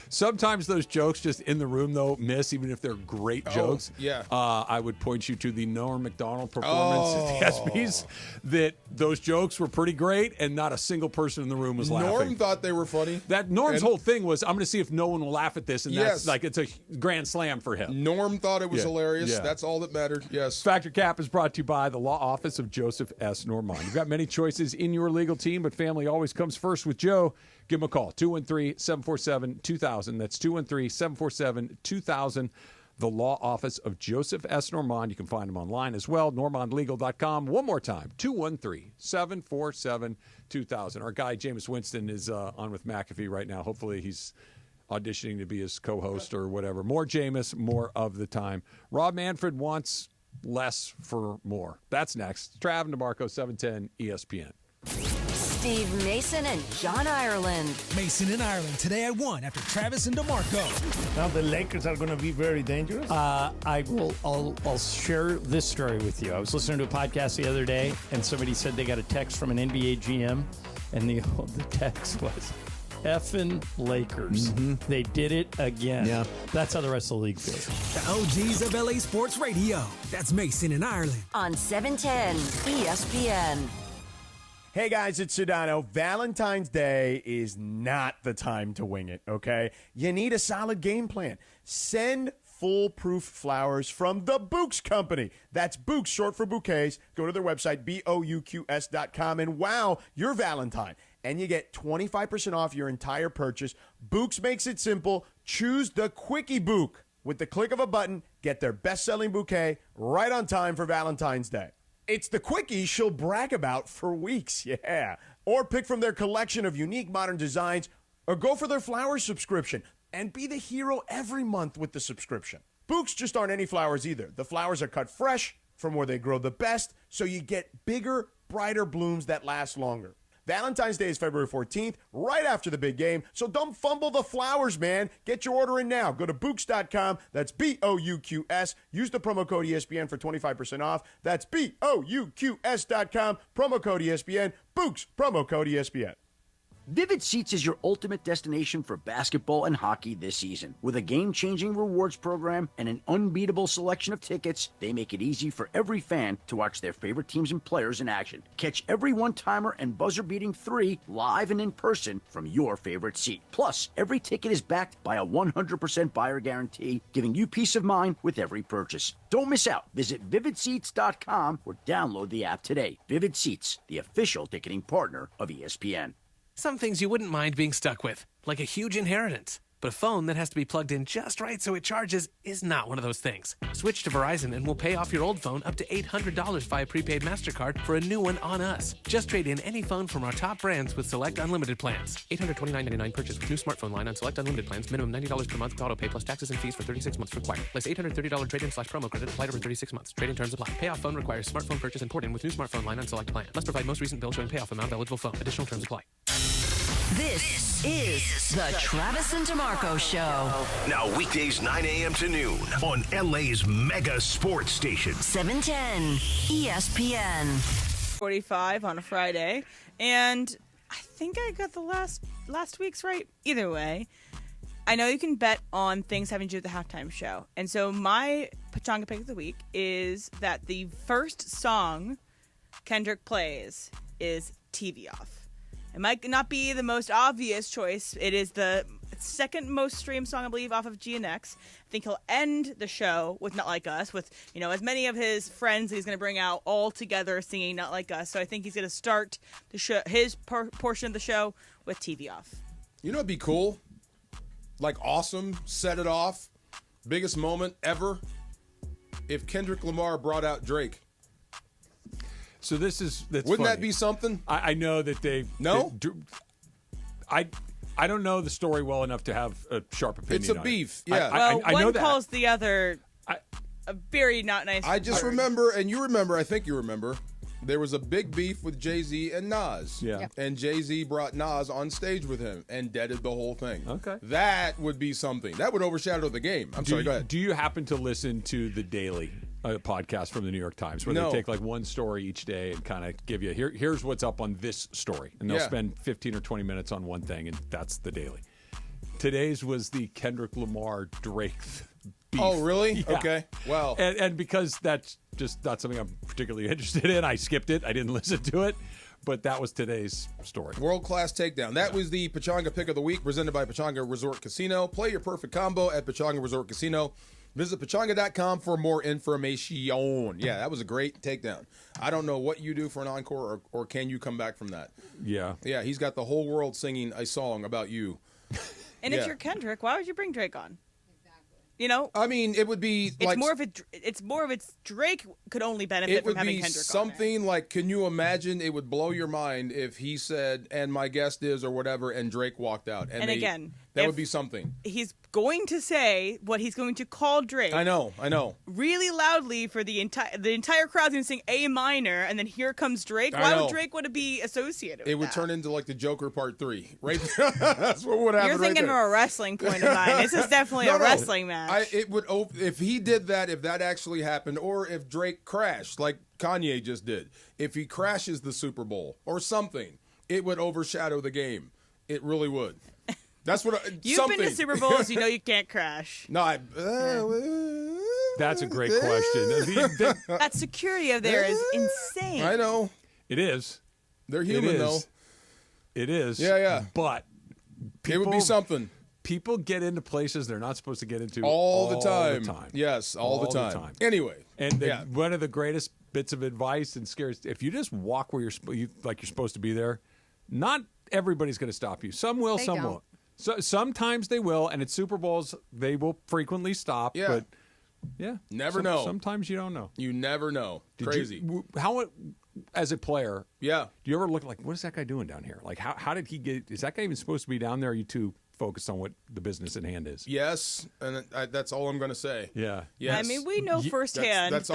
sometimes those jokes just in the room, though, miss, even if they're great jokes. Yeah. I would point you to the Norm Macdonald performance at the ESPYs, that those jokes were pretty great, and not a single person in the room was laughing. Norm thought they were funny. That Norm's And- whole thing was, I'm going to see if no one will laugh at this, and that's Yes. like it's a grand slam for him. Norm thought it was Yeah. hilarious. Yeah. That's all that mattered. Yes. Factor Cap is brought to you by the law office of Joseph S. Normand. You've got many choices in your legal team, but family always comes first with Joe. Give him a call, 213-747-2000. That's 213-747-2000. The law office of Joseph S. Normand. You can find him online as well, normandlegal.com. One more time, 213-747-2000. Our guy, Jameis Winston, is on with McAfee right now. Hopefully he's auditioning to be his co-host or whatever. More Jameis, more of the time. Rob Manfred wants less for more. That's next. Trav and DeMarco, 710 ESPN. Steve Mason and John Ireland. Mason and Ireland today at 1 after Travis and DeMarco. Now the Lakers are going to be very dangerous. I'll share this story with you. I was listening to a podcast the other day, and somebody said they got a text from an NBA GM, and the text was, effing Lakers. They did it again. Yeah. That's how the rest of the league feels. The OGs of LA Sports Radio. That's Mason and Ireland. On 710 ESPN. Hey guys, it's Sedano. Valentine's Day is not the time to wing it, okay? You need a solid game plan. Send foolproof flowers from the Bouqs Company. That's Bouqs, short for bouquets. Go to their website, BOUQS.com, and wow your Valentine. And you get 25% off your entire purchase. Bouqs makes it simple. Choose the Quickie Bouq. With the click of a button, get their best-selling bouquet right on time for Valentine's Day. It's the quickie she'll brag about for weeks, yeah. Or pick from their collection of unique modern designs, or go for their flower subscription and be the hero every month with the subscription. Books just aren't any flowers either. The flowers are cut fresh from where they grow the best, so you get bigger, brighter blooms that last longer. Valentine's Day is February 14th, right after the big game, so don't fumble the flowers, man. Get your order in now. Go to Books.com. That's BOUQS. Use the promo code ESPN for 25% off. That's BOUQS.com. Promo code ESPN. Books. Promo code ESPN. Vivid Seats is your ultimate destination for basketball and hockey this season. With a game-changing rewards program and an unbeatable selection of tickets, they make it easy for every fan to watch their favorite teams and players in action. Catch every one-timer and buzzer-beating 3 live and in person from your favorite seat. Plus, every ticket is backed by a 100% buyer guarantee, giving you peace of mind with every purchase. Don't miss out. Visit VividSeats.com or download the app today. Vivid Seats, the official ticketing partner of ESPN. Some things you wouldn't mind being stuck with, like a huge inheritance. But a phone that has to be plugged in just right so it charges is not one of those things. Switch to Verizon and we'll pay off your old phone up to $800 via prepaid MasterCard for a new one on us. Just trade in any phone from our top brands with select unlimited plans. $829.99 purchase with new smartphone line on select unlimited plans. Minimum $90 per month with auto pay plus taxes and fees for 36 months required. Place $830 trade-in/promo credit applied over 36 months. Trade-in terms apply. Payoff phone requires smartphone purchase and port-in with new smartphone line on select plan. Must provide most recent bill showing payoff amount of eligible phone. Additional terms apply. This is the Travis and DeMarco Show. Now weekdays 9 a.m. to noon on LA's mega sports station. 710 ESPN. 45 on a Friday, and I think I got the last week's right. Either way, I know you can bet on things having to do with the halftime show, and so my Pachanga pick of the week is that the first song Kendrick plays is TV Off. It might not be the most obvious choice. It is the second most streamed song, I believe, off of GNX. I think he'll end the show with Not Like Us, with, as many of his friends he's going to bring out all together singing Not Like Us. So I think he's going to start the show, his portion of the show with TV Off. You know what'd be cool? Like awesome, set it off, biggest moment ever, if Kendrick Lamar brought out Drake. So that's Wouldn't funny. that be something? I know that they... No? I don't know the story well enough to have a sharp opinion. It's a on beef, it. yeah. I know one that. calls the other a very not nice I just word. remember, and you remember, I think you remember, there was a big beef with Jay-Z and Nas. Yeah. Yep. And Jay-Z brought Nas on stage with him and deaded the whole thing. Okay. That would be something. That would overshadow the game. Sorry, go ahead. Do you happen to listen to The Daily, a podcast from the New York Times, where No. they take like one story each day and kind of give you, here's what's up on this story. And they'll Yeah. spend 15 or 20 minutes on one thing, and that's The Daily. Today's was the Kendrick Lamar Drake beef. Oh, really? Yeah. Okay. Well. And because that's just not something I'm particularly interested in, I skipped it. I didn't listen to it. But that was today's story. World-class takedown. That was the Pachanga Pick of the Week, presented by Pachanga Resort Casino. Play your perfect combo at Pachanga Resort Casino. Visit Pachanga.com for more information. Yeah, that was a great takedown. I don't know what you do for an encore, or can you come back from that? Yeah. Yeah, he's got the whole world singing a song about you. And Yeah. if you're Kendrick, why would you bring Drake on? I mean, it would be It's like... more of it's Drake could only benefit It from would having be Kendrick on something like, can you imagine, it would blow your mind if he said, and my guest is, or whatever, and Drake walked out. And again, that if- would be something. He's going to say what he's going to call Drake. I know. Really loudly for the entire crowd's going to sing A minor, and then here comes Drake. I Why know. would Drake want to be associated with It would that? turn into like the Joker Part 3, right? That's what would happen. You're thinking right there. from a wrestling point of mind. This is definitely a wrestling match. It would if he did that, if that actually happened, or if Drake crashed like Kanye just did. If he crashes the Super Bowl or something, it would overshadow the game. It really would. That's what You've been to Super Bowls, you know you can't crash. No, That's a great question. That security of there is insane. I know. It is. They're human, though. It is. Yeah. But It would be something. People get into places they're not supposed to get into All the time. Yes, all the time. Anyway. And one of the greatest bits of advice and scares, if you just walk where you're supposed to be there, not everybody's going to stop you. Some will, some won't. So sometimes they will, and at Super Bowls they will frequently stop. Yeah. But yeah, Never know. Sometimes you don't know. You never know. Crazy. How as a player? Yeah. Do you ever look like, what is that guy doing down here? Like how did he get? Is that guy even supposed to be down there? Are you too focused on what the business at hand is. Yes, and that's all I'm going to say. Yeah. Yes. I mean, we know firsthand. That's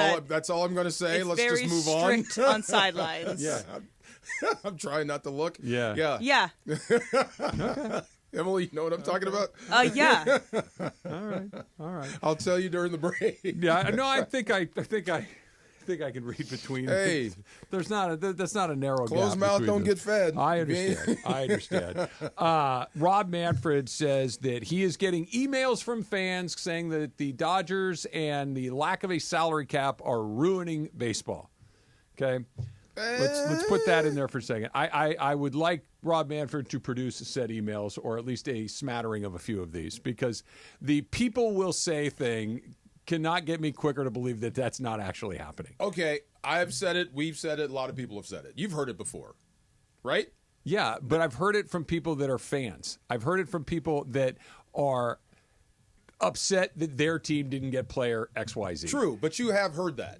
all I'm going to say. It's Let's very just move on. strict on sidelines. Yeah. I'm trying not to look. Yeah. Yeah. Emily, you know what I'm talking about? Yeah. All right. I'll tell you during the break. Yeah. No, I think I can read between. Hey, that's not a narrow. Closed gap mouth between don't them. get fed. I understand. Rob Manfred says that he is getting emails from fans saying that the Dodgers and the lack of a salary cap are ruining baseball. Okay. Let's put that in there for a second. I would like Rob Manfred to produce said emails, or at least a smattering of a few of these, because the people will say thing cannot get me quicker to believe that that's not actually happening. Okay, I've said it. We've said it. A lot of people have said it. You've heard it before, right? Yeah, but I've heard it from people that are fans. I've heard it from people that are upset that their team didn't get player XYZ. True, but you have heard that.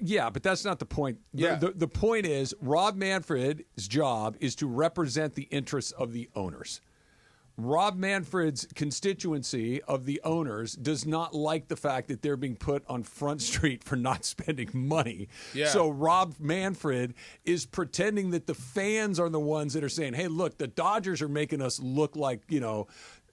Yeah, but that's not the point. Yeah. The point is Rob Manfred's job is to represent the interests of the owners. Rob Manfred's constituency of the owners does not like the fact that they're being put on Front Street for not spending money. Yeah. So Rob Manfred is pretending that the fans are the ones that are saying, hey, look, the Dodgers are making us look like,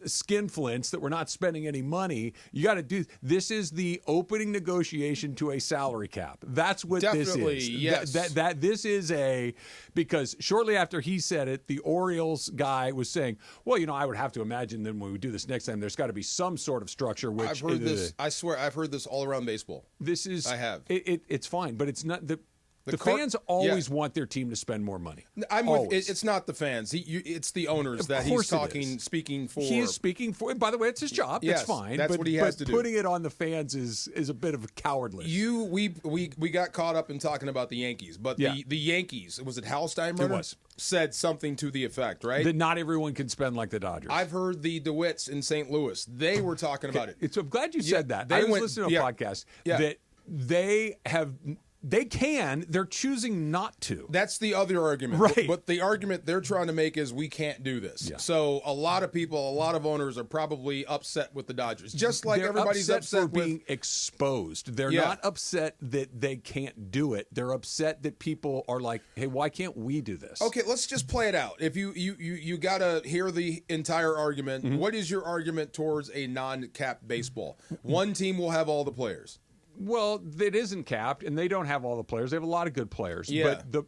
skinflints, that we're not spending any money. You got to do this. Is the opening negotiation to a salary cap. That's what Definitely, this is. yes. That this is because shortly after he said it, the Orioles guy was saying, well, I would have to imagine then when we do this next time, there's got to be some sort of structure. Which I've heard this. I swear, I've heard this all around baseball. I have. It's fine, but it's not the car- fans always want their team to spend more money. It's not the fans. It's the owners that he's speaking for. He is speaking for. By the way, it's his job. Yes, that's fine. That's what he has to do. Putting it on the fans is a bit of a cowardly. We got caught up in talking about the Yankees, but the Yankees, was it Hallsteinbrenner? Said something to the effect, right? That not everyone can spend like the Dodgers. I've heard the DeWitts in St. Louis. They were talking about it. I'm glad you said that. I was listening to a podcast that they're choosing not to. That's the other argument. Right. But the argument they're trying to make is we can't do this. Yeah. So a lot of people, a lot of owners are probably upset with the Dodgers. Just like everybody's upset for being exposed. They're not upset that they can't do it. They're upset that people are like, hey, why can't we do this? Okay, let's just play it out. If you got to hear the entire argument, what is your argument towards a non-cap baseball? One team will have all the players. Well, it isn't capped, and they don't have all the players. They have a lot of good players. Yeah. But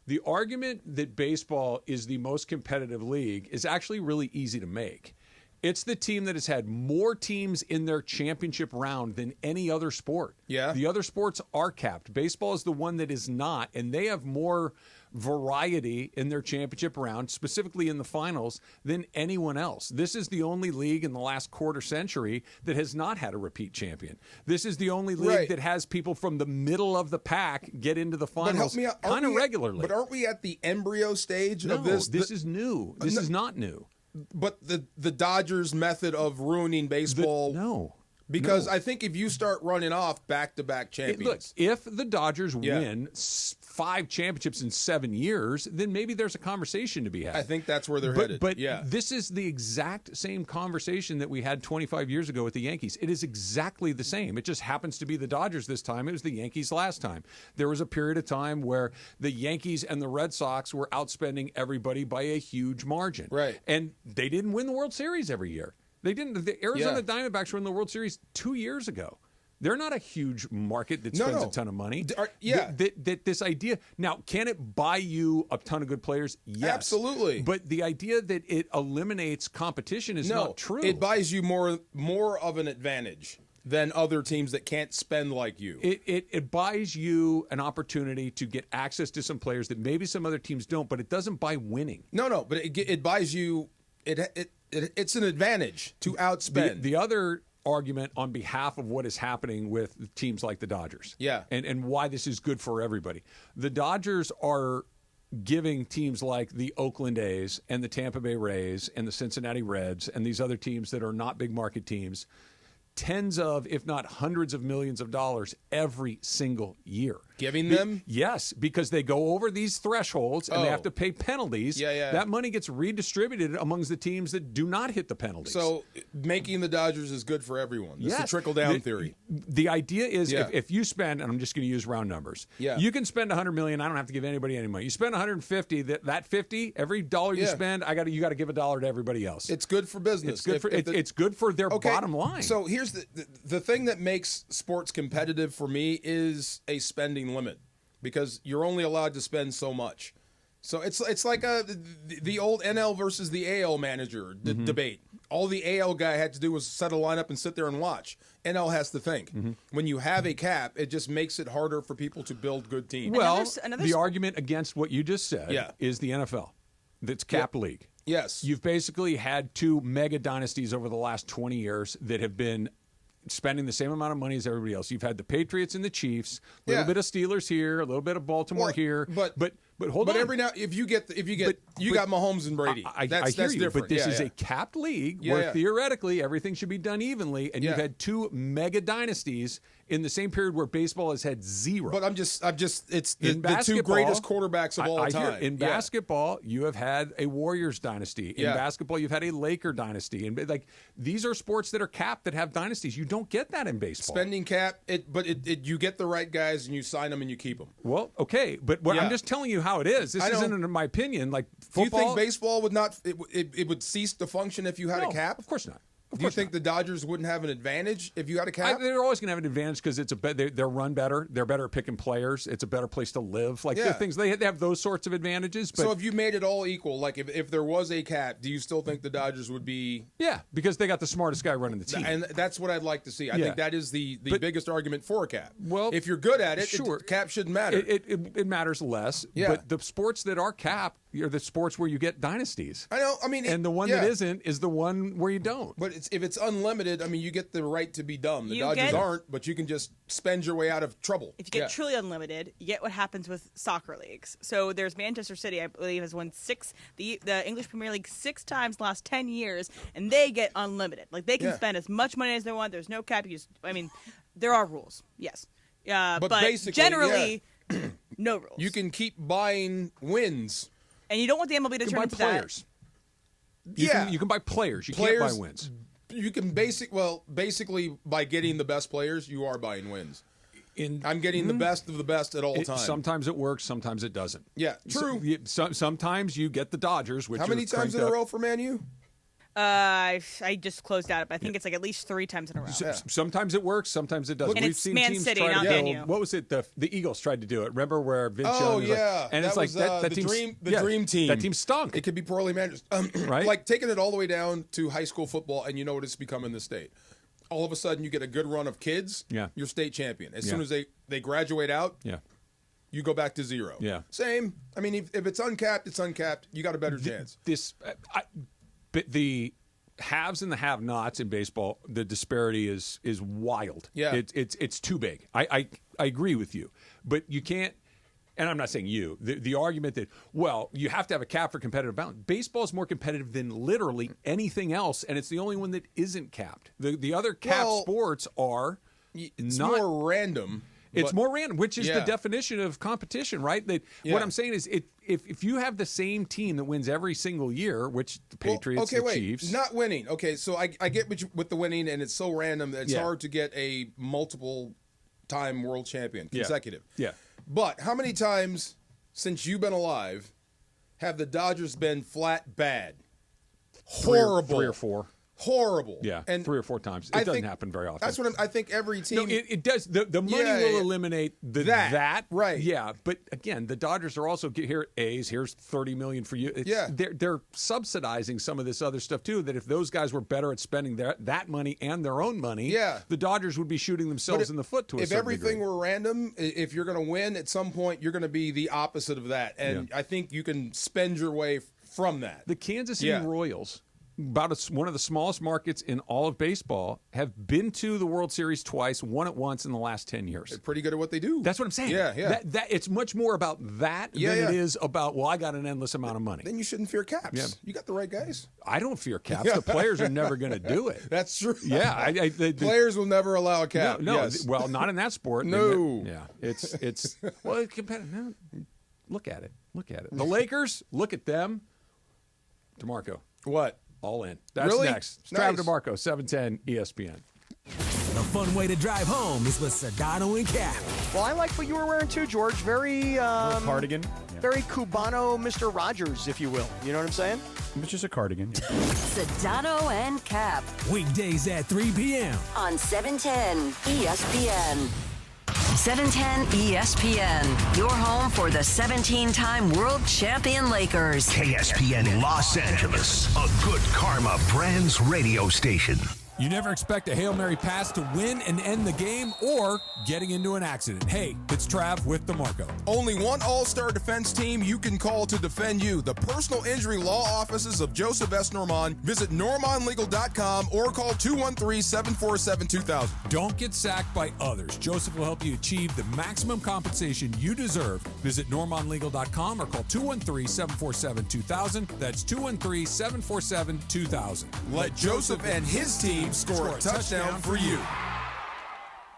the argument that baseball is the most competitive league is actually really easy to make. It's the team that has had more teams in their championship round than any other sport. Yeah. The other sports are capped. Baseball is the one that is not, and they have more variety in their championship round, specifically in the finals, than anyone else. This is the only league in the last quarter century that has not had a repeat champion. This is the only league that has people from the middle of the pack get into the finals kind of regularly. But aren't we at the embryo stage of this? This is new. This is not new. But the Dodgers' method of ruining baseball... Because I think if you start running off back-to-back champions... Look, if the Dodgers win 5 championships in 7 years, then maybe there's a conversation to be had. I think that's where they're headed. But this is the exact same conversation that we had 25 years ago with the Yankees. It is exactly the same. It just happens to be the Dodgers this time. It was the Yankees last time. There was a period of time where the Yankees and the Red Sox were outspending everybody by a huge margin. Right. And they didn't win the World Series every year. They didn't. The Arizona Diamondbacks were in the World Series 2 years ago. They're not a huge market that spends a ton of money. This idea. Now, can it buy you a ton of good players? Yes. Absolutely. But the idea that it eliminates competition is not true. It buys you more of an advantage than other teams that can't spend like you. It buys you an opportunity to get access to some players that maybe some other teams don't, but it doesn't buy winning. No, but it buys you... It's an advantage to outspend. The other argument on behalf of what is happening with teams like the Dodgers. Yeah. And why this is good for everybody. The Dodgers are giving teams like the Oakland A's and the Tampa Bay Rays and the Cincinnati Reds and these other teams that are not big market teams tens of, if not hundreds of millions of dollars every single year. Giving them? Yes, because they go over these thresholds and they have to pay penalties. Yeah. That money gets redistributed amongst the teams that do not hit the penalties. So making the Dodgers is good for everyone. This is a trickle-down theory. The idea is if you spend, and I'm just going to use round numbers, you can spend $100 million. I don't have to give anybody any money. You spend 150. That 50, every dollar you spend, you got to give $1 to everybody else. It's good for business. It's good for their bottom line. So here's the thing that makes sports competitive for me is a spending limit, because you're only allowed to spend so much. So it's like the old NL versus the AL manager debate. All the AL guy had to do was set a lineup and sit there and watch. NL has to think. When you have a cap, it just makes it harder for people to build good teams. Well, the argument against what you just said is the NFL. That's cap league. Yes. You've basically had two mega dynasties over the last 20 years that have been spending the same amount of money as everybody else. You've had the Patriots and the Chiefs, a little bit of Steelers here, a little bit of Baltimore here. But hold on. But every now, if you got Mahomes and Brady. That's hear you, different. But this is a capped league where theoretically everything should be done evenly, and you've had two mega dynasties in the same period where baseball has had zero. But it's the two greatest quarterbacks of all time. In basketball, you have had a Warriors dynasty. In basketball, you've had a Laker dynasty. And these are sports that are capped that have dynasties. You don't get that in baseball. Spending cap, you get the right guys and you sign them and you keep them. Well, okay, but I'm just telling you how it is. This isn't, in my opinion, like football. Do you think baseball would not? It would cease to function if you had a cap? Of course not. Do you think the Dodgers wouldn't have an advantage if you had a cap? They're always going to have an advantage because they're run better. They're better at picking players. It's a better place to live. Things they have those sorts of advantages. But so if you made it all equal, like if there was a cap, do you still think the Dodgers would be? Yeah, because they got the smartest guy running the team, and that's what I'd like to see. I think that is the biggest argument for a cap. Well, if you're good at it, sure, cap shouldn't matter. It matters less. Yeah. But the sports that are capped are the sports where you get dynasties. I know. I mean, and the one that isn't is the one where you don't. But if it's unlimited, I mean, you get the right to be dumb. The Dodgers aren't, but you can just spend your way out of trouble. If you get truly unlimited, you get what happens with soccer leagues. So there's Manchester City, I believe, has won the English Premier League 6 times the last 10 years, and they get unlimited. Like, they can spend as much money as they want. There's no cap. There are rules, yes. But basically, generally, no rules. You can keep buying wins. And you don't want the MLB to turn into players. that. You can buy players. You can't buy wins. You can basically by getting the best players, you are buying wins. I'm getting the best of the best at all times. Sometimes it works, sometimes it doesn't. Yeah, true. Sometimes you get the Dodgers, which how many times in a row for Man U? I just closed out, but I think it's like at least 3 times in a row. Sometimes it works, sometimes it doesn't. And We've it's seen Man teams City, try not to Man build. U. What was it? The Eagles tried to do it. Remember where Vince Oh Young was yeah, and it's like that team. The dream team. That team stunk. It could be poorly managed, right? Like taking it all the way down to high school football, and you know what it's become in the state. All of a sudden, you get a good run of kids. Yeah. You're state champion. As soon as they graduate out. Yeah. You go back to 0. Yeah. Same. I mean, if it's uncapped, it's uncapped. You got a better chance. But the haves and the have-nots in baseball, the disparity is wild. Yeah. It's too big. I agree with you, but you can't. And I'm not saying you. The argument that, well, you have to have a cap for competitive balance. Baseball is more competitive than literally anything else, and it's the only one that isn't capped. The other capped sports are more random. It's more random, which is the definition of competition, right? What I'm saying is if you have the same team that wins every single year, which the Patriots, Chiefs. Not winning. Okay, so I get with the winning, and it's so random that it's hard to get a multiple-time world champion consecutive. Yeah. But how many times since you've been alive have the Dodgers been flat bad? Horrible. 3 or 4. Horrible. Yeah, and 3 or 4 times. It doesn't happen very often. That's what I think every team. No, it does. The money will eliminate that. Right. Yeah, but again, the Dodgers are also here. A's, here's $30 million for you. They're subsidizing some of this other stuff too. That if those guys were better at spending that money and their own money, the Dodgers would be shooting themselves in the foot to a certain degree. If everything were random, if you're going to win at some point, you're going to be the opposite of that, and I think you can spend your way from that. The Kansas City Royals one of the smallest markets in all of baseball, have been to the World Series twice, won it once in the last 10 years. They're pretty good at what they do. That's what I'm saying. Yeah. That it's much more about that than it is about, well, I got an endless amount of money. Then you shouldn't fear caps. Yeah. You got the right guys. I don't fear caps. The players are never going to do it. That's true. Yeah. Players will never allow a cap. No, yes. well, not in that sport. No. Yeah. It's well, it's competitive. No, look at it. The Lakers, look at them. DeMarco. What? All in. That's really? next. It's Trav Nice. DeMarco, 710 ESPN. The fun way to drive home is with Sedano and Cap. Well, I like what you were wearing too, George. Very cardigan. Very Cubano, Mr. Rogers, if you will. You know what I'm saying? It's just a cardigan. Sedano and Cap. Weekdays at 3 p.m. on 710 ESPN. 710 ESPN, your home for the 17-time world champion Lakers. KSPN Los Angeles, a good karma brands radio station. You never expect a Hail Mary pass to win and end the game or getting into an accident. Hey, it's Trav with DeMarco. Only one all-star defense team you can call to defend you. The personal injury law offices of Joseph S. Normand. Visit normandlegal.com or call 213-747-2000. Don't get sacked by others. Joseph will help you achieve the maximum compensation you deserve. Visit normandlegal.com or call 213-747-2000. That's 213-747-2000. Let Joseph and his team score a touchdown for you.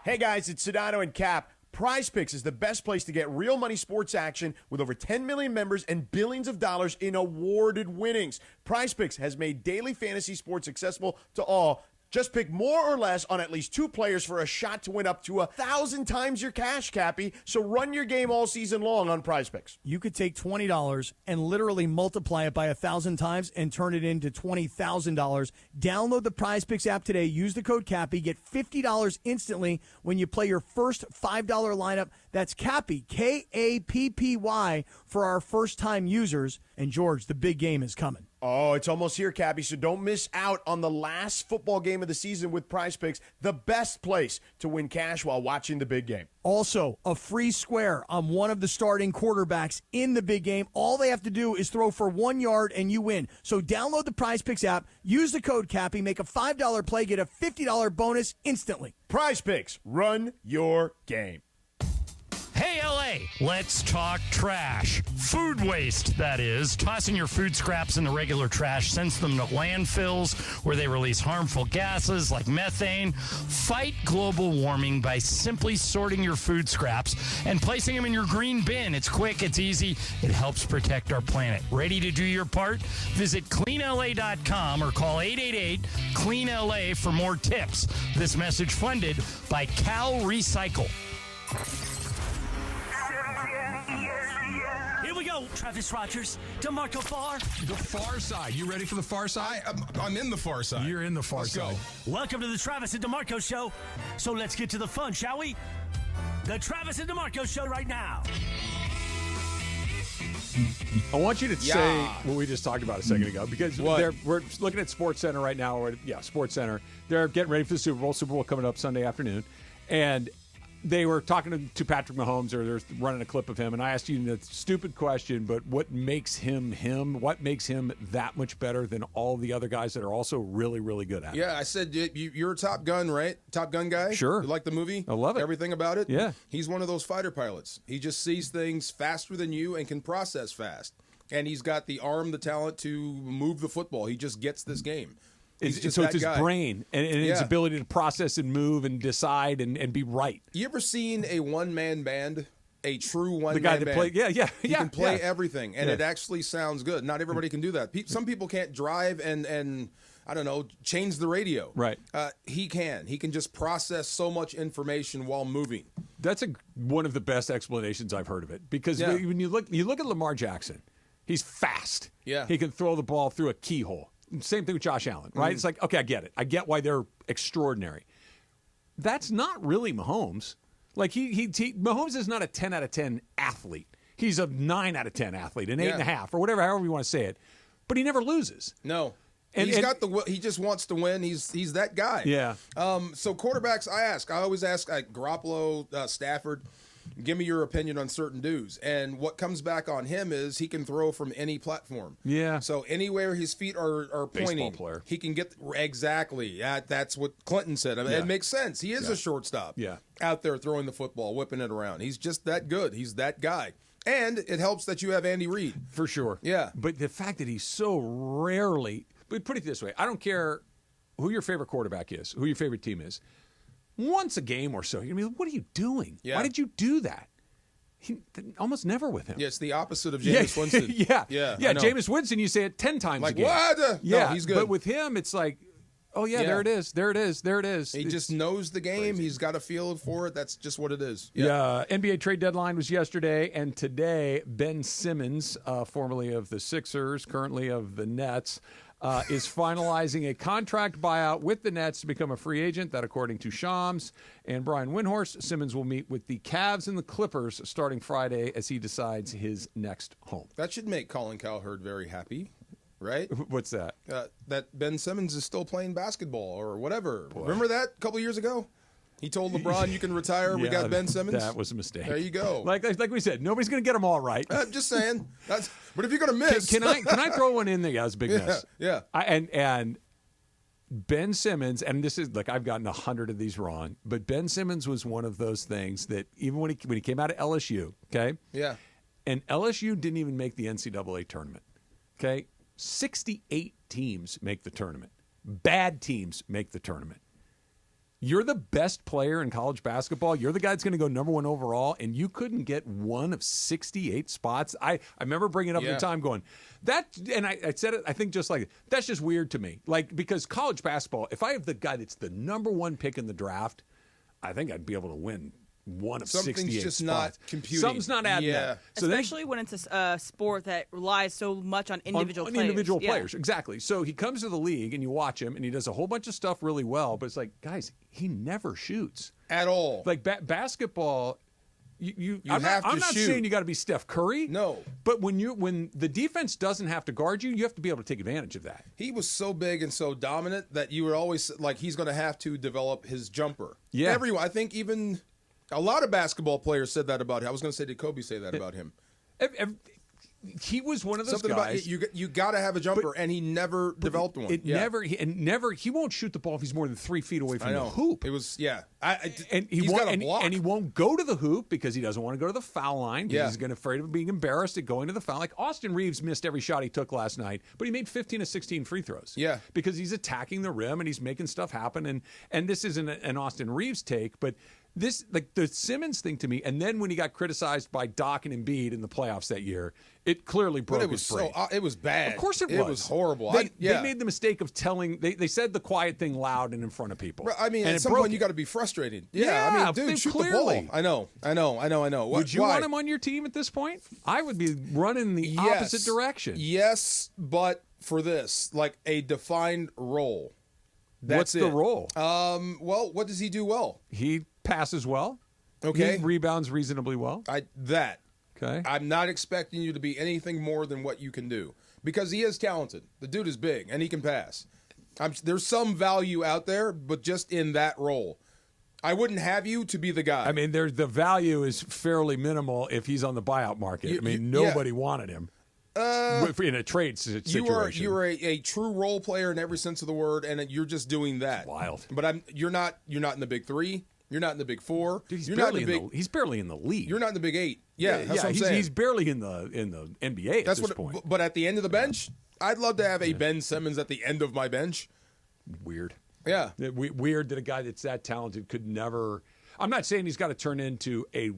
Hey guys, it's Sedano and Cap. Prize Picks is the best place to get real money sports action with over 10 million members and billions of dollars in awarded winnings. Prize Picks has made daily fantasy sports accessible to all. Just pick more or less on at least 2 players for a shot to win up to 1,000 times your cash, Cappy. So run your game all season long on Prize Picks. You could take $20 and literally multiply it by 1,000 times and turn it into $20,000. Download the Prize Picks app today. Use the code Cappy. Get $50 instantly when you play your first $5 lineup. That's Cappy, Kappy, for our first-time users. And, George, the big game is coming. Oh, it's almost here, Cappy, so don't miss out on the last football game of the season with Prize Picks, the best place to win cash while watching the big game. Also, a free square on one of the starting quarterbacks in the big game. All they have to do is throw for 1 yard and you win. So download the Prize Picks app, use the code Cappy, make a $5 play, get a $50 bonus instantly. Prize Picks, run your game. Hey, LA, let's talk trash. Food waste, that is. Tossing your food scraps in the regular trash sends them to landfills where they release harmful gases like methane. Fight global warming by simply sorting your food scraps and placing them in your green bin. It's quick, it's easy, it helps protect our planet. Ready to do your part? Visit cleanla.com or call 888-CLEAN-LA for more tips. This message funded by Cal Recycle. Here we go, Travis Rogers, DeMarco Farr. The far side. You ready for the far side? I'm in the far side. You're in the far side. Welcome to the Travis and DeMarco Show. So let's get to the fun, shall we? The Travis and DeMarco Show right now. I want you to say what we just talked about a second ago because we're looking at Sports Center right now. Sports Center. They're getting ready for the Super Bowl. Super Bowl coming up Sunday afternoon. And they were talking to Patrick Mahomes, or they're running a clip of him, and I asked you the stupid question, but what makes him him? What makes him that much better than all the other guys that are also really, really good at it? Yeah, I said you're a Top Gun, right? Top Gun guy? Sure. You like the movie? I love it. Everything about it? Yeah. He's one of those fighter pilots. He just sees things faster than you and can process fast. And he's got the arm, the talent to move the football. He just gets this game. It's his brain and his ability to process and move and decide and be right. You ever seen a one-man band? A true one-man the guy that band? He can play yeah. everything, and it actually sounds good. Not everybody can do that. Some people can't drive and I don't know, change the radio. Right. He can. He can just process so much information while moving. That's one of the best explanations I've heard of it. Because when you look at Lamar Jackson, he's fast. Yeah. He can throw the ball through a keyhole. Same thing with Josh Allen, right? It's like, okay, I get it. I get why they're extraordinary. That's not really Mahomes. Like Mahomes is not a 10 out of 10 athlete. He's a 9 out of 10 athlete, an 8.5 or whatever, however you want to say it. But he never loses. No. He's got the will. He just wants to win. He's that guy. Yeah. So quarterbacks, I always ask Garoppolo, Stafford. Give me your opinion on certain dudes. And what comes back on him is he can throw from any platform. Yeah. So anywhere his feet are pointing, Baseball player. he can get exactly. That's what Clinton said. I mean, it makes sense. He is a shortstop. Yeah. Out there throwing the football, whipping it around. He's just that good. He's that guy. And it helps that you have Andy Reid. For sure. Yeah. But the fact that he's so rarely, but put it this way, I don't care who your favorite quarterback is, who your favorite team is. Once a game or so, you're going to be like, what are you doing? Yeah. Why did you do that? Almost never with him. Yeah, it's the opposite of Jameis Winston. Yeah. I know. Jameis Winston, you say it 10 times Like, a game. what? Yeah, No, he's good. But with him, it's like, oh, yeah, there it is. There it is. There it is. He just knows the game. He's got a feel for it. That's just what it is. Yeah. NBA trade deadline was yesterday, and today Ben Simmons, formerly of the Sixers, currently of the Nets, is finalizing a contract buyout with the Nets to become a free agent. That, according to Shams and Brian Windhorst, Simmons will meet with the Cavs and the Clippers starting Friday as he decides his next home. That should make Colin Cowherd very happy, right? What's that? That Ben Simmons is still playing basketball or whatever. Remember that a couple years ago? He told LeBron, you can retire. We got Ben Simmons. That was a mistake. There you go. Like we said, nobody's going to get them all right. I'm just saying. But if you're going to miss. Can I throw one in there? Yeah, it was a big miss. Yeah. And Ben Simmons, and this is, like, I've gotten 100 of these wrong, but Ben Simmons was one of those things that even when he came out of LSU, okay? Yeah. And LSU didn't even make the NCAA tournament, okay? 68 teams make the tournament. Bad teams make the tournament. You're the best player in college basketball. You're the guy that's going to go number 1 overall, and you couldn't get one of 68 spots. I remember bringing it up at the time going, that, and I said it, I think just like, that's just weird to me. Like, because college basketball, if I have the guy that's the number 1 pick in the draft, I think I'd be able to win one of 68 Something's just spots. not computing. Something's not adding up. So especially when it's a sport that relies so much on individual players. Individual players, exactly. So he comes to the league, and you watch him, and he does a whole bunch of stuff really well, but it's like, guys, he never shoots. At all. Like basketball, I'm have not to shoot. saying you got to be Steph Curry. No. But when the defense doesn't have to guard you, you have to be able to take advantage of that. He was so big and so dominant that you would always, like, he's going to have to develop his jumper. Yeah. Everyone, I think even a lot of basketball players said that about him. I was going to say, did Kobe say that about him? He was one of those Something guys. about you got to have a jumper, and he never developed one. He won't shoot the ball if he's more than 3 feet away from the hoop. It was He's got a block. And he won't go to the hoop because he doesn't want to go to the foul line. Because he's afraid of being embarrassed at going to the foul. Like Austin Reeves missed every shot he took last night, but he made 15 of 16 free throws. Yeah, because he's attacking the rim and he's making stuff happen. And this isn't an Austin Reeves take, but this, like, the Simmons thing to me, and then when he got criticized by Doc and Embiid in the playoffs that year, it clearly broke his brain. It was bad. Of course it was. It was horrible. They made the mistake of telling. They said the quiet thing loud and in front of people. I mean, and at some point you got to be frustrated. Yeah, I mean, dude, shoot clearly. the ball. I know. Would you want him on your team at this point? I would be running the opposite direction. Yes, but for this, like a defined role. What's the role? Well, what does he do well? He passes well. Okay. He rebounds reasonably well. Okay. I'm not expecting you to be anything more than what you can do because he is talented. The dude is big and he can pass. There's some value out there, but just in that role. I wouldn't have you to be the guy. I mean, the value is fairly minimal if he's on the buyout market. Nobody wanted him. In a trade situation. You are a true role player in every sense of the word, and you're just doing that. Wild. But you're not in the big 3. You're not in the big 4. Dude, he's you're barely not in he's barely in the league. You're not in the big 8. That's what I'm saying. He's barely in the NBA at this point. But at the end of the bench, I'd love to have a Ben Simmons at the end of my bench. Weird. Yeah. Weird that a guy that's that talented could never. I'm not saying he's got to turn into a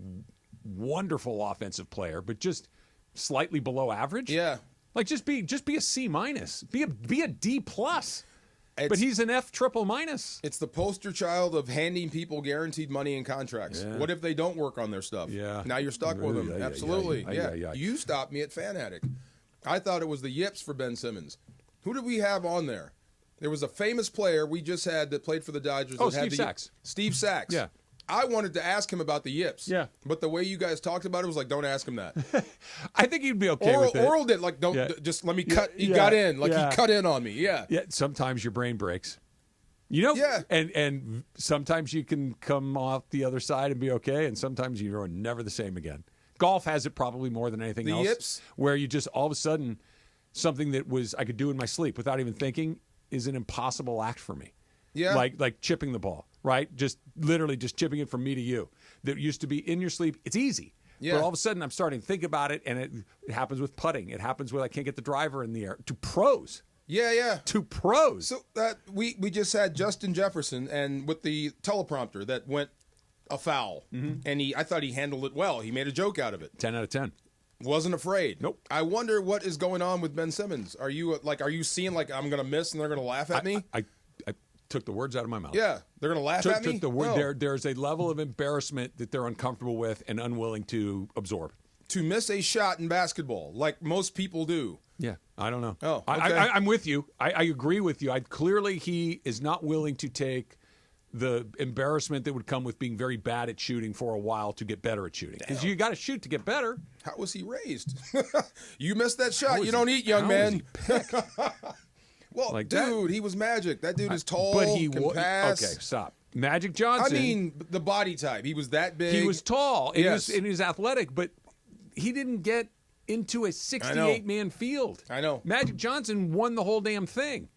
wonderful offensive player, but just slightly below average. Yeah. Like just be a C minus. Be a D plus. But he's an F triple minus. It's the poster child of handing people guaranteed money and contracts. Yeah. What if they don't work on their stuff? Yeah. Now you're stuck with them. Absolutely. Yeah. You stopped me at Fan Addict. I thought it was the yips for Ben Simmons. Who did we have on there? There was a famous player we just had that played for the Dodgers. Steve Sachs. Steve Sachs. Yeah. I wanted to ask him about the yips. Yeah. But the way you guys talked about it was like, don't ask him that. I think he'd be okay with it. Oral did, like, don't just let me cut. He got in. Like, he cut in on me. Yeah. Yeah. Sometimes your brain breaks. You know, yeah. And sometimes you can come off the other side and be okay, and sometimes you're never the same again. Golf has it probably more than anything else. Yips. Where you just all of a sudden, something that was I could do in my sleep without even thinking is an impossible act for me. Yeah. Like chipping the ball, right? Just literally just chipping it from me to you. That used to be in your sleep. It's easy. Yeah. But all of a sudden I'm starting to think about it, and it happens with putting. It happens when I can't get the driver in the air. To pros. Yeah. To pros. So we just had Justin Jefferson, and with the teleprompter that went afoul, and I thought he handled it well. He made a joke out of it. 10 out of 10. Wasn't afraid. Nope. I wonder what is going on with Ben Simmons. Are you seeing like I'm going to miss and they're going to laugh at me? I took the words out of my mouth. Yeah, they're going to laugh at me. Took the word. There's a level of embarrassment that they're uncomfortable with and unwilling to absorb. To miss a shot in basketball, like most people do. Yeah, I don't know. Oh, okay. I'm with you. I agree with you. Clearly he is not willing to take the embarrassment that would come with being very bad at shooting for a while to get better at shooting. Because you got to shoot to get better. How was he raised? You missed that shot. You don't eat, young man. Well, like dude, he was magic. That dude is tall, but he can pass. Okay, stop. Magic Johnson. I mean, the body type. He was that big. He was tall. Yes. And he was athletic, but he didn't get into a 68-man field. I know. Magic Johnson won the whole damn thing.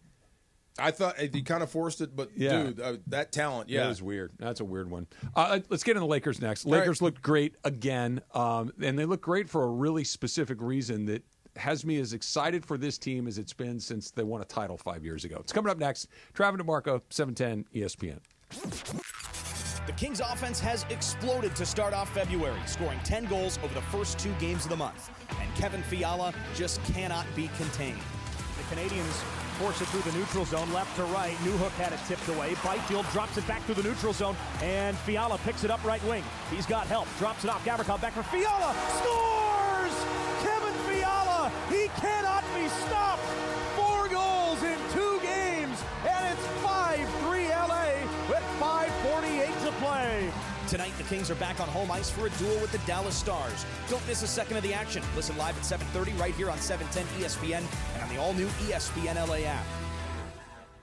I thought he kind of forced it, but dude, that talent, That was weird. That's a weird one. Let's get into the Lakers next. Lakers looked great again, and they look great for a really specific reason that has me as excited for this team as it's been since they won a title 5 years ago. It's coming up next. Travis DeMarco, 710 ESPN. The Kings offense has exploded to start off February, scoring 10 goals over the first 2 games of the month. And Kevin Fiala just cannot be contained. The Canadians force it through the neutral zone, left to right. Newhook had it tipped away. Byfield drops it back through the neutral zone, and Fiala picks it up right wing. He's got help. Drops it off. Gavrikov back for Fiala. Scores! Kevin Fiala! He cannot be stopped! 4 goals in 2 games, and it's 5-3 LA with 5:48 to play. Tonight, the Kings are back on home ice for a duel with the Dallas Stars. Don't miss a second of the action. Listen live at 7:30 right here on 710 ESPN and on the all-new ESPN LA app.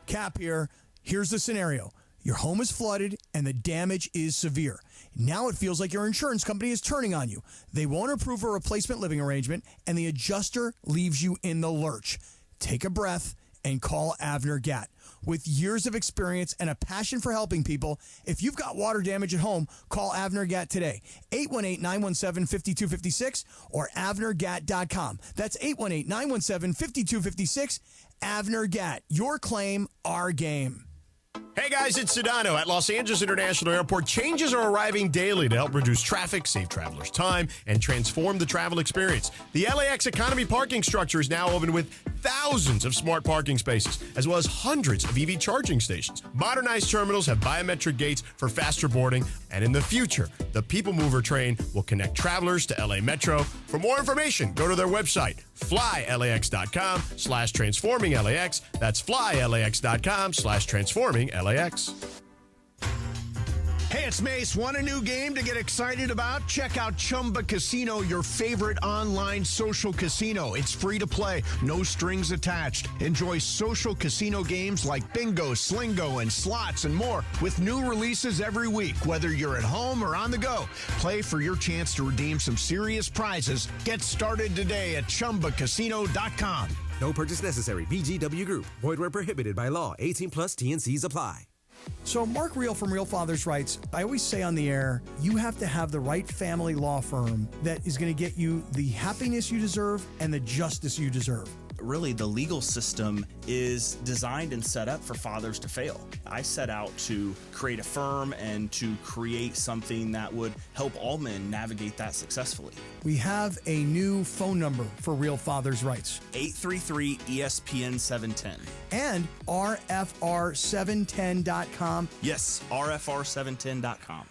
Cap here. Here's the scenario. Your home is flooded and the damage is severe. Now it feels like your insurance company is turning on you. They won't approve a replacement living arrangement, and the adjuster leaves you in the lurch. Take a breath and call Avner Gatt. With years of experience and a passion for helping people, if you've got water damage at home, call Avner Gatt today. 818-917-5256 or avnergatt.com. That's 818-917-5256. Avner Gatt. Your claim, our game. Hey guys, it's Sedano. At Los Angeles International Airport, changes are arriving daily to help reduce traffic, save travelers time, and transform the travel experience. The LAX Economy parking structure is now open with thousands of smart parking spaces, as well as hundreds of EV charging stations. Modernized terminals have biometric gates for faster boarding, and in the future, the People Mover train will connect travelers to LA Metro. For more information, go to their website, flylax.com/transforming-LAX. That's flylax.com/transforming-LAX. Hey, it's Mace. Want a new game to get excited about? Check out Chumba Casino, your favorite online social casino. It's free to play, no strings attached. Enjoy social casino games like bingo, slingo, and slots and more with new releases every week, whether you're at home or on the go. Play for your chance to redeem some serious prizes. Get started today at ChumbaCasino.com. No purchase necessary. VGW Group. Void where prohibited by law. 18 plus T&Cs apply. So Mark Real from Real Fathers writes, I always say on the air, you have to have the right family law firm that is going to get you the happiness you deserve and the justice you deserve. Really, the legal system is designed and set up for fathers to fail. I set out to create a firm and to create something that would help all men navigate that successfully. We have a new phone number for Real Fathers Rights. 833-ESPN-710. And RFR710.com. Yes, RFR710.com.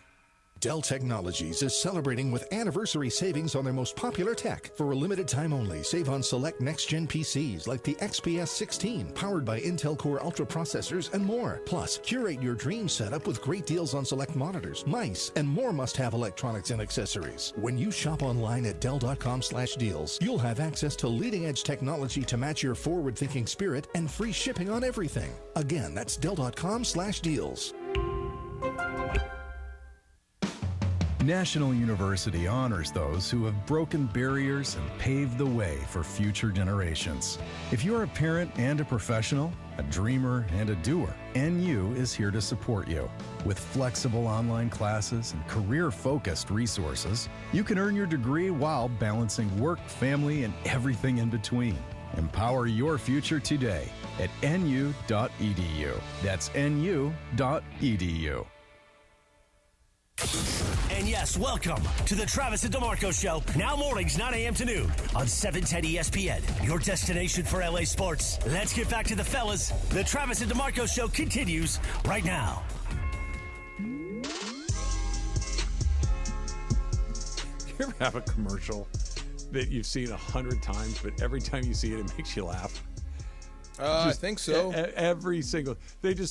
Dell Technologies is celebrating with anniversary savings on their most popular tech. For a limited time only, save on select next-gen PCs like the XPS 16, powered by Intel Core Ultra processors and more. Plus, curate your dream setup with great deals on select monitors, mice, and more must-have electronics and accessories. When you shop online at Dell.com/deals, you'll have access to leading-edge technology to match your forward-thinking spirit and free shipping on everything. Again, that's Dell.com/deals. National University honors those who have broken barriers and paved the way for future generations. If you're a parent and a professional, a dreamer and a doer, NU is here to support you. With flexible online classes and career-focused resources, you can earn your degree while balancing work, family, and everything in between. Empower your future today at nu.edu. That's nu.edu. And yes, welcome to the Travis and DeMarco Show. Now mornings, 9 a.m. to noon on 710 ESPN, your destination for LA sports. Let's get back to the fellas. The Travis and DeMarco Show continues right now. You ever have a commercial that you've seen 100 times, but every time you see it, it makes you laugh? I think so. Every single,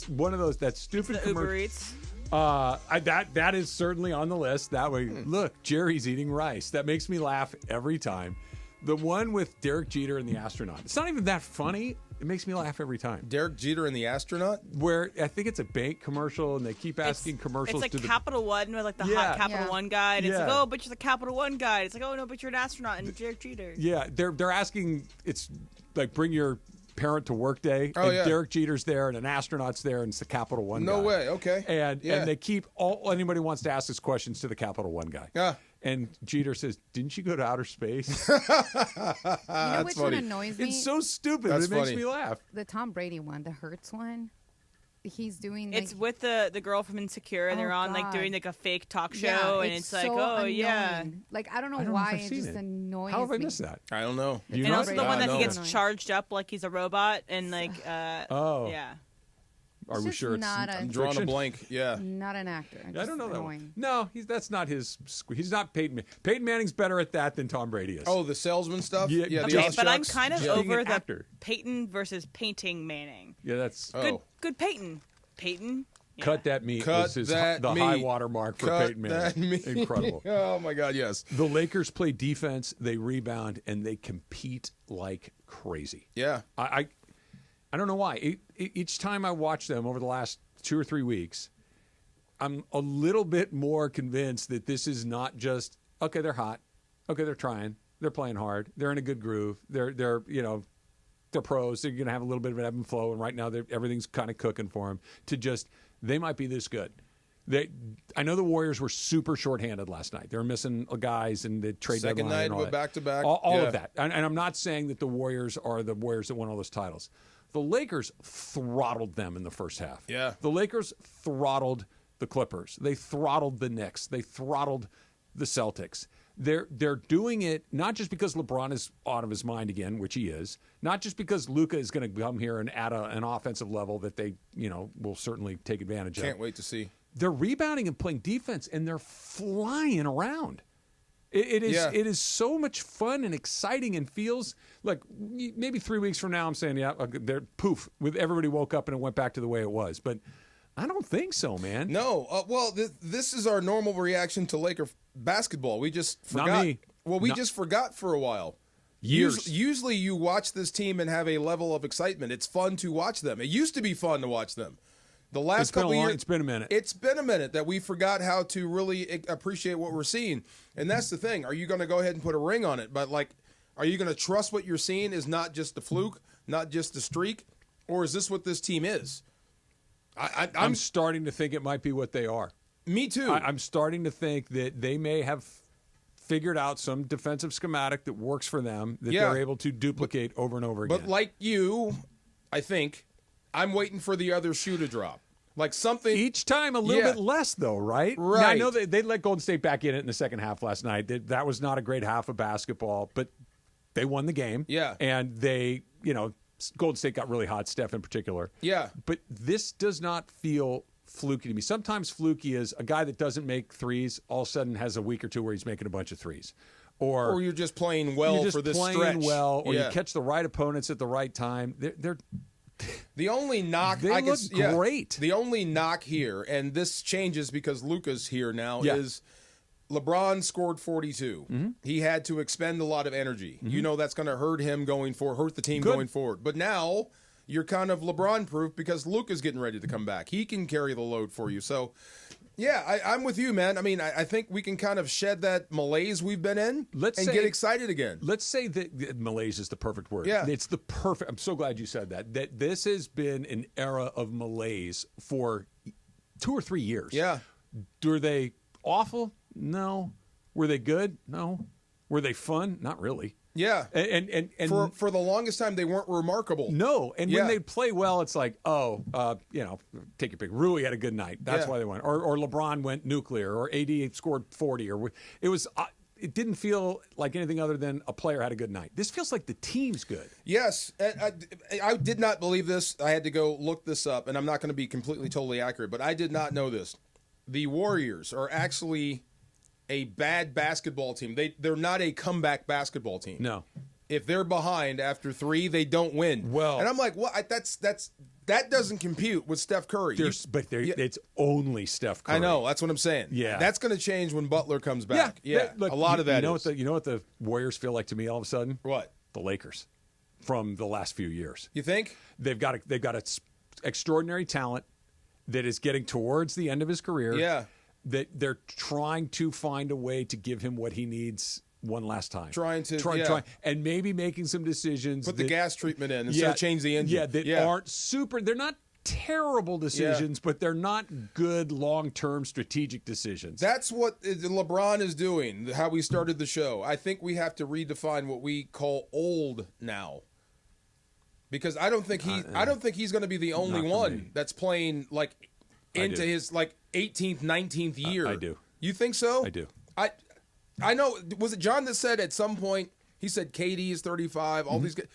one of those, that stupid commercial. Uber Eats. That is certainly on the list. That way, look, Jerry's eating rice. That makes me laugh every time. The one with Derek Jeter and the astronaut. It's not even that funny. It makes me laugh every time. Derek Jeter and the astronaut? Where I think it's a bank commercial, and they keep asking commercials. It's like Capital One with like the hot Capital One guy. And it's like, oh, but you're the Capital One guy. It's like, oh no, but you're an astronaut and Derek Jeter. Yeah, they're asking. It's like bring your parent to work day. Oh, and yeah. Derek Jeter's there, and an astronaut's there, and it's the Capital One guy. No way. Okay. And they keep anybody wants to ask this questions to the Capital One guy. Yeah. And Jeter says, "Didn't you go to outer space?" You know which one annoys me? It's so stupid. But it makes me laugh. The Tom Brady one, the Hertz one. He's doing. It's with the girl from Insecure, and they're on like doing like a fake talk show, Yeah, and it's like, so oh annoying. yeah. Like I don't know I don't know why if I've it seen just it. annoys How have I me. missed that? I don't know. And also the one that he gets charged up like he's a robot, and like, yeah. Are we just sure it's not a- I'm drawing a fiction? blank. Yeah. Not an actor. I don't know that annoying. one. No, that's not his. He's not Peyton. Peyton Manning's better at that than Tom Brady is. Oh, the salesman stuff? Yeah, the Okay, Oz but I'm Shucks? kind of Yeah. over Being an the actor. Peyton versus painting Manning. Yeah, that's Good Peyton. Peyton. Yeah. Cut that meat. Cut was that the meat. high water mark for Cut Peyton that Manning. meat. Incredible. Oh my God, yes. The Lakers play defense, they rebound, and they compete like crazy. Yeah. I don't know why. Each time I watch them over the last 2 or 3 weeks, I'm a little bit more convinced that this is not just okay. They're hot. Okay, they're trying. They're playing hard. They're in a good groove. They're pros. They're going to have a little bit of an ebb and flow, and right now everything's kind of cooking for them. To just they might be this good. I know the Warriors were super shorthanded last night. They were missing guys and the trade Second deadline night and all with that. back-to-back. All Yeah. of that. And I'm not saying that the Warriors are the Warriors that won all those titles. The Lakers throttled them in the first half. Yeah. The Lakers throttled the Clippers. They throttled the Knicks. They throttled the Celtics. They're doing it not just because LeBron is out of his mind again, which he is, not just because Luka is going to come here and add an offensive level that they, will certainly take advantage of. Can't wait to see. They're rebounding and playing defense, and they're flying around. It is so much fun and exciting, and feels like maybe 3 weeks from now I'm saying, they're poof, with everybody woke up and it went back to the way it was. But I don't think so, man. No. This is our normal reaction to Laker basketball. We just forgot. Not me. Well, we just forgot for a while. Years. Usually you watch this team and have a level of excitement. It's fun to watch them. It used to be fun to watch them. The last couple of years, it's been a minute. It's been a minute that we forgot how to really appreciate what we're seeing. And that's the thing. Are you going to go ahead and put a ring on it? But, are you going to trust what you're seeing is not just the fluke, not just the streak? Or is this what this team is? I'm starting to think it might be what they are. Me too. I'm starting to think that they may have figured out some defensive schematic that works for them that they're able to duplicate over and over again. But like you, I think, I'm waiting for the other shoe to drop. Like something. Each time a little bit less, though, right? Right. Now, I know they let Golden State back in it in the second half last night. That was not a great half of basketball, but they won the game. Yeah. And they, Golden State got really hot, Steph in particular. Yeah. But this does not feel fluky to me. Sometimes fluky is a guy that doesn't make threes all of a sudden has a week or two where he's making a bunch of threes. Or you're just playing well for this stretch. Or you catch the right opponents at the right time. They're the only knock. They look great. The only knock here, and this changes because Luka's here now, is LeBron scored 42. Mm-hmm. He had to expend a lot of energy. Mm-hmm. You know that's going to hurt him hurt the team going forward. But now you're kind of LeBron-proof because Luka's getting ready to come back. He can carry the load for you. So, yeah, I'm with you, man. I mean, I think we can kind of shed that malaise we've been in and get excited again. Let's say that malaise is the perfect word. Yeah. It's the perfect. I'm so glad you said that. That this has been an era of malaise for 2 or 3 years. Yeah. Were they awful? No. Were they good? No. Were they fun? Not really. Yeah. And for the longest time, they weren't remarkable. No. And when they play well, it's like, take your pick. Rui had a good night. That's why they won. Or LeBron went nuclear. Or AD scored 40. Or it was. It didn't feel like anything other than a player had a good night. This feels like the team's good. Yes. I did not believe this. I had to go look this up, and I'm not going to be completely totally accurate, but I did not know this. The Warriors are actually a bad basketball team. They're not a comeback basketball team. No. If they're behind after 3, they don't win. Well, and I'm like, what? That doesn't compute with Steph Curry. It's only Steph Curry. I know. That's what I'm saying. Yeah. That's going to change when Butler comes back. Yeah. Look, a lot of that is. You know what the Warriors feel like to me all of a sudden? What? The Lakers from the last few years. You think? They've got extraordinary talent that is getting towards the end of his career. Yeah. That they're trying to find a way to give him what he needs one last time. Trying and maybe making some decisions. Put the gas treatment in instead of change the engine. Aren't super. They're not terrible decisions, but they're not good long-term strategic decisions. That's what LeBron is doing, how we started the show. I think we have to redefine what we call old now. Because I don't think he's going to be the only one that's playing like into his like 18th, 19th year. I do. You think so? I do. I know. Was it John that said at some point, he said KD is 35, all these guys.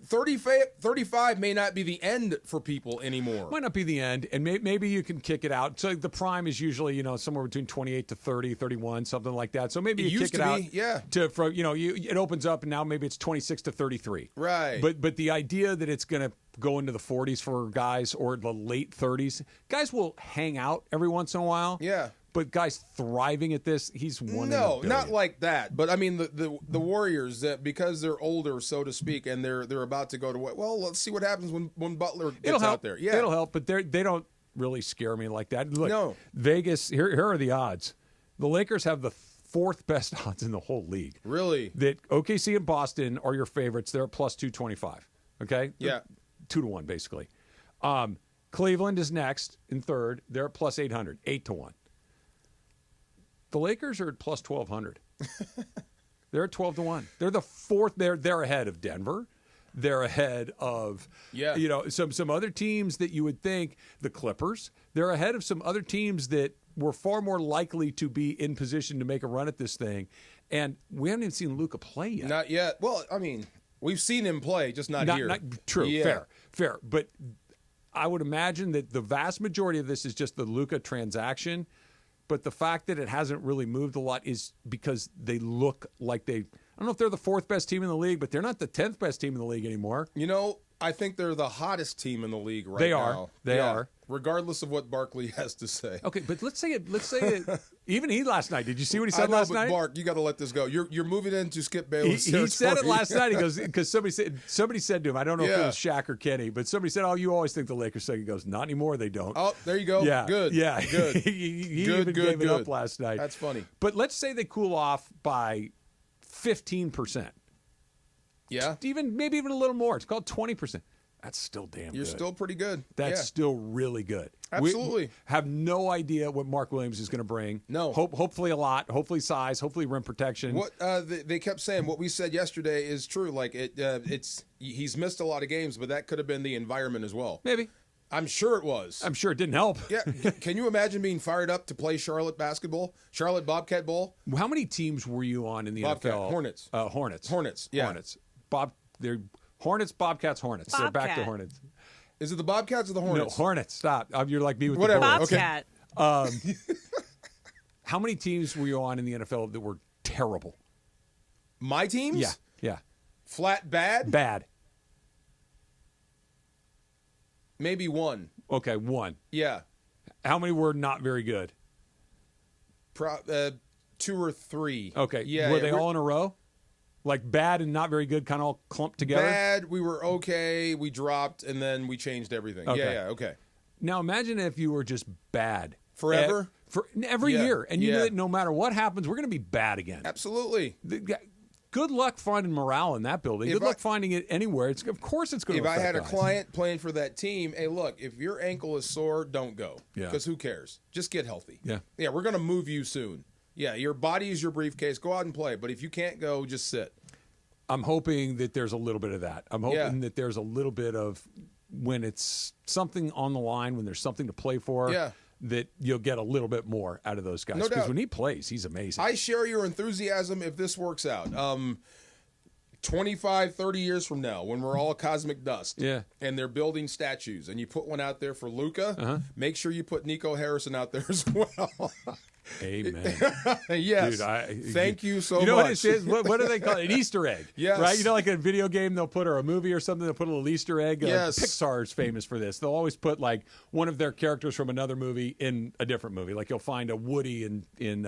35 may not be the end for people anymore. Might not be the end, and maybe you can kick it out. So the prime is usually, somewhere between 28 to 30, 31, something like that. So maybe you kick it out. It opens up, and now maybe it's 26 to 33. Right. But the idea that it's going to go into the 40s for guys or the late 30s, guys will hang out every once in a while. Yeah. But guys thriving at this, he's one. No, not like that. But I mean, the Warriors, because they're older, so to speak, and they're about to go to what? Well, let's see what happens when Butler gets out there. Yeah, it'll help. But they don't really scare me like that. Look, no. Vegas. Here are the odds. The Lakers have the 4th best odds in the whole league. Really? That OKC and Boston are your favorites. They're plus 225. Okay. Yeah. 2-1 basically. Cleveland is next in 3rd. They're at plus 800. 8-1. The Lakers are at plus 1,200. They're at 12-1. They're the 4th. They're ahead of Denver. They're ahead of some other teams that you would think, the Clippers. They're ahead of some other teams that were far more likely to be in position to make a run at this thing. And we haven't even seen Luka play yet. Not yet. Well, I mean, we've seen him play, just not here. True. Yeah. Fair. But I would imagine that the vast majority of this is just the Luka transaction. But the fact that it hasn't really moved a lot is because they look like I don't know if they're the 4th best team in the league, but they're not the 10th best team in the league anymore. I think they're the hottest team in the league right now. They are. Regardless of what Barkley has to say. Okay, but let's say it. Even he last night. Did you see what he said last night? Bark, you got to let this go. You're moving into Skip Bayless. He said it last night. He goes because somebody said to him. I don't know if it was Shaq or Kenny, but somebody said, "Oh, you always think the Lakers suck." He goes, "Not anymore. They don't." Oh, there you go. Yeah, good. Yeah, good. he even gave it up last night. That's funny. But let's say they cool off by 15%. Yeah, maybe even a little more. It's called 20%. That's still damn good. You're still pretty good. That's still really good. Absolutely. We have no idea what Mark Williams is going to bring. No. Hopefully a lot. Hopefully size. Hopefully rim protection. What they kept saying, what we said yesterday is true. Like he's missed a lot of games, but that could have been the environment as well. Maybe. I'm sure it was. I'm sure it didn't help. Yeah. Can you imagine being fired up to play Charlotte basketball? Charlotte Bobcat Ball? How many teams were you on in the NFL? Hornets. Hornets. Yeah. Hornets. They're Hornets, Bobcats, Hornets. They're back to Hornets. Is it the Bobcats or the Hornets? No, Hornets. Stop. You're like me with Whatever. the Bulls. Bobcat. How many teams were you on in the NFL that were terrible? My teams? Yeah. Flat bad? Bad. Maybe one. Okay, one. Yeah. How many were not very good? 2 or 3. Okay. Yeah. Were they all in a row? Like bad and not very good, kind of all clumped together? Bad, we were okay, we dropped, and then we changed everything. Okay. Yeah, okay. Now imagine if you were just bad. Forever? For every Yeah. year. And you Yeah. knew that no matter what happens, we're going to be bad again. Absolutely. Good luck finding morale in that building. Good luck finding it anywhere. Of course it's going to If I affect had a guys. client playing for that team, hey, look, if your ankle is sore, don't go. Yeah. Because who cares? Just get healthy. Yeah. Yeah, we're going to move you soon. Yeah, your body is your briefcase. Go out and play. But if you can't go, just sit. I'm hoping that there's a little bit of that. I'm hoping that there's a little bit of when it's something on the line, when there's something to play for, that you'll get a little bit more out of those guys. No Because doubt. when he plays, he's amazing. I share your enthusiasm if this works out. 25, 30 years from now, when we're all cosmic dust, and they're building statues, and you put one out there for Luka, make sure you put Nico Harrison out there as well. Amen. Yes. Dude, Thank you so much. You know what it is? What do they call it? An Easter egg. Yes. Right? You know, like in a video game, they'll put, or a movie or something, they'll put a little Easter egg. Yes. Pixar is famous for this. They'll always put like one of their characters from another movie in a different movie. Like you'll find a Woody in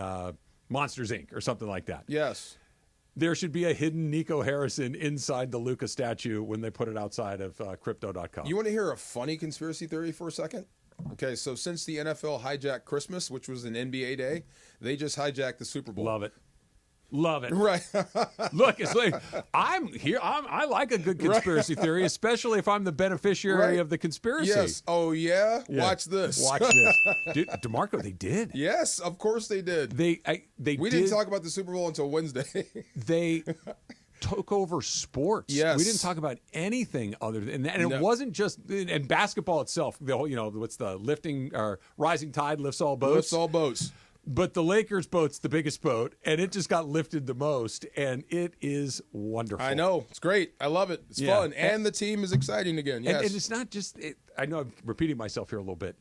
Monsters, Inc. or something like that. Yes. There should be a hidden Nico Harrison inside the Luka statue when they put it outside of crypto.com. You want to hear a funny conspiracy theory for a second? Okay, so since the NFL hijacked Christmas, which was an NBA day, they just hijacked the Super Bowl. Love it. Love it. Right. Look, it's like I'm here. I like a good conspiracy theory, especially if I'm the beneficiary of the conspiracy. Yes. Oh, yeah? Watch this. Watch this. Dude, DeMarco, they did. Yes, of course they did. We didn't talk about the Super Bowl until Wednesday. They took over sports. Yes. We didn't talk about anything other than that. And No. it wasn't just and basketball itself. The whole, what's the lifting or rising tide lifts all boats. Lifts all boats. But the Lakers boat's the biggest boat, and it just got lifted the most, and it is wonderful. I know. It's great. I love it. It's fun. And the team is exciting again. Yes. And it's not just I know I'm repeating myself here a little bit.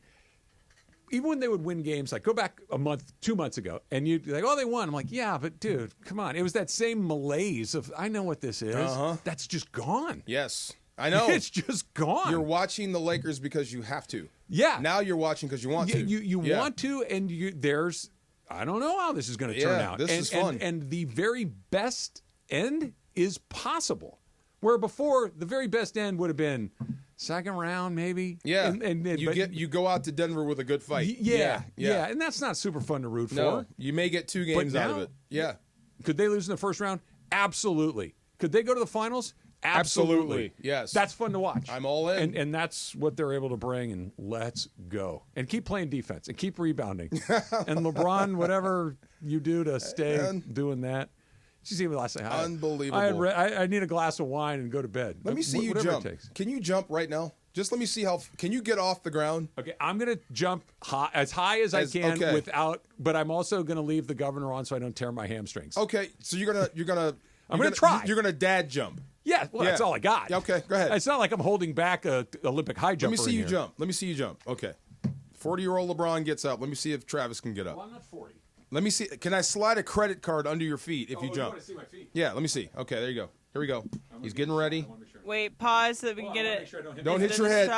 Even when they would win games, like go back a month, 2 months ago, and you'd be like, oh, they won. I'm like, yeah, but dude, come on. It was that same malaise of, I know what this is. That's just gone. Yes. I know. It's just gone. You're watching the Lakers because you have to. Yeah. Now you're watching because you want to. You want to, and there's, I don't know how this is going to turn out. This is fun. And the very best end is possible. Where before, the very best end would have been second round, maybe. Yeah. And you go out to Denver with a good fight. Yeah. And that's not super fun to root No, for. you may get 2 games out of it. Yeah. Could they lose in the first round? Absolutely. Could they go to the finals? Absolutely. Yes. That's fun to watch. I'm all in. And that's what they're able to bring, and let's go. And keep playing defense and keep rebounding. And LeBron, whatever you do to stay doing that. Did you see me last night? Unbelievable. I need a glass of wine and go to bed. Let me see you Whatever jump. it takes. Can you jump right now? Just let me see how. Can you get off the ground? Okay, I'm going to jump as high as I can without, but I'm also going to leave the governor on so I don't tear my hamstrings. Okay, so you're gonna. I'm going to try. You're gonna dad jump. Yeah, well, that's all I got. Okay, go ahead. It's not like I'm holding back a Olympic high jumper. Let me see you here. jump. Let me see you jump. Okay. 40-year-old LeBron gets up. Let me see if Travis can get up. Well, I'm not 40. Let me see. Can I slide a credit card under your feet if you jump? You want to see my feet? Yeah, let me see. Okay, there you go. Here we go. He's getting ready. Wait, pause so that we can get it. Sure Don't hit your head.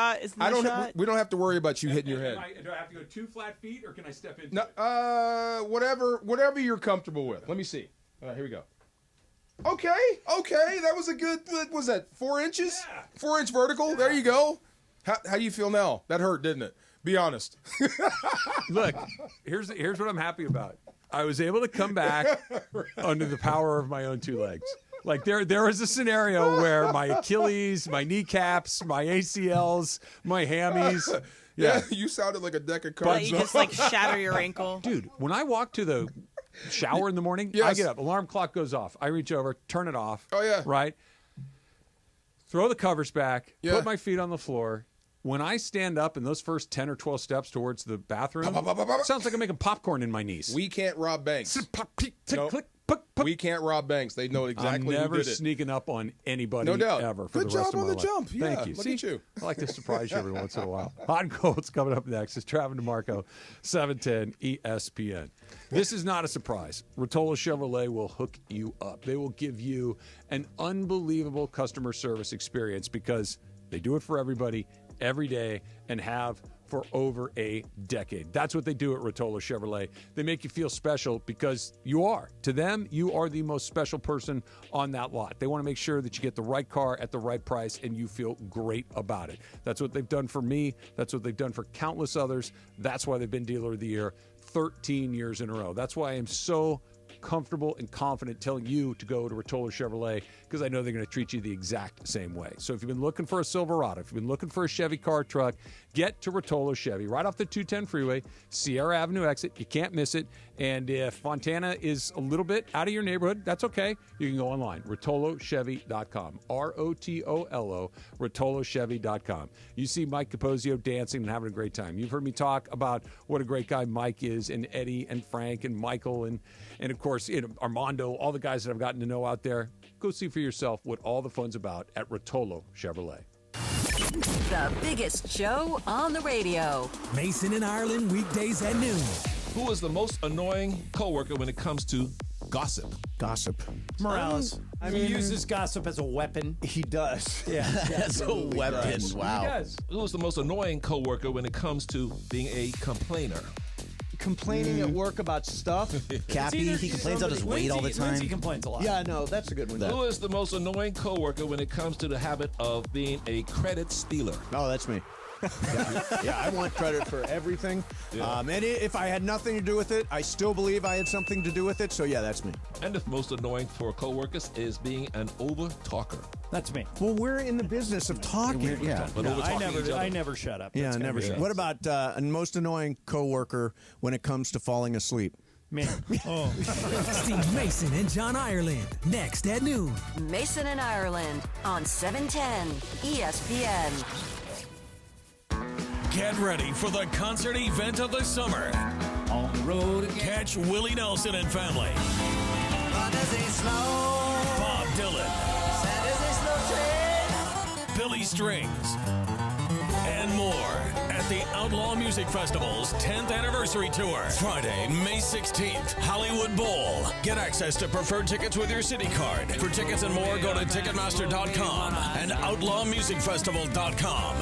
We don't have to worry about you hitting your head. Do I have to go 2 flat feet, or can I step into it? Whatever you're comfortable with. Let me see. All right, here we go. Okay, that was a good. What was that? 4 inches? Yeah. 4-inch vertical. Yeah. There you go. How do you feel now? That hurt, didn't it? Be honest. Look, here's what I'm happy about. I was able to come back under the power of my own 2 legs. Like there was a scenario where my Achilles, my kneecaps, my ACLs, my hammies. Yeah, you sounded like a deck of cards. But you just like shatter your ankle. Dude, when I walk to the shower in the morning, I get up, alarm clock goes off. I reach over, turn it off. Oh, yeah. Right? Throw the covers back, put my feet on the floor. When I stand up in those first 10 or 12 steps towards the bathroom, sounds like I'm making popcorn in my knees. We can't rob banks. Click, click, We can't rob banks. They know exactly I'm never who did it. sneaking up on anybody No doubt. ever for Good the rest job of my on the life. jump. Yeah, Thank you. look See, at you. I like to surprise you every once in a while. Hot and Cold's coming up next. It's Travis DeMarco, 710 ESPN. This is not a surprise. Rotolo Chevrolet will hook you up. They will give you an unbelievable customer service experience because they do it for everybody every day and have for over a decade. That's what they do at Rotolo Chevrolet. They make you feel special because you are. To them, you are the most special person on that lot. They want to make sure that you get the right car at the right price and you feel great about it. That's what they've done for me. That's what they've done for countless others. That's why they've been Dealer of the Year 13 years in a row. That's why I am so comfortable and confident telling you to go to Rotolo Chevrolet because I know they're going to treat you the exact same way. So if you've been looking for a Silverado, if you've been looking for a Chevy car truck, get to Rotolo Chevy right off the 210 freeway, Sierra Avenue exit. You can't miss it. And if Fontana is a little bit out of your neighborhood, that's okay. You can go online, rotolochevy.com, ROTOLO, rotolochevy.com. You see Mike Capozio dancing and having a great time. You've heard me talk about what a great guy Mike is, and Eddie and Frank and Michael and of course, Armando, all the guys that I've gotten to know out there. Go see for yourself what all the fun's about at Rotolo Chevrolet. The biggest show on the radio. Mason and Ireland, weekdays at noon. Who is the most annoying coworker when it comes to gossip? Gossip. Morales. He uses gossip as a weapon. He does. Yeah. As a weapon. Does. Wow. He does. Who is the most annoying coworker when it comes to being a complainer? Complaining at work about stuff. Cappy, he complains about his weight all the time. Lindsay complains a lot. Yeah, no, that's a good one. Who is the most annoying coworker when it comes to the habit of being a credit stealer? Oh, that's me. Yeah, I want credit for everything. Yeah. And if I had nothing to do with it, I still believe I had something to do with it. So yeah, that's me. And the most annoying for coworkers is being an over talker. That's me. Well, we're in the business of talking. Yeah, but No, I never shut up. Yeah, That's never. gotta be What about a most annoying coworker when it comes to falling asleep? me. Oh. Steve Mason and John Ireland, next at noon. Mason and Ireland on 710 ESPN. Get ready for the concert event of the summer. On the road again. Catch Willie Nelson and family. Bob Dylan. Billy Strings. And more at the Outlaw Music Festival's 10th anniversary tour. Friday, May 16th, Hollywood Bowl. Get access to preferred tickets with your Citi card. For tickets and more, go to Ticketmaster.com and OutlawMusicFestival.com.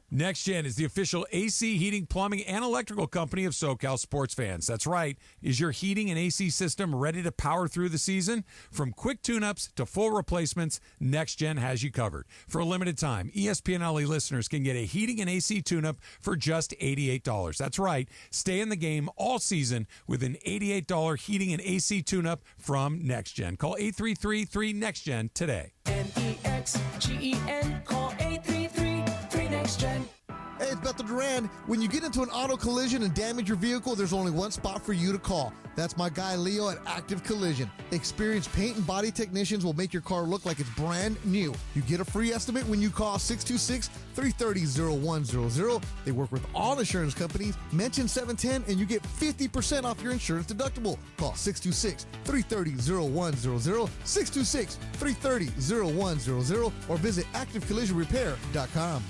Next Gen is the official AC heating, plumbing, and electrical company of SoCal sports fans. That's right. Is your heating and AC system ready to power through the season? From quick tune-ups to full replacements, Next Gen has you covered. For a limited time, ESPN LA listeners can get a heating and AC tune-up for just $88. That's right. Stay in the game all season with an $88 heating and AC tune-up from Next Gen. Call 833-3NEXTGEN today. NEXGEN, call 833-3NEXTGEN. Hey, it's Bethel Duran. When you get into an auto collision and damage your vehicle, there's only one spot for you to call. That's my guy Leo at Active Collision. Experienced paint and body technicians will make your car look like it's brand new. You get a free estimate when you call 626-330-0100. They work with all insurance companies. Mention 710 and you get 50% off your insurance deductible. Call 626-330-0100, 626-330-0100, or visit activecollisionrepair.com.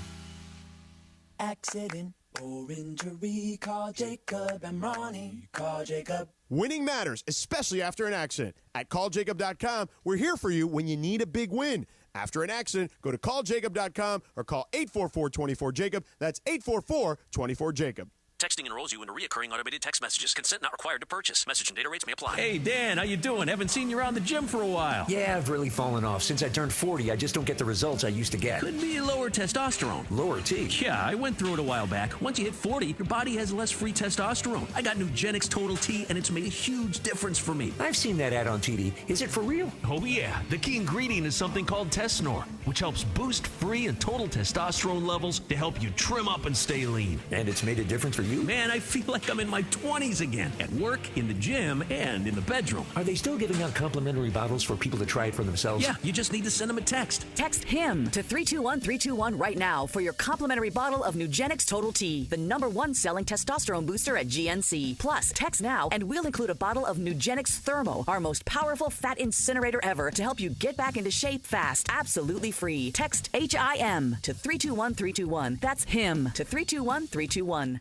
Accident or injury, call Jacob and Ronnie. Call Jacob. Winning matters, especially after an accident. At calljacob.com, we're here for you when you need a big win. After an accident, go to calljacob.com or call 844-24-JACOB. That's 844-24-JACOB. Texting enrolls you in reoccurring automated text messages. Consent not required to purchase. Message and data rates may apply. Hey, Dan, how you doing? Haven't seen you around the gym for a while. Yeah, I've really fallen off. Since I turned 40, I just don't get the results I used to get. Could be lower testosterone. Lower T? Yeah, I went through it a while back. Once you hit 40, your body has less free testosterone. I got Nugenix Total T, and it's made a huge difference for me. I've seen that ad on TV. Is it for real? Oh, yeah. The key ingredient is something called Tesnor, which helps boost free and total testosterone levels to help you trim up and stay lean. And it's made a difference for you? Man, I feel like I'm in my 20s again. At work, in the gym, and in the bedroom. Are they still giving out complimentary bottles for people to try it for themselves? Yeah, you just need to send them a text. Text HIM to 321-321 right now for your complimentary bottle of Nugenix Total T, the #1 selling testosterone booster at GNC. Plus, text now and we'll include a bottle of Nugenix Thermo, our most powerful fat incinerator ever, to help you get back into shape fast, absolutely free. Text HIM to 321-321. That's HIM to 321-321.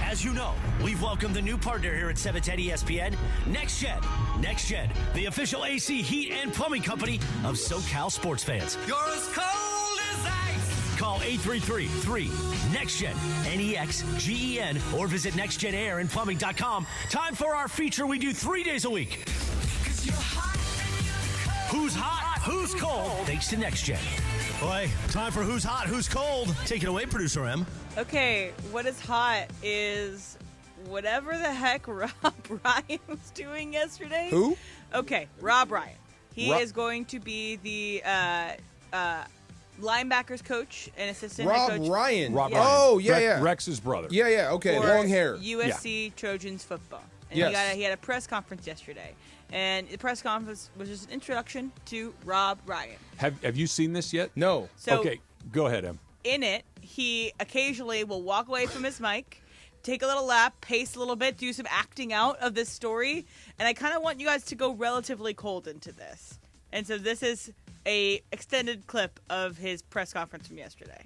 As you know, we've welcomed a new partner here at 710 ESPN, NextGen. NextGen, the official AC heat and plumbing company of SoCal sports fans. You're as cold as ice. Call 833-3-NEXTGEN, NEXGEN, or visit nextgenairandplumbing.com. Time for our feature we do 3 days a week. Who's hot? Who's cold? Thanks to NextGen. Boy, time for Who's Hot? Who's Cold? Take it away, Producer M. Okay, what is hot is whatever the heck Rob Ryan was doing yesterday. Who? Okay, Rob Ryan. He is going to be the linebackers coach and assistant head coach. Rob Ryan. Yeah. Oh, yeah. Rex's brother. Yeah. Okay, For long hair. USC Trojans football. And Yes. he had a press conference yesterday. And the press conference was just an introduction to Rob Ryan. Have you seen this yet? No. So- okay, go ahead, Em. In it, he occasionally will walk away from his mic, take a little lap, pace a little bit, do some acting out of this story. And I kind of want you guys to go relatively cold into this. And so this is a extended clip of his press conference from yesterday.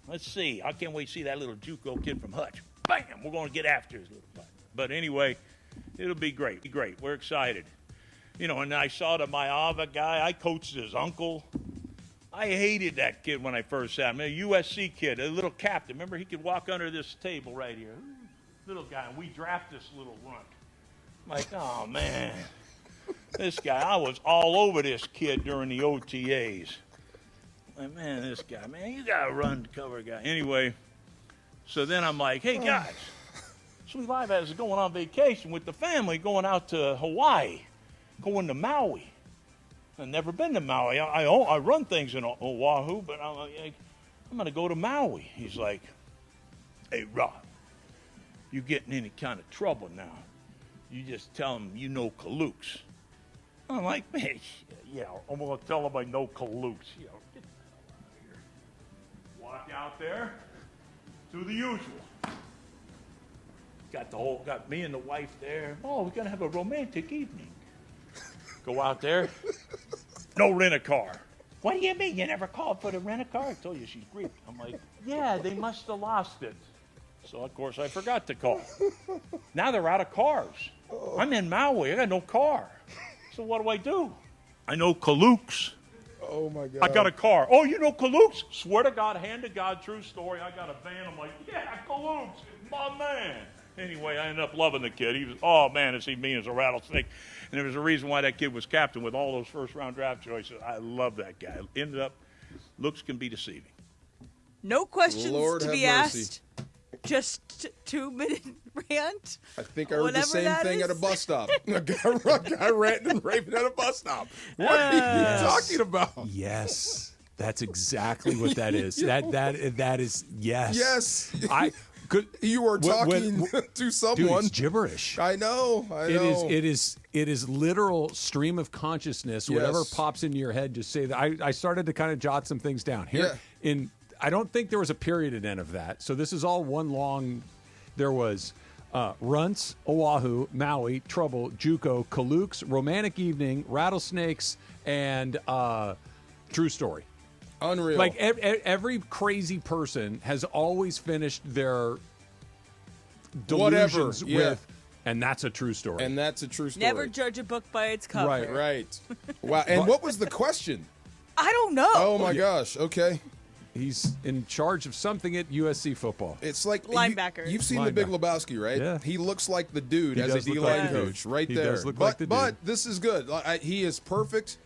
Let's see. I can't wait to see that little JUCO kid from Hutch. Bam! We're going to get after his little butt. But anyway, it'll be great. We're excited. You know, and I saw the Mayava guy. I coached his uncle. I hated that kid when I first saw him. A USC kid, a little captain. Remember, he could walk under this table right here. Little guy. And we draft this little runt. I'm like, oh, man. This guy, I was all over this kid during the OTAs. Like, man, this guy, man, you got to run to cover guy. Anyway, so then I'm like, hey, guys, Sweet Life is going on vacation with the family, going out to Hawaii, going to Maui. I've never been to Maui. I run things in Oahu, but I'm like, I'm going to go to Maui. He's like, hey, Rob, you get in any kind of trouble now, you just tell him you know Kalooks. I'm like, man, yeah, I'm going to tell him I know Kalooks. You know, get the hell out of here. Walk out there, do the usual. Got me and the wife there. Oh, we're going to have a romantic evening. Go out there, no rent-a-car. What do you mean? You never called for the rent-a-car? I told you she's Greek. I'm like, yeah, they must have lost it. So, of course, I forgot to call. Now they're out of cars. I'm in Maui. I got no car. So what do? I know Kalooks. Oh, my God. I got a car. Oh, you know Kalooks? Swear to God, hand to God, true story. I got a van. I'm like, yeah, Kalooks, my man. Anyway, I ended up loving the kid. He was, oh, man, is he mean as a rattlesnake. And there was a reason why that kid was captain with all those first-round draft choices. I love that guy. Ended up, looks can be deceiving. No questions Lord to have be mercy. asked. Just 2-minute rant. I think I heard the same thing at a bus stop. A guy ranting and raving at a bus stop. What are you talking about? Yes, that's exactly what that is. That is yes. Yes. You were talking to someone. Dude, it's gibberish. I know. It is literal stream of consciousness. Yes. Whatever pops into your head, just say that. I started to kind of jot some things down here. I don't think there was a period at end of that. So this is all one long. There was Runts, Oahu, Maui, Trouble, JUCO, Kalooks, Romantic Evening, Rattlesnakes, and True Story. Unreal. Like every crazy person has always finished their delusions with, and that's a true story. And that's a true story. Never judge a book by its cover. Right. Wow. And what was the question? I don't know. Oh, my gosh. Okay. He's in charge of something at USC football. It's like linebacker. You've seen The Big Lebowski, right? Yeah. He looks like the dude He as a does look D-line like the dude. coach right He there. does look like the dude. But this is good. He is perfect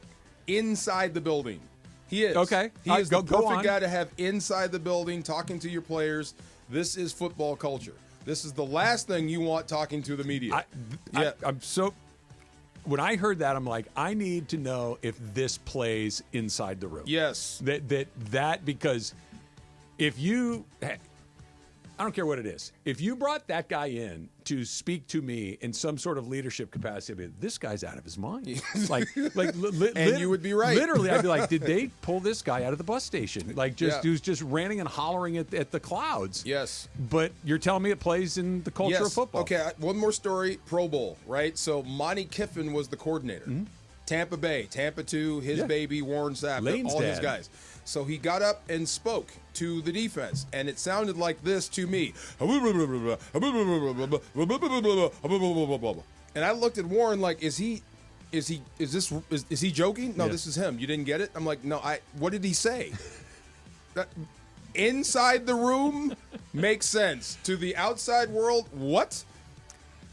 inside the building. He is. Okay. He is the go perfect on. guy to have inside the building, talking to your players. This is football culture. This is the last thing you want talking to the media. I'm so. When I heard that, I'm like, I need to know if this plays inside the room. Yes. That because if you, I don't care what it is. If you brought that guy in to speak to me in some sort of leadership capacity, I'd be, this guy's out of his mind. And you would be right. Literally, I'd be like, did they pull this guy out of the bus station? Who's just ranting and hollering at the clouds. Yes. But you're telling me it plays in the culture of football. Okay, one more story. Pro Bowl, right? So Monty Kiffin was the coordinator. Mm-hmm. Tampa Bay, Tampa 2, his baby, Warren Sapp, Lane's all his dad. guys. So he got up and spoke to the defense, and it sounded like this to me. And I looked at Warren like, is he joking? No, this is him. You didn't get it? I'm like, no, what did he say? Inside the room makes sense. To the outside world, what?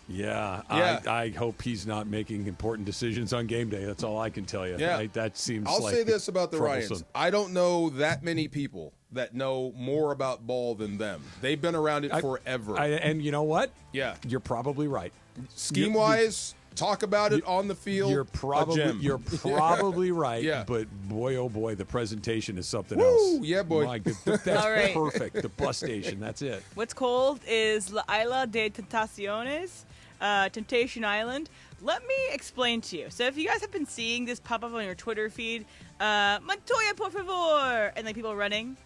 Yeah. I hope he's not making important decisions on game day. That's all I can tell you. Yeah. That seems I'll say this about the troublesome. Ryans. I don't know that many people that know more about ball than them. They've been around it forever. And you know what? Yeah. You're probably right. Scheme-wise, talk about it on the field. You're probably right. Yeah. But boy, oh boy, the presentation is something Woo! else. Yeah, boy. My goodness, that's All right. perfect. The bus station. That's it. What's cold is La Isla de Tentaciones, Temptation Island. Let me explain to you. So if you guys have been seeing this pop up on your Twitter feed, Montoya, por favor, and people running.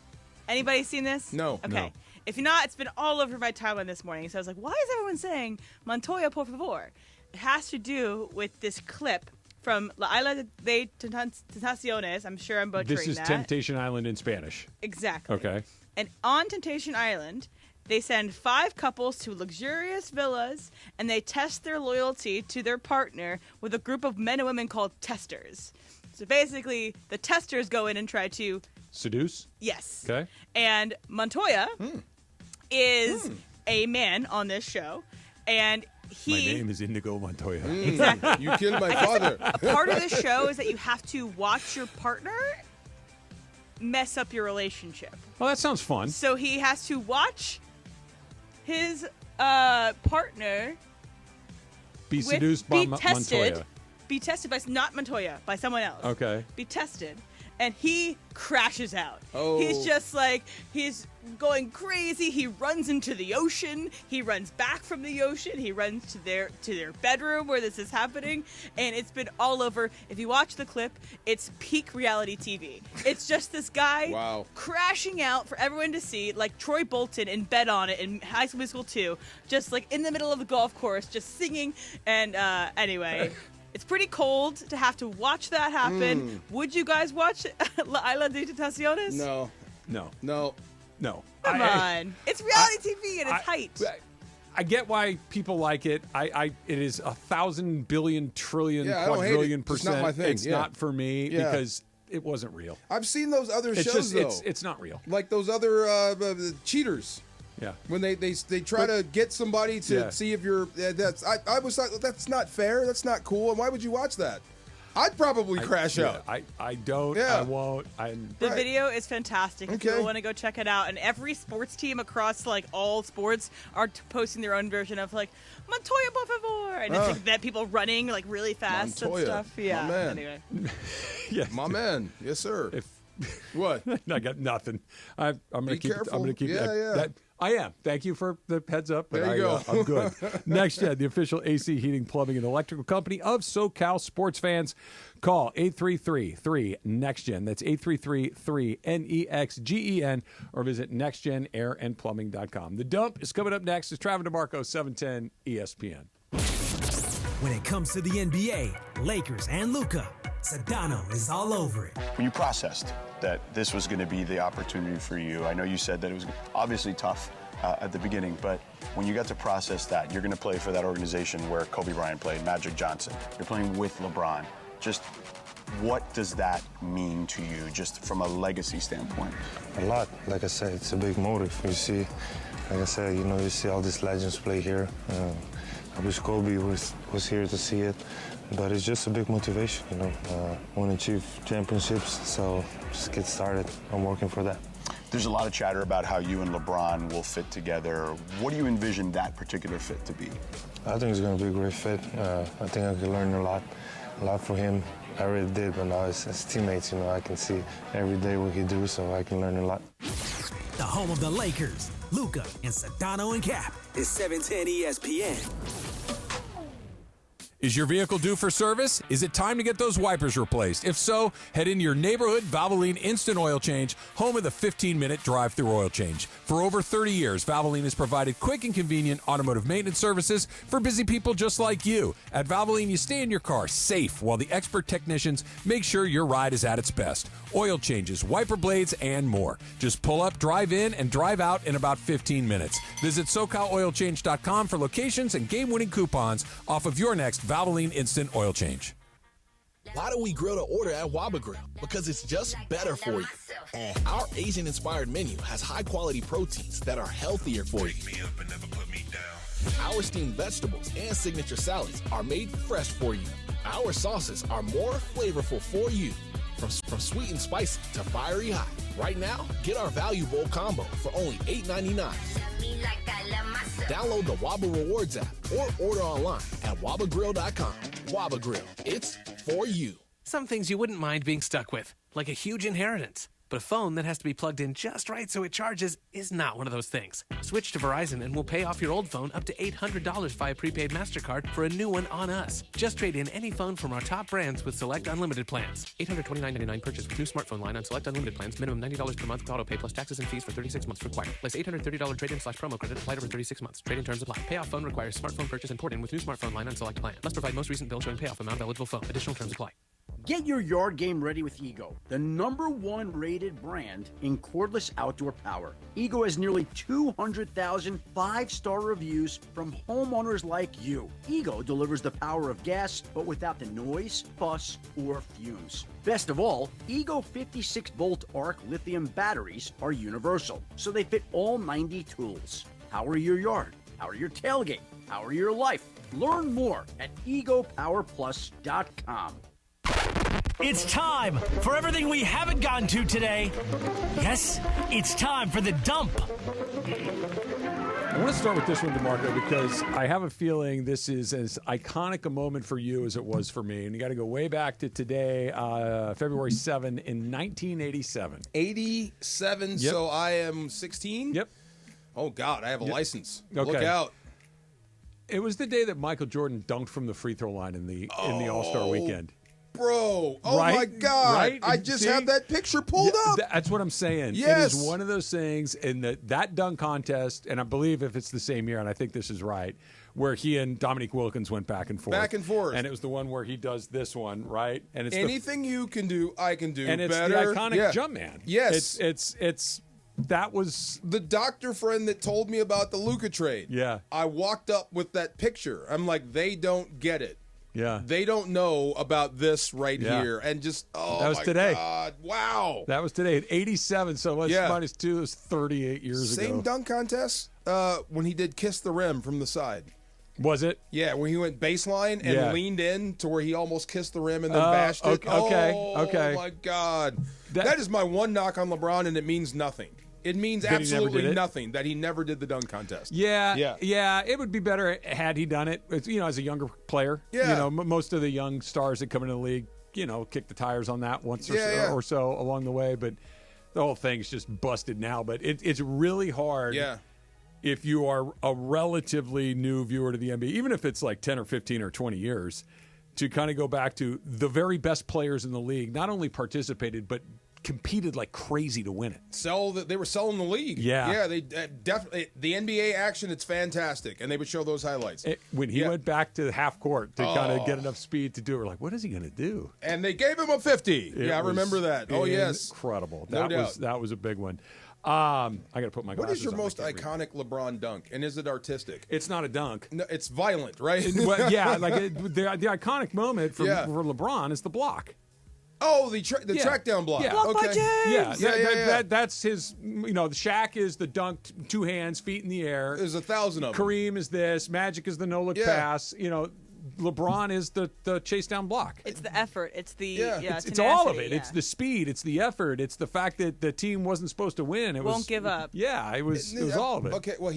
Anybody seen this? No. Okay. No. If you're not, it's been all over my timeline this morning. So I was like, why is everyone saying Montoya, por favor? It has to do with this clip from La Isla de Tentaciones. I'm sure I'm butchering that. This is Temptation Island in Spanish. Exactly. Okay. And on Temptation Island, they send 5 couples to luxurious villas, and they test their loyalty to their partner with a group of men and women called testers. So basically, the testers go in and try to seduce? Yes. Okay. And Montoya is a man on this show, and My name is Indigo Montoya. Exactly. You killed my father. A part of the show is that you have to watch your partner mess up your relationship. Well, that sounds fun. So he has to watch his partner Be seduced by tested, Montoya. Be tested by not Montoya, by someone else. Okay. Be tested, and he crashes out. Oh. He's just like, he's going crazy. He runs into the ocean. He runs back from the ocean. He runs to their bedroom where this is happening, and it's been all over. If you watch the clip, it's peak reality TV. It's just this guy crashing out for everyone to see, like Troy Bolton in Bet on It in High School Musical 2, just like in the middle of the golf course, just singing. And anyway, it's pretty cold to have to watch that happen. Would you guys watch La Isla de Tentaciones? No. Come on. It's reality TV at its height. I get why people like it. It is 1,000 billion trillion Yeah, I don't hate it. quadrillion It's not my thing. It's Yeah. not for me because it wasn't real. I've seen those other It's shows, just though. it's not real. Like those other cheaters. Yeah. When they try to get somebody to see if you're I was like, that's not fair. That's not cool. And why would you watch that? I'd probably crash out. I don't. Yeah. I won't. The video is fantastic. If Okay. people want to go check it out, and every sports team across like all sports are posting their own version of like Montoya, por favor, and it's like that people running like really fast Montoya, and stuff. Yeah. my man. Anyway, Yeah. My man. Yes, sir. What? I got nothing. I'm going to Be keep. careful. I'm going to keep Yeah, yeah. that. I am. Thank you for the heads up. But There you go. I'm good. Next Gen, the official AC heating, plumbing, and electrical company of SoCal sports fans. Call 833-3-NEXTGEN. That's 833-3-NEXGEN. Or visit nextgenairandplumbing.com. The Dump is coming up next. It's Travis DeMarco, 710 ESPN. When it comes to the NBA, Lakers and Luka, Sedano is all over it. When you processed that this was going to be the opportunity for you, I know you said that it was obviously tough at the beginning, but when you got to process that, you're going to play for that organization where Kobe Bryant played, Magic Johnson. You're playing with LeBron. Just what does that mean to you, just from a legacy standpoint? A lot. Like I said, it's a big motive. You see, like I said, you see all these legends play here. I wish Kobe was here to see it, but it's just a big motivation, want to achieve championships, so just get started. I'm working for that. There's a lot of chatter about how you and LeBron will fit together. What do you envision that particular fit to be? I think it's going to be a great fit. I think I can learn a lot from him. I already did, but now as teammates, I can see every day what he do, so I can learn a lot. The home of the Lakers, Luca, and Sedano and Cap. It's 710 ESPN. Is your vehicle due for service? Is it time to get those wipers replaced? If so, head into your neighborhood Valvoline Instant Oil Change, home of the 15-minute drive-through oil change. For over 30 years, Valvoline has provided quick and convenient automotive maintenance services for busy people just like you. At Valvoline, you stay in your car safe while the expert technicians make sure your ride is at its best. Oil changes, wiper blades, and more. Just pull up, drive in, and drive out in about 15 minutes. Visit SoCalOilChange.com for locations and game-winning coupons off of your next Valvoline Instant Oil Change. Why do we grill to order at Waba Grill? Because it's just better for you. Our Asian-inspired menu has high-quality proteins that are healthier for you. Our steamed vegetables and signature salads are made fresh for you. Our sauces are more flavorful for you. From sweet and spicy to fiery hot. Right now, get our Value Bowl combo for only $8.99. Download the Waba Rewards app or order online at wabagrill.com. Waba Grill, it's for you. Some things you wouldn't mind being stuck with, like a huge inheritance. But a phone that has to be plugged in just right so it charges is not one of those things. Switch to Verizon and we'll pay off your old phone up to $800 via prepaid MasterCard for a new one on us. Just trade in any phone from our top brands with select unlimited plans. $829.99 purchase with new smartphone line on select unlimited plans. Minimum $90 per month with auto pay plus taxes and fees for 36 months required. Less $830 trade-in/promo credit applied over 36 months. Trade-in terms apply. Payoff phone requires smartphone purchase and port-in with new smartphone line on select plan. Must provide most recent bill showing payoff amount of eligible phone. Additional terms apply. Get your yard game ready with Ego, the #1 rated brand in cordless outdoor power. Ego has nearly 200,000 5-star reviews from homeowners like you. Ego delivers the power of gas, but without the noise, fuss, or fumes. Best of all, Ego 56-volt arc lithium batteries are universal, so they fit all 90 tools. Power your yard, power your tailgate, power your life. Learn more at egopowerplus.com. It's time for everything we haven't gotten to today. Yes, it's time for the dump. I want to start with this one, DeMarco, because I have a feeling this is as iconic a moment for you as it was for me. And you got to go way back to today, February 7 in 1987. 87, Yep. so I am 16? Yep. Oh, God, I have a license. Okay. Look out. It was the day that Michael Jordan dunked from the free throw line in the All-Star weekend. Bro, oh Right? my God. Right? I just See? have that picture pulled up. That's what I'm saying. Yes. It is one of those things in that dunk contest, and I believe if it's the same year, and I think this is right, where he and Dominique Wilkins went back and forth. Back and forth. And it was the one where he does this one, right? And it's Anything you can do, I can do and it's better. the iconic jump man. Yes. It's that was the doctor friend that told me about the Luka trade. Yeah. I walked up with that picture. I'm like, they don't get it. Yeah. They don't know about this right Yeah. here. And just, that was my today. God. Wow. That was today at 87, so what's Yeah. minus 2 is 38 years ago. Same dunk contest when he did Kiss the Rim from the side. Was it? Yeah, when he went baseline and Yeah. leaned in to where he almost kissed the rim and then bashed it. Okay. Oh, my God. That is my one knock on LeBron, and it means nothing. It means That he never absolutely did it? nothing that he never did the dunk contest. Yeah. It would be better had he done it. It's, as a younger player. Yeah. Most of the young stars that come into the league, kick the tires on that once or so along the way. But the whole thing's just busted now. But it's really hard. Yeah. If you are a relatively new viewer to the NBA, even if it's like 10 or 15 or 20 years, to kind of go back to the very best players in the league, not only participated but competed like crazy to win it. They were selling the league. Yeah. They definitely, the NBA action, it's fantastic, and they would show those highlights. When he went back to half court to kind of get enough speed to do it, we're like, what is he going to do? And they gave him a 50. I remember that. Oh, yes. Incredible. No doubt. That was a big one. I got to put my glasses on. What is your most iconic LeBron dunk, and is it artistic? It's not a dunk. No, it's violent, right? Well, yeah, the iconic moment for LeBron is the block. Oh, the track down block. Yeah. Block by Okay. James. Yeah. That's his. The Shaq is the dunk, 2 hands, feet in the air. There's 1,000 of them. Kareem is this. Magic is the no look pass. LeBron is the chase down block. It's the effort. It's the it's all of it. tenacity, It's the speed. It's the effort. It's the fact that the team wasn't supposed to win. It Won't give up. Yeah, it was all of it. Okay, well,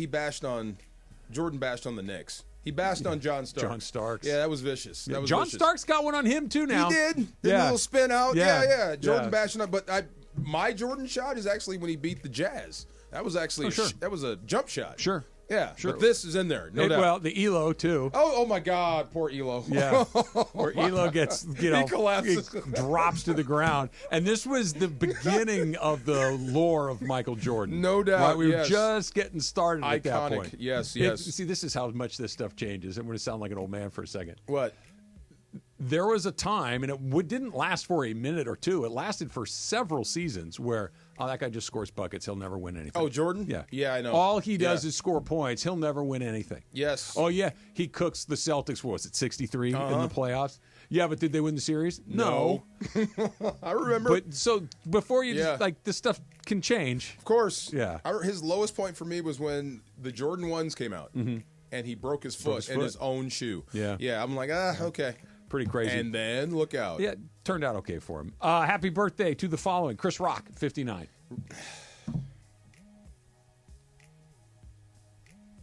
Jordan bashed on the Knicks. He bashed on John Starks. John Starks. Yeah, that was vicious. That was John vicious. Starks got one on him too now. He did. The little spin out. Yeah. Yeah. Jordan bashing up. But my Jordan shot is actually when he beat the Jazz. That was actually that was a jump shot. Sure. Yeah, sure. But this is in there, no doubt. Well, the Elo too. Oh my God, poor Elo. Yeah, where Elo gets he collapses, drops to the ground, and this was the beginning of the lore of Michael Jordan. No doubt. Right? We were yes. just getting started at that Iconic. point. Yes. See, this is how much this stuff changes. I'm going to sound like an old man for a second. What? There was a time, and it didn't last for a minute or two. It lasted for several seasons where, that guy just scores buckets. He'll never win anything. Oh, Jordan? Yeah. Yeah, I know. All he does is score points. He'll never win anything. Yes. Oh, yeah. He cooks the Celtics, what was it, 63 in the playoffs? Yeah, but did they win the series? No. I remember. But so before you just, this stuff can change. Of course. Yeah. His lowest point for me was when the Jordan 1s came out, and he broke his foot in his own shoe. Yeah. Yeah, I'm like, okay. Pretty crazy. And then look out. Yeah, turned out okay for him. Happy birthday to the following. Chris Rock, 59.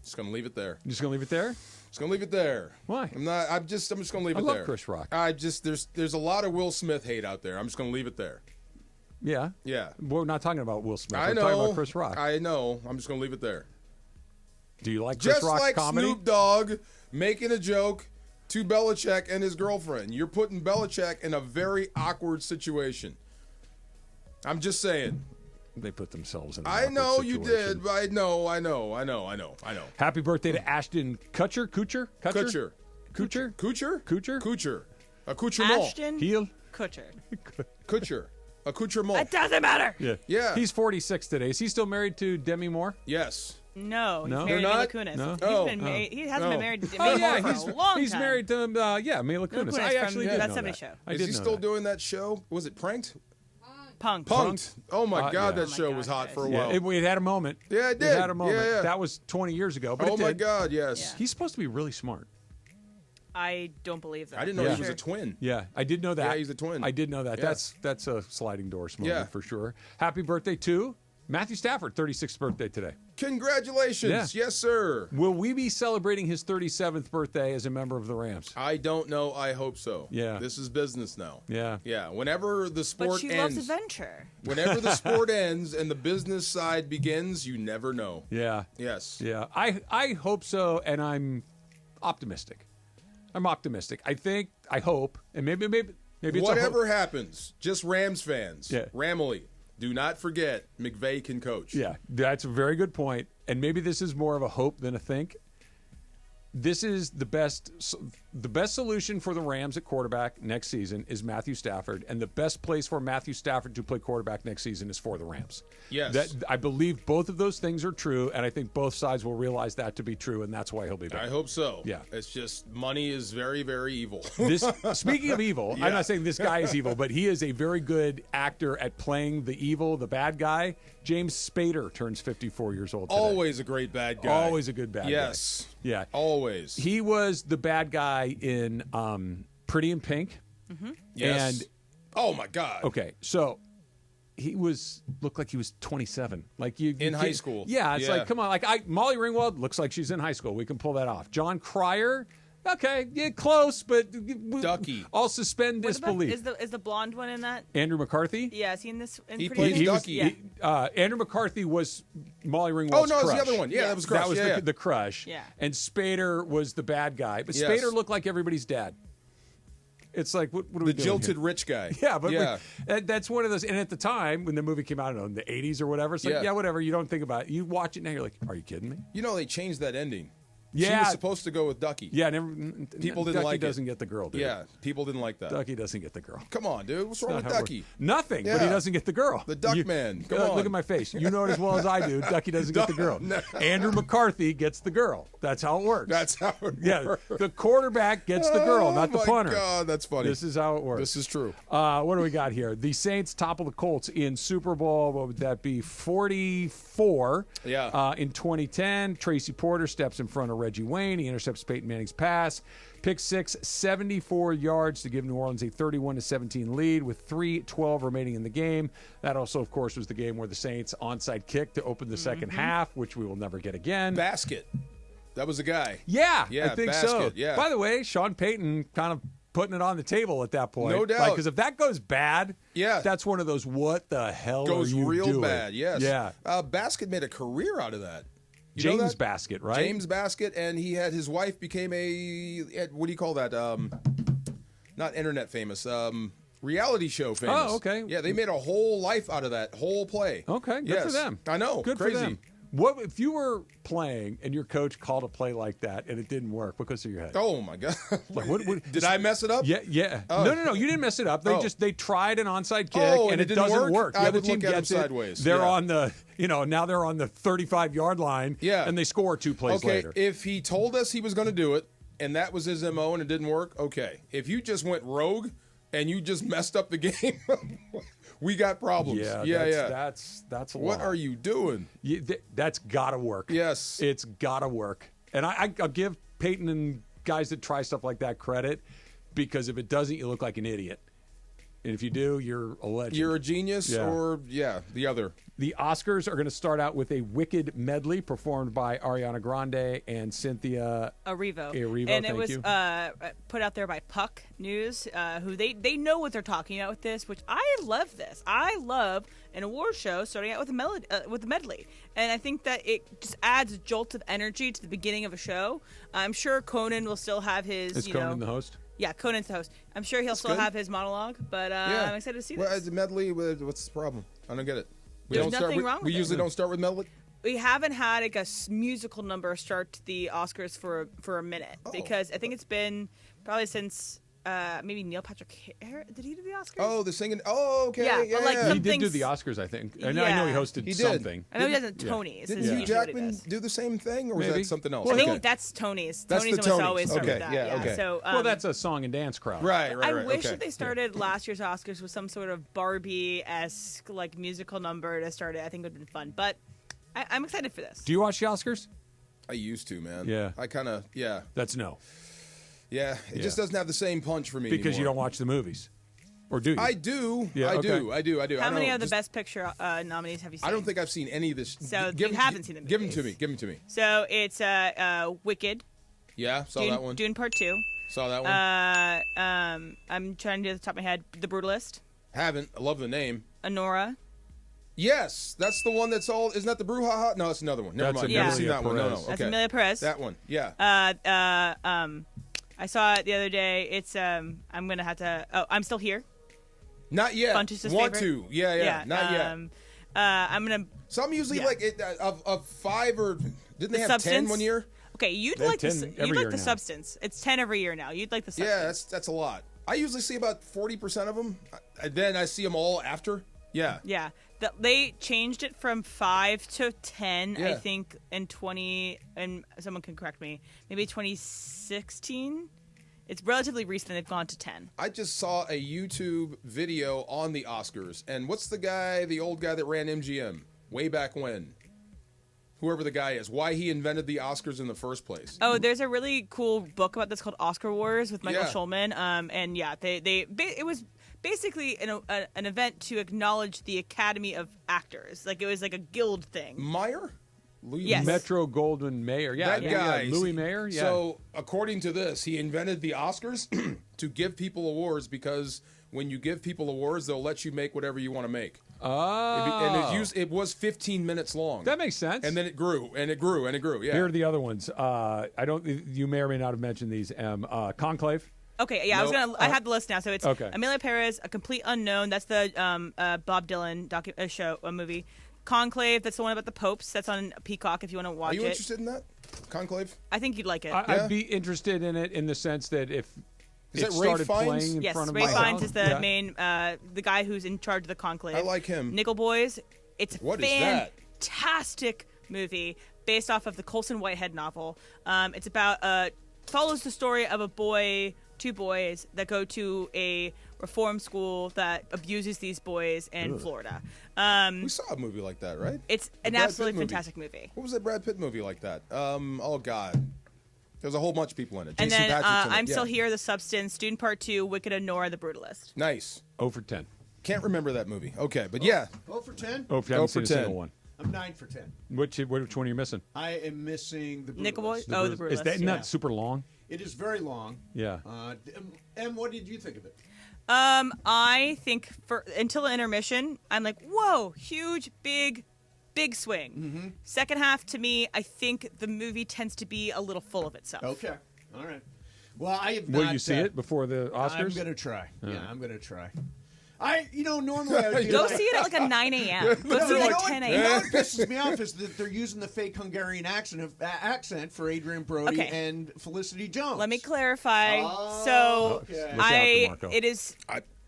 Just gonna leave it there. You just gonna leave it there? Just gonna leave it there. Why? I'm just gonna leave it I there. love Chris Rock. There's a lot of Will Smith hate out there. I'm just gonna leave it there. Yeah. Yeah. We're not talking about Will Smith. I know. We're talking about Chris Rock. I know. I'm just gonna leave it there. Do you like Chris Just Rock's like comedy? Snoop Dogg making a joke to Belichick and his girlfriend. You're putting Belichick in a very awkward situation. I'm just saying. They put themselves in. I know you did. I know. Happy birthday to Ashton Kutcher. Kutcher. Accoutrement. Ashton Heel. Kutcher. Accoutrement. It doesn't matter. Yeah. He's 46 today. Is he still married to Demi Moore? Yes. No, he's No? married to They're Mila not? Kunis. No? He hasn't been married to Demi Oh, yeah, Moore for a long he's time. married to Mila Kunis. I actually did That know 70 that. Show. I Is did he know still that. doing that show? Was it Pranked? Punked. Oh my God, yeah. that show was hot for a while. It had a moment. Yeah, it did. It had a moment. Yeah. That was 20 years ago. But Oh it my did. God, yes. Yeah. He's supposed to be really smart. I don't believe that. I didn't know he was a twin. Yeah, I did know that. Yeah, he's a twin. I did know that. Yeah. That's a sliding doors moment Yeah. for sure. Happy birthday to Matthew Stafford, 36th birthday today. Congratulations. Yeah. Yes, sir. Will we be celebrating his 37th birthday as a member of the Rams? I don't know. I hope so. Yeah. This is business now. Yeah. Yeah. Whenever the sport But she ends. loves adventure. Whenever the sport ends and the business side begins, you never know. Yeah. Yes. Yeah. I hope so, and I'm optimistic. I hope, and maybe it's Whatever happens, just Rams fans. Yeah. Ramily. Do not forget, McVay can coach. Yeah, that's a very good point. And maybe this is more of a hope than a think. This is the best solution for the Rams at quarterback next season is Matthew Stafford, and the best place for Matthew Stafford to play quarterback next season is for the Rams. Yes. I believe both of those things are true, and I think both sides will realize that to be true, and that's why he'll be back. I hope so. Yeah. It's just money is very, very evil. Speaking of evil, Yeah. I'm not saying this guy is evil, but he is a very good actor at playing the evil, the bad guy. James Spader turns 54 years old today. Always a great bad guy. Always a good bad guy. Yes. Yeah. Always. He was the bad guy in Pretty in Pink. Mm-hmm. Yes. And oh my God. okay, so he looked like he was 27. Like you In high can't- school. Yeah, it's Yeah. like come on, Molly Ringwald looks like she's in high school. We can pull that off. John Cryer, okay, yeah, close, but Ducky. I'll suspend What about- disbelief. is the blonde one in that? Andrew McCarthy. Yeah, is he in this? In He Pretty plays in Pink? Ducky. Yeah. Andrew McCarthy was Molly Ringwald's Oh, no, it was crush. the other one. Yeah, that was Crush. That was Yeah, the crush. Yeah. And Spader was the bad guy. But Yes. Spader looked like everybody's dad. It's like, what are we The doing jilted here? rich guy. Yeah, but yeah. that's one of those. And at the time, when the movie came out, I don't know, in the 80s or whatever, it's like, yeah, whatever. You don't think about it. You watch it now, you're like, are you kidding me? You know, they changed that ending. She Yeah. was supposed to go with Ducky. Yeah, People didn't Ducky like it. doesn't get the girl, dude. Yeah, people didn't like that. Ducky doesn't get the girl. Come on, dude. What's wrong Not with how it Ducky? works. Nothing, but he Yeah. doesn't get the girl. The Duck Man. Come on. Look at my face. You know it as well as I do. Ducky doesn't get the girl. No. Andrew McCarthy gets the girl. That's how it works. That's how it Yeah, works. the quarterback gets the girl, not the Oh, my punter. God, that's funny. This is how it works. This is true. What do we got here? The Saints topple the Colts in Super Bowl. What would that be? 44. Yeah. In 2010, Tracy Porter steps in front of Reggie Wayne. He intercepts Peyton Manning's pass. Pick six, 74 yards to give New Orleans a 31-17 lead with 3:12 remaining in the game. That also, of course, was the game where the Saints onside kick to open the second half, which we will never get again. Basket. That was the guy. Yeah, Yeah, I think basket, so. yeah. By the way, Sean Payton kind of putting it on the table at that point. No doubt. Because if that goes bad, yeah, that's one of those what the hell goes are you real doing? bad. Yes. Yeah. Basket made a career out of that. You know James that? Basket, right? James Basket, and he had his wife became a what do you call that? Not internet famous. Reality show famous. Oh, okay. Yeah, they made a whole life out of that whole play. Okay, good yes. for them. I know. Good crazy. for them. What if you were playing and your coach called a play like that and it didn't work? What goes through your head? Oh my god! Like, what, did I mess it up? Yeah. Oh. No. You didn't mess it up. They tried an onside kick and it doesn't work. The I other would team look at gets him it. sideways. They're Yeah. on the now they're on the 35-yard line. Yeah. And they score 2 plays later. If he told us he was going to do it and that was his MO and it didn't work, okay. If you just went rogue and you just messed up the game, we got problems. That's a lot. What are you doing? That's got to work. Yes. It's got to work. And I'll give Peyton and guys that try stuff like that credit, because if it doesn't, you look like an idiot. And if you do, you're a legend. You're a genius the other. The Oscars are going to start out with a Wicked medley performed by Ariana Grande and Cynthia Erivo. thank And it was you. put out there by Puck News, who they know what they're talking about with this, which I love this. I love an award show starting out with a medley. And I think that it just adds a jolt of energy to the beginning of a show. I'm sure Conan will still have his, Is Conan the host? Yeah, Conan's the host. I'm sure he'll still have his monologue, but I'm excited to see this. Well, as a medley, what's the problem? I don't get it. There's nothing wrong with We it. usually don't start with medley. We haven't had like a musical number start the Oscars for a minute because I think it's been probably since maybe Neil Patrick Harris. Did he do the Oscars? Oh, the singing. Oh, okay. Yeah, but like he did do the Oscars, I think. I know he hosted something. I know he doesn't Tonys. Didn't Hugh Jackman do the same thing, or was that something else? I think that's Tonys. That's Tonys the almost Tonys. always start Okay, with that. yeah, okay. So, well, that's a song and dance crowd. Right. I wish that they started last year's Oscars with some sort of Barbie-esque like musical number to start it. I think it would have been fun, but I'm excited for this. Do you watch the Oscars? I used to, man. Yeah. I kind of, That's no. Yeah, it just doesn't have the same punch for me because anymore. you don't watch the movies, or do you? I do. Yeah, I okay. do. I do. How many of the Best Picture nominees have you seen? I don't think I've seen any of this. So you haven't seen them. Give them to me. Give them to me. So it's Wicked. Yeah, saw Dune, that one. Dune Part 2. Saw that one. I'm trying to do it at the top of my head. The Brutalist. Haven't. I love the name. Honora. Yes, that's the one that's all. Isn't that the Brouhaha? No, it's another one. Never mind. Amelia Never seen that one. No, no. Perez. Okay. That's Amelia Perez. That one. Yeah. I saw it the other day. It's I'm gonna have to. Oh, I'm Still Here. Not yet. Funch's Want favorite. to? Yeah. Not yet. I'm gonna. So I'm usually like of 5 or didn't they have Substance? 10 1 year? Okay, you'd They have like 10 the every year now. Substance. It's 10 every year now. You'd like the Substance. Yeah, that's a lot. I usually see about 40% of them. Then I see them all after. Yeah. Yeah. They changed it from 5 to 10, I Yeah. think, in 20, and someone can correct me, maybe 2016. It's relatively recent they've gone to 10. I just saw a YouTube video on the Oscars. And what's the old guy that ran MGM way back when? Whoever the guy is. Why he invented the Oscars in the first place. Oh, there's a really cool book about this called Oscar Wars with Michael Yeah. Schulman. And yeah, it was basically an event to acknowledge the Academy of Actors. Like it was like a guild thing. Meyer? Yes. Metro Goldwyn Mayer. Yeah, that guy. Louis Mayer. Yeah. So, according to this, he invented the Oscars to give people awards because when you give people awards, they'll let you make whatever you want to make. Oh. And it was 15 minutes long. That makes sense. And then it grew, and it grew, and it grew. Yeah. Here are the other ones. You may or may not have mentioned these. Conclave. Okay, yeah, I have the list now. So it's Okay. Amelia Perez, A Complete Unknown. That's the Bob Dylan movie. Conclave, that's the one about the popes. That's on Peacock if you want to watch Are it. you interested in that? Conclave? I think you'd like it. I'd be interested in it in the sense that if Is it that Ray started Fiennes? playing in Yes, front of Ray my Fiennes house. is the main, the guy who's in charge of the Conclave. I like him. Nickel Boys. It's a What is that? fantastic movie based off of the Colson Whitehead novel. It's about follows the story of two boys that go to a reform school that abuses these boys in Ugh. Florida. We saw a movie like that, right? It's The an Brad absolutely Pitt movie. fantastic movie. What was that Brad Pitt movie like that? Oh, God. There's a whole bunch of people in it. And Jason then Patrick's in it. I'm Still Yeah. Here, The Substance, Student Part 2, Wicked and Nora, The Brutalist. Nice. 0 for 10. Can't remember that movie. Okay, but yeah. 0 for 10? Oh, if you haven't seen a single one. I'm 9 for 10. Which one are you missing? I am missing the Brutalist. Nickel Boy? Oh, The Is that Brutalist. not super long? It is very long. Yeah. And what did you think of it? I think until the intermission, I'm like, whoa, huge, big swing. Mm-hmm. Second half, to me, I think the movie tends to be a little full of itself. Okay. All right. Well, I have Will not, you see it before the Oscars? I'm going to try. Yeah. Yeah, I'm going to try. Normally I would Go see it at like a 9 a.m. Go see it at like 10 a.m. You know what pisses me off is that they're using the fake Hungarian accent for Adrian Brody and Felicity Jones. Let me clarify. It is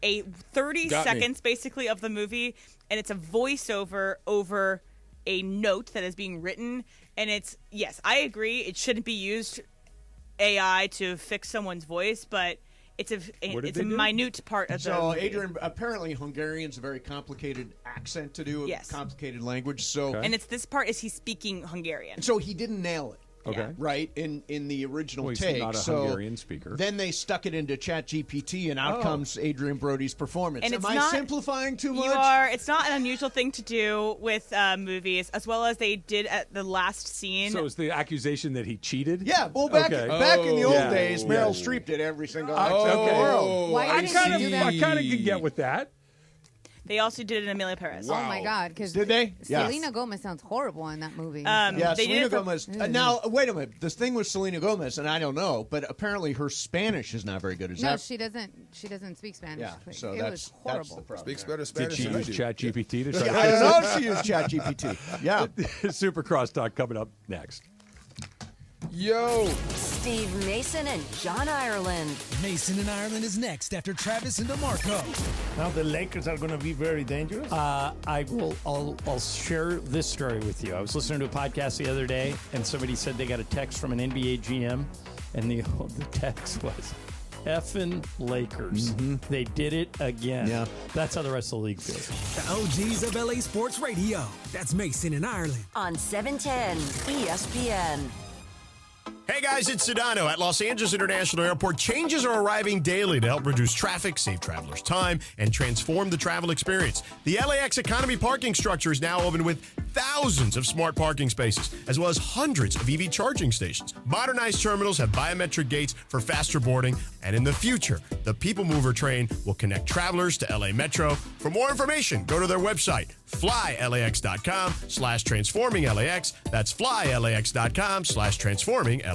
a 30 seconds basically of the movie, and it's a voiceover over a note that is being written. And it's, yes, I agree, it shouldn't be used AI to fix someone's voice, but it's a minute part of the movie. Adrian, apparently Hungarian's a very complicated accent to do, a complicated language. So, and it's this part is he's speaking Hungarian. So he didn't nail it. Okay. Right? In the original he's take. not a Hungarian speaker. Then they stuck it into ChatGPT, and out comes Adrian Brody's performance. And Am I simplifying too much? It's not an unusual thing to do with movies, as well as they did at the last scene. So is the accusation that he cheated? Yeah, well, back in the old days, Meryl Streep did every single accent in the world. Why didn't you do that? I kind of could get with that. They also did it in Amelia Paris. Oh my God! Because did they? Selena Gomez sounds horrible in that movie. Yeah, Selena Gomez. Now, wait a minute. This thing with Selena Gomez, and I don't know, but apparently her Spanish is not very good. No, she doesn't. She doesn't speak Spanish. Yeah, so it was horrible. That's the problem. Speaks better Spanish. Did she use ChatGPT to try to I don't know if she used ChatGPT. Yeah. Supercross talk coming up next. Yo. Steve Mason and John Ireland. Mason and Ireland is next after Travis and DeMarco. Now the Lakers are going to be very dangerous. I'll share this story with you. I was listening to a podcast the other day, and somebody said they got a text from an NBA GM, and the text was, effing Lakers. Mm-hmm. They did it again. Yeah. That's how the rest of the league feels. The OGs of LA Sports Radio. That's Mason and Ireland. On 710 ESPN. Hey guys, it's Sedano. At Los Angeles International Airport, changes are arriving daily to help reduce traffic, save travelers time, and transform the travel experience. The LAX Economy parking structure is now open with thousands of smart parking spaces, as well as hundreds of EV charging stations. Modernized terminals have biometric gates for faster boarding, and in the future, the People Mover train will connect travelers to LA Metro. For more information, go to their website, flylax.com/transforming-LAX. That's flylax.com/transforming-LAX.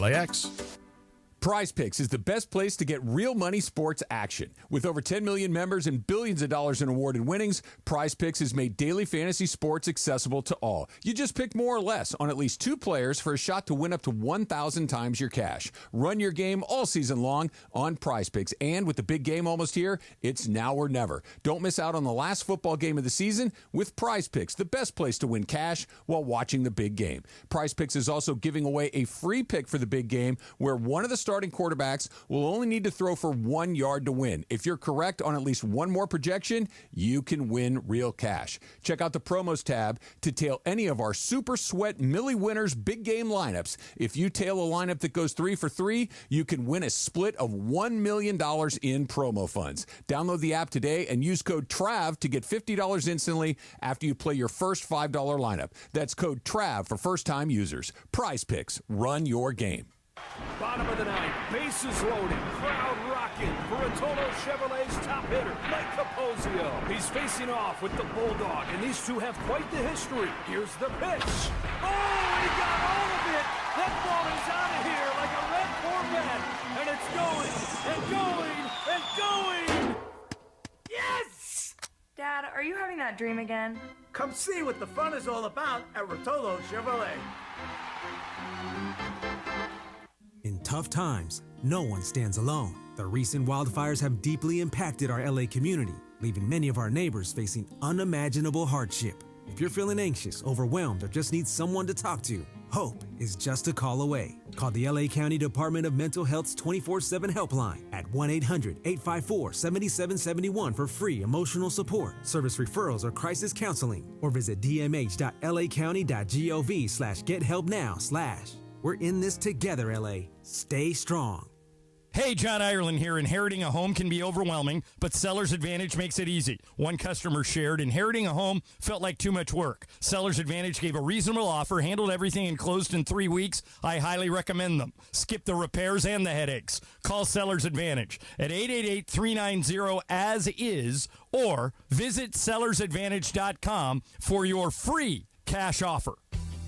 Prize Picks is the best place to get real money sports action. With over 10 million members and billions of dollars in awarded winnings, Prize Picks has made daily fantasy sports accessible to all. You just pick more or less on at least 2 players for a shot to win up to 1,000 times your cash. Run your game all season long on Prize Picks. And with the big game almost here, it's now or never. Don't miss out on the last football game of the season with Prize Picks, the best place to win cash while watching the big game. Prize Picks is also giving away a free pick for the big game where one of the starting quarterbacks will only need to throw for 1 yard to win. If you're correct on at least one more projection, you can win real cash. Check out the promos tab to tail any of our Super Sweat Millie Winners big game lineups. If you tail a lineup that goes 3 for 3, you can win a split of $1 million in promo funds. Download the app today and use code TRAV to get $50 instantly after you play your first $5 lineup. That's code TRAV for first-time users. Prize Picks. Run your game. Bottom of the ninth, bases loaded, crowd rocking for Rotolo Chevrolet's top hitter, Mike Capozio. He's facing off with the Bulldog, and these two have quite the history. Here's the pitch. Oh, he got all of it. That ball is out of here like a red Corvette, and it's going and going and going. Yes! Dad, are you having that dream again? Come see what the fun is all about at Rotolo Chevrolet. In tough times, no one stands alone. The recent wildfires have deeply impacted our LA community, leaving many of our neighbors facing unimaginable hardship. If you're feeling anxious, overwhelmed, or just need someone to talk to, hope is just a call away. Call the LA County Department of Mental Health's 24/7 helpline at 1-800-854-7771 for free emotional support, service referrals, or crisis counseling, or visit dmh.lacounty.gov/gethelpnow/ We're in this together, LA. Stay strong. Hey, John Ireland here. Inheriting a home can be overwhelming, but Seller's Advantage makes it easy. One customer shared, inheriting a home felt like too much work. Seller's Advantage gave a reasonable offer, handled everything, and closed in 3 weeks. I highly recommend them. Skip the repairs and the headaches. Call Seller's Advantage at 888-390-AS-IS or visit sellersadvantage.com for your free cash offer.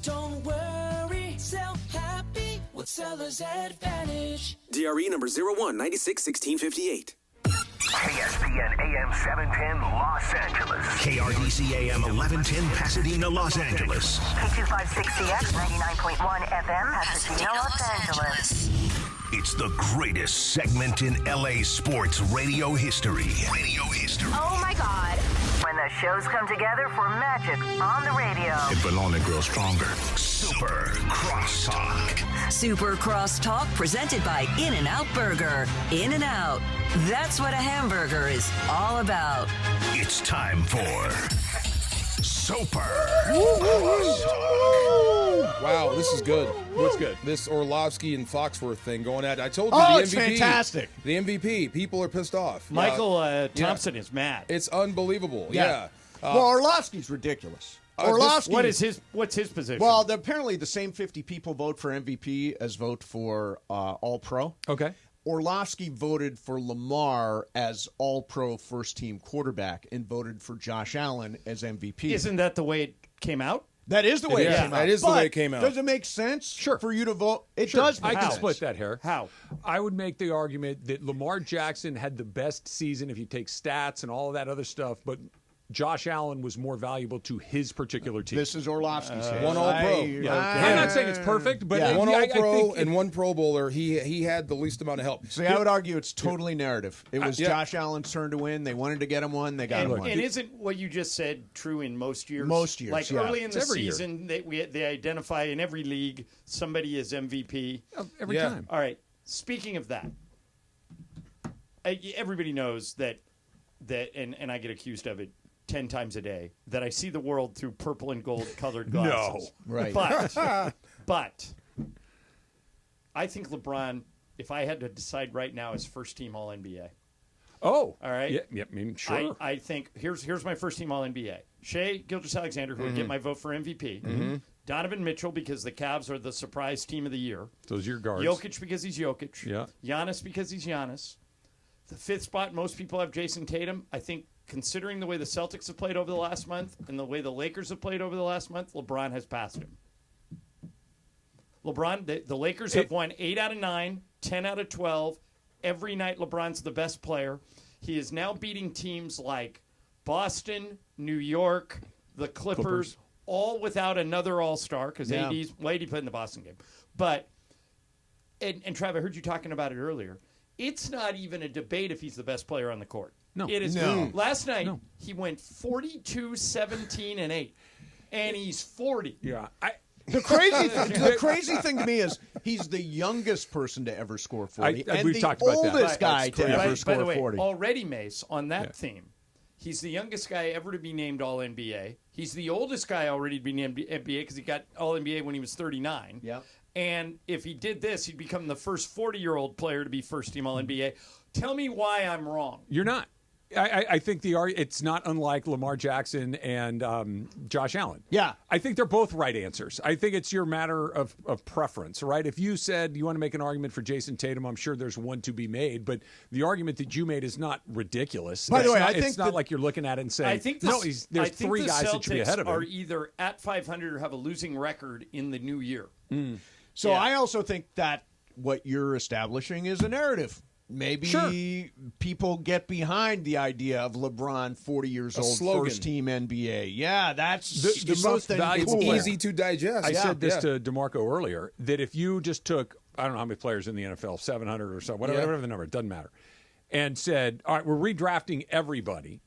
Don't worry, sell happy with Seller's Advantage. DRE number 01961658. ESPN AM 710 Los Angeles. KRDC AM 1110 Pasadena, Los Angeles. K256CX 99.1 FM Pasadena, Los Angeles. It's the greatest segment in LA sports radio history. Oh my God. When the shows come together for magic on the radio. It will only grow stronger. Super Crosstalk. Super Crosstalk presented by In-N-Out Burger. In-N-Out. That's what a hamburger is all about. It's time for Super Wow, this is good. What's good? This Orlovsky and Foxworth thing going at. I told you Oh, the it's MVP. fantastic. The MVP. People are pissed off. Michael Thompson is mad. It's unbelievable. Yeah. Yeah. Well, Orlovsky's ridiculous. Orlovsky. What's his position? Well, apparently the same 50 people vote for MVP as vote for All-Pro. Okay. Orlovsky voted for Lamar as All-Pro first-team quarterback and voted for Josh Allen as MVP. Isn't that the way it came out? That is the way it came out. That is the way it came out. Does it make sense for you to vote? It does make I can sense. split that hair. How? I would make the argument that Lamar Jackson had the best season if you take stats and all of that other stuff, but Josh Allen was more valuable to his particular team. This is Orlovsky's case. One All-Pro. I'm not saying it's perfect, but one I All-Pro think and one Pro Bowler. He had the least amount of help. See, I would argue it's totally narrative. It was Josh Allen's turn to win. They wanted to get him one. They got him one. And isn't what you just said true in most years? Most years, like yeah. early in the It's every year. season, they identify in every league somebody as MVP every time. All right. Speaking of that, everybody knows that, and I get accused of it 10 times a day, that I see the world through purple and gold colored glasses. No. Right. But I think LeBron, if I had to decide right now, is first team All NBA. Oh, all right. Yeah, I mean, sure. I think here's my first team All NBA: Shea Gilgeous-Alexander, who would get my vote for MVP. Donovan Mitchell, because the Cavs are the surprise team of the year. Those are your guards. Jokic, because he's Jokic. Yeah. Giannis, because he's Giannis. The fifth spot, most people have Jason Tatum. I think, considering the way the Celtics have played over the last month and the way the Lakers have played over the last month, LeBron has passed him. LeBron, the Lakers have won 8 out of 9, 10 out of 12. Every night, LeBron's the best player. He is now beating teams like Boston, New York, the Clippers. All without another All-Star, because AD played in the Boston game. But, and Trav, I heard you talking about it earlier. It's not even a debate if he's the best player on the court. No. It is. No. Last night, he went 42, 17, and 8. And he's 40. Yeah. The crazy thing to me is he's the youngest person to ever score 40 and we've the talked about that. oldest guy to ever score By the way, 40. already, Mace, on that theme, he's the youngest guy ever to be named All-NBA. He's the oldest guy already to be named NBA because he got All-NBA when he was 39. Yeah. And if he did this, he'd become the first 40-year-old player to be first-team All-NBA. Tell me why I'm wrong. You're not. I think it's not unlike Lamar Jackson and Josh Allen. Yeah. I think they're both right answers. I think it's your matter of preference, right? If you said you want to make an argument for Jason Tatum, I'm sure there's one to be made, but the argument that you made is not ridiculous. By the way, I it's think not like you're looking at it and saying, there's three guys that should be ahead of him. Are either at 500 or have a losing record in the new year. So I also think that what you're establishing is a narrative. Maybe people get behind the idea of LeBron, 40 years old, first team NBA. Yeah, that's the most valuable. It's easy to digest. I said this to DeMarco earlier, that if you just took, I don't know how many players in the NFL, 700 or so, whatever the number, it doesn't matter, and said, all right, we're redrafting everybody,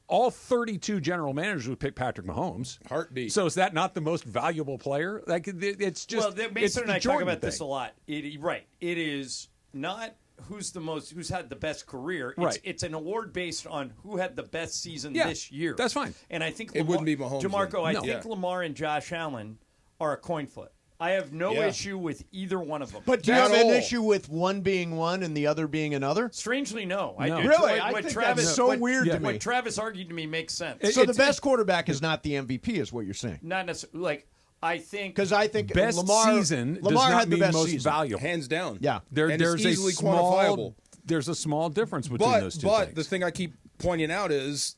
all 32 general managers would pick Patrick Mahomes. Heartbeat. So is that not the most valuable player? Like, it's just. Well, Mason and I talk about this a lot. It is not who's had the best career. It's an award based on who had the best season this year. That's fine. And I think it wouldn't be Mahomes. DeMarco, I think Lamar and Josh Allen are a coin flip. I have no issue with either one of them. But do you have an issue with one being one and the other being another? Strangely, no. I do. Really? I think that's so weird to me. What Travis argued to me makes sense. So the best quarterback is not the MVP, is what you're saying? Not necessarily. Like, I think... Because I think best Lamar season does Lamar not had the mean best most season. valuable. Hands down. Yeah. And There's it's easily a small, quantifiable. There's a small difference between those two But things. the thing I keep pointing out is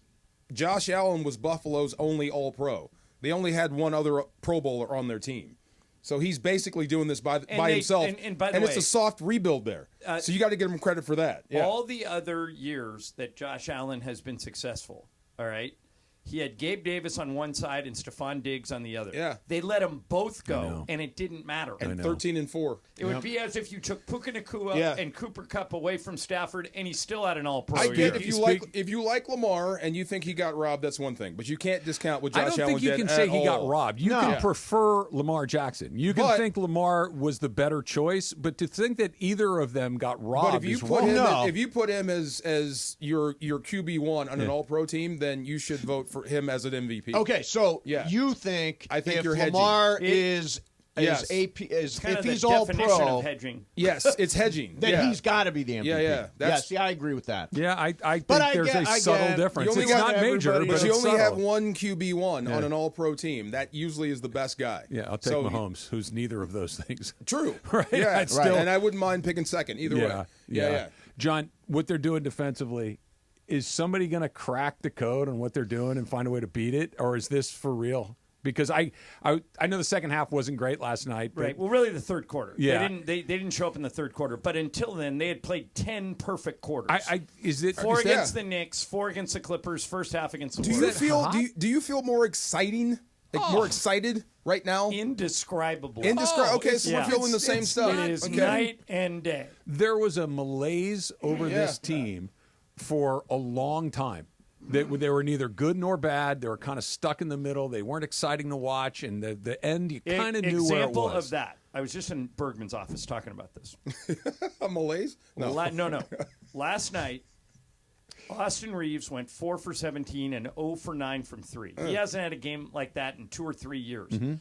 Josh Allen was Buffalo's only All-Pro. They only had one other Pro Bowler on their team. So he's basically doing this by himself. And by the way, it's a soft rebuild there. So you got to give him credit for that. Yeah. All the other years that Josh Allen has been successful, all right, he had Gabe Davis on one side and Stephon Diggs on the other. Yeah. They let them both go, and it didn't matter. And 13-4. It would be as if you took Puka Nacua and Cooper Kupp away from Stafford, and he still had an All-Pro I year. get if you like Lamar and you think he got robbed, that's one thing. But you can't discount what Josh Allen did. I don't think you can say he got robbed. You can prefer Lamar Jackson. You can think Lamar was the better choice, but to think that either of them got robbed But if you put him as your QB1 on an All-Pro team, then you should vote for him as an MVP. Okay, so you think I think if you're Lamar hedging. is Yes. AP It's kind if of the he's all definition pro, of hedging. Yes, it's hedging. then he's got to be the MVP. Yeah. Yes, I agree with that. Yeah, I think But I there's get- a I subtle get- difference. you It's only not got major, everybody- but But you it's only have subtle. one QB1 on an All-Pro team. That usually is the best guy. Yeah, I'll take So- Mahomes, who's neither of those things. True. Right? Yeah, I'd still- and I wouldn't mind picking second either way. Yeah. John, what they're doing defensively, is somebody going to crack the code on what they're doing and find a way to beat it, or is this for real? Because I know the second half wasn't great last night. But Right. Well, really, the third quarter. Yeah. They didn't show up in the third quarter, but until then, they had played 10 perfect quarters. Is it 4 against the Knicks, 4 against the Clippers, first half against the Do you Warriors. feel? Do you feel more exciting? More excited right now? Indescribable. Okay, so we're feeling the same stuff. It is Okay. night and day. There was a malaise over this team for a long time. They were neither good nor bad. They were kind of stuck in the middle. They weren't exciting to watch. And the end, you kind of knew where it Example was. of that. I was just in Bergman's office talking about this. A malaise? No. No. Last night, Austin Reeves went 4 for 17 and 0 for 9 from 3. He hasn't had a game like that in 2 or 3 years. Mm-hmm.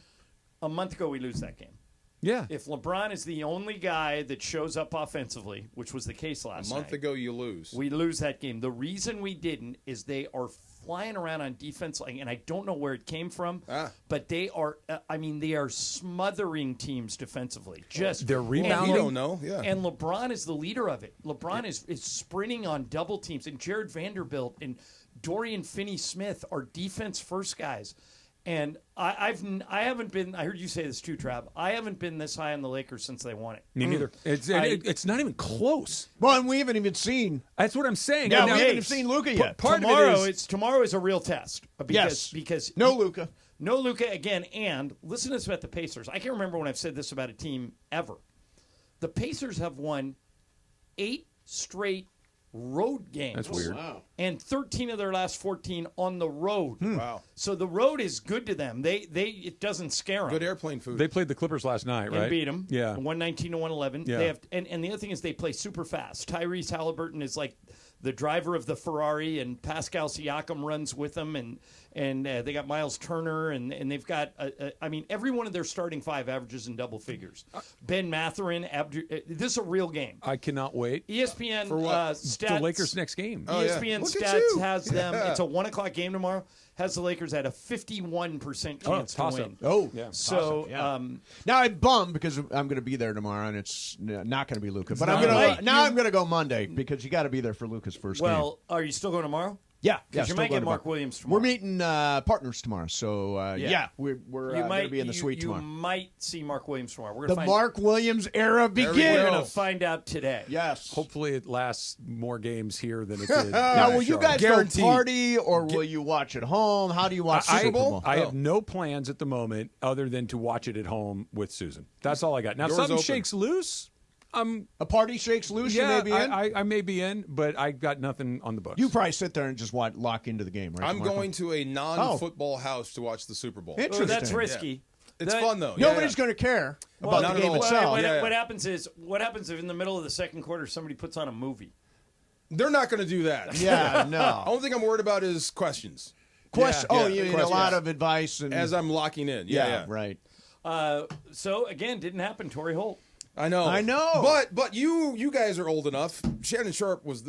A month ago, we lose that game. Yeah. If LeBron is the only guy that shows up offensively, which was the case last A month ago, you lose. we lose that game. The reason we didn't is they are flying around on defense, and I don't know where it came from, but they are, they are smothering teams defensively. They're rebounding. You don't know, yeah. And LeBron is the leader of it. LeBron is sprinting on double teams, and Jared Vanderbilt and Dorian Finney-Smith are defense-first guys. And I haven't been. I heard you say this too, Trav. I haven't been this high on the Lakers since they won it. Me neither. It's not even close. Well, and we haven't even seen. That's what I'm saying. Yeah, we haven't even seen Luka yet. Tomorrow is a real test. Because no Luka. No Luka again. And listen to this about the Pacers. I can't remember when I've said this about a team ever. The Pacers have won 8 straight road games. That's weird. Wow. And 13 of their last 14 on the road. Wow. So the road is good to them. It doesn't scare them. Good airplane food. They played the Clippers last night, right? And beat them. Yeah. 119 to 111. Yeah. They have, and the other thing is they play super fast. Tyrese Halliburton is like the driver of the Ferrari, and Pascal Siakam runs with them, and they got Miles Turner, and they've got every one of their starting 5 averages in double figures. Ben Mathurin, this is a real game. I cannot wait. ESPN For what? stats. The Lakers' next game. ESPN Stats has them. It's a 1:00 game tomorrow. Has the Lakers at a 51% chance to win. Oh, yeah. So now I'm bummed because I'm going to be there tomorrow, and it's not going to be Luka. But I'm going to go Monday because you got to be there for Luka's first game. Well, are you still going tomorrow? Yeah, because you still might going get to Mark Williams tomorrow. We're meeting partners tomorrow, so we're going to be in the suite tomorrow. You might see Mark Williams tomorrow. We're The gonna Mark Williams era begins. We're going to find out today. Yes. Hopefully it lasts more games here than it did. Now, will you guys Guaranteed. go party, or will you watch at home? How do you watch Super Bowl? I have no plans at the moment other than to watch it at home with Susan. That's all I got. Now, if Doors something open. shakes loose, a party shakes loose, you may be in? I may be in, but I got nothing on the books. You probably sit there and just lock into the game, right? I'm Marco? going to a non-football house to watch the Super Bowl. Interesting. That's risky. It's fun, though. Nobody's going to care about not the at game all. itself. What happens if in the middle of the second quarter somebody puts on a movie? They're not going to do that. Yeah, no. Only thing I'm worried about is questions. You need a questions. lot of advice. And As I'm locking in. Yeah. right. So again, didn't happen. Torrey Holt. I know. But you guys are old enough. Shannon Sharp was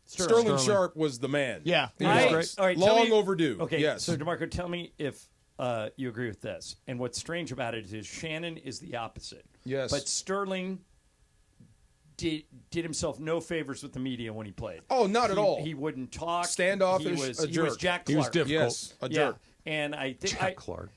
Sterling Sharp was the man. Yeah. He was All right, long overdue. Okay. Yes. So DeMarco, tell me if you agree with this. And what's strange about it is Shannon is the opposite. Yes. But Sterling did himself no favors with the media when he played. Oh, not at all. He wouldn't talk. Standoffish, He was a jerk. Jack Clark. He was difficult. Yes, a jerk. And I think Jack Clark.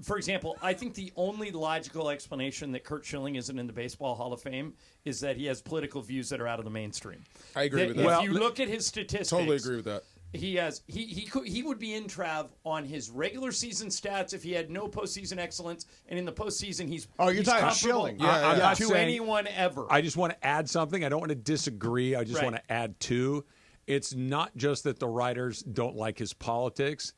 For example, I think the only logical explanation that Curt Schilling isn't in the Baseball Hall of Fame is that he has political views that are out of the mainstream. I agree with that. If you look at his statistics, Totally agree with that. He would be in Trav on his regular season stats if he had no postseason excellence, and in the postseason he's you're he's talking comparable Schilling. I'm not to saying- anyone ever. I just want to add something. I don't want to disagree. I just Right. want to add to. It's not just that the writers don't like his politics.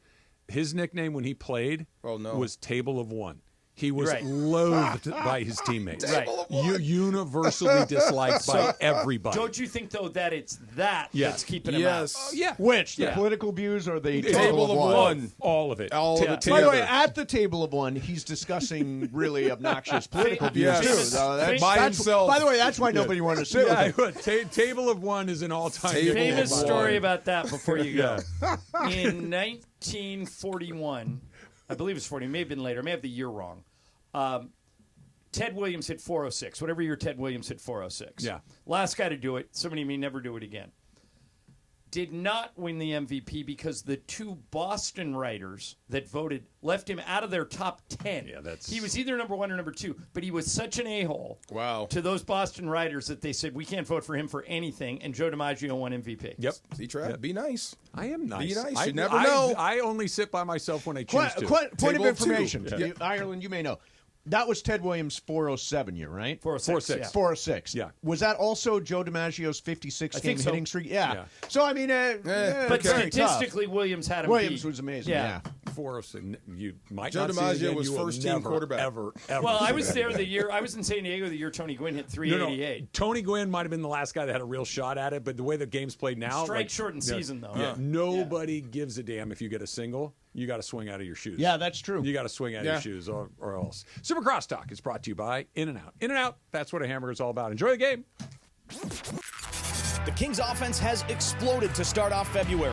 His nickname when he played was Table of One. He was loathed by his teammates. Right. Universally disliked by everybody. Don't you think though that it's that's keeping him out? Yeah. Which the political views or the Table of one? All of it. All of it By the way, together. at the table of one, he's discussing really obnoxious political views Yes. too. So By himself. By the way, that's why nobody wanted to sit with him. Table of One is an all-time Famous one. story about that before you go. In 1941, I believe it's 40, may have been later, may have the year wrong. Ted Williams hit 406. Whatever year Ted Williams hit 406. Yeah. Last guy to do it. Somebody may never do it again. Did not win the MVP because the two Boston writers that voted left him out of their top 10. Yeah, that's... He was either number 1 or number 2, but he was such an a-hole to those Boston writers that they said, we can't vote for him for anything, and Joe DiMaggio won MVP. Yep. See, Trav, be nice. I am nice. Be nice. I You never know. I only sit by myself when I choose to. Point of Table information. two. Ireland, you may know. That was Ted Williams' 407 year, right? 406. Yeah. 406. Yeah. Was that also Joe DiMaggio's 56-game so. hitting streak? Yeah. So, I mean, But statistically, Williams had him Williams beat. was amazing. Yeah. 406. You might Joe not see it DiMaggio again. was You will first-team never, quarterback. Ever. Well, I see was that there again. the year. I was in San Diego the year Tony Gwynn hit 388. Tony Gwynn might have been the last guy that had a real shot at it, but the way the game's played now, Strike shortened season, though. Yeah, nobody gives a damn if you get a single. You got to swing out of your shoes. Yeah, that's true. You got to swing out of your shoes, or else. Super Crosstalk is brought to you by In-N-Out. In-N-Out, that's what a hamburger is all about. Enjoy the game. The Kings offense has exploded to start off February.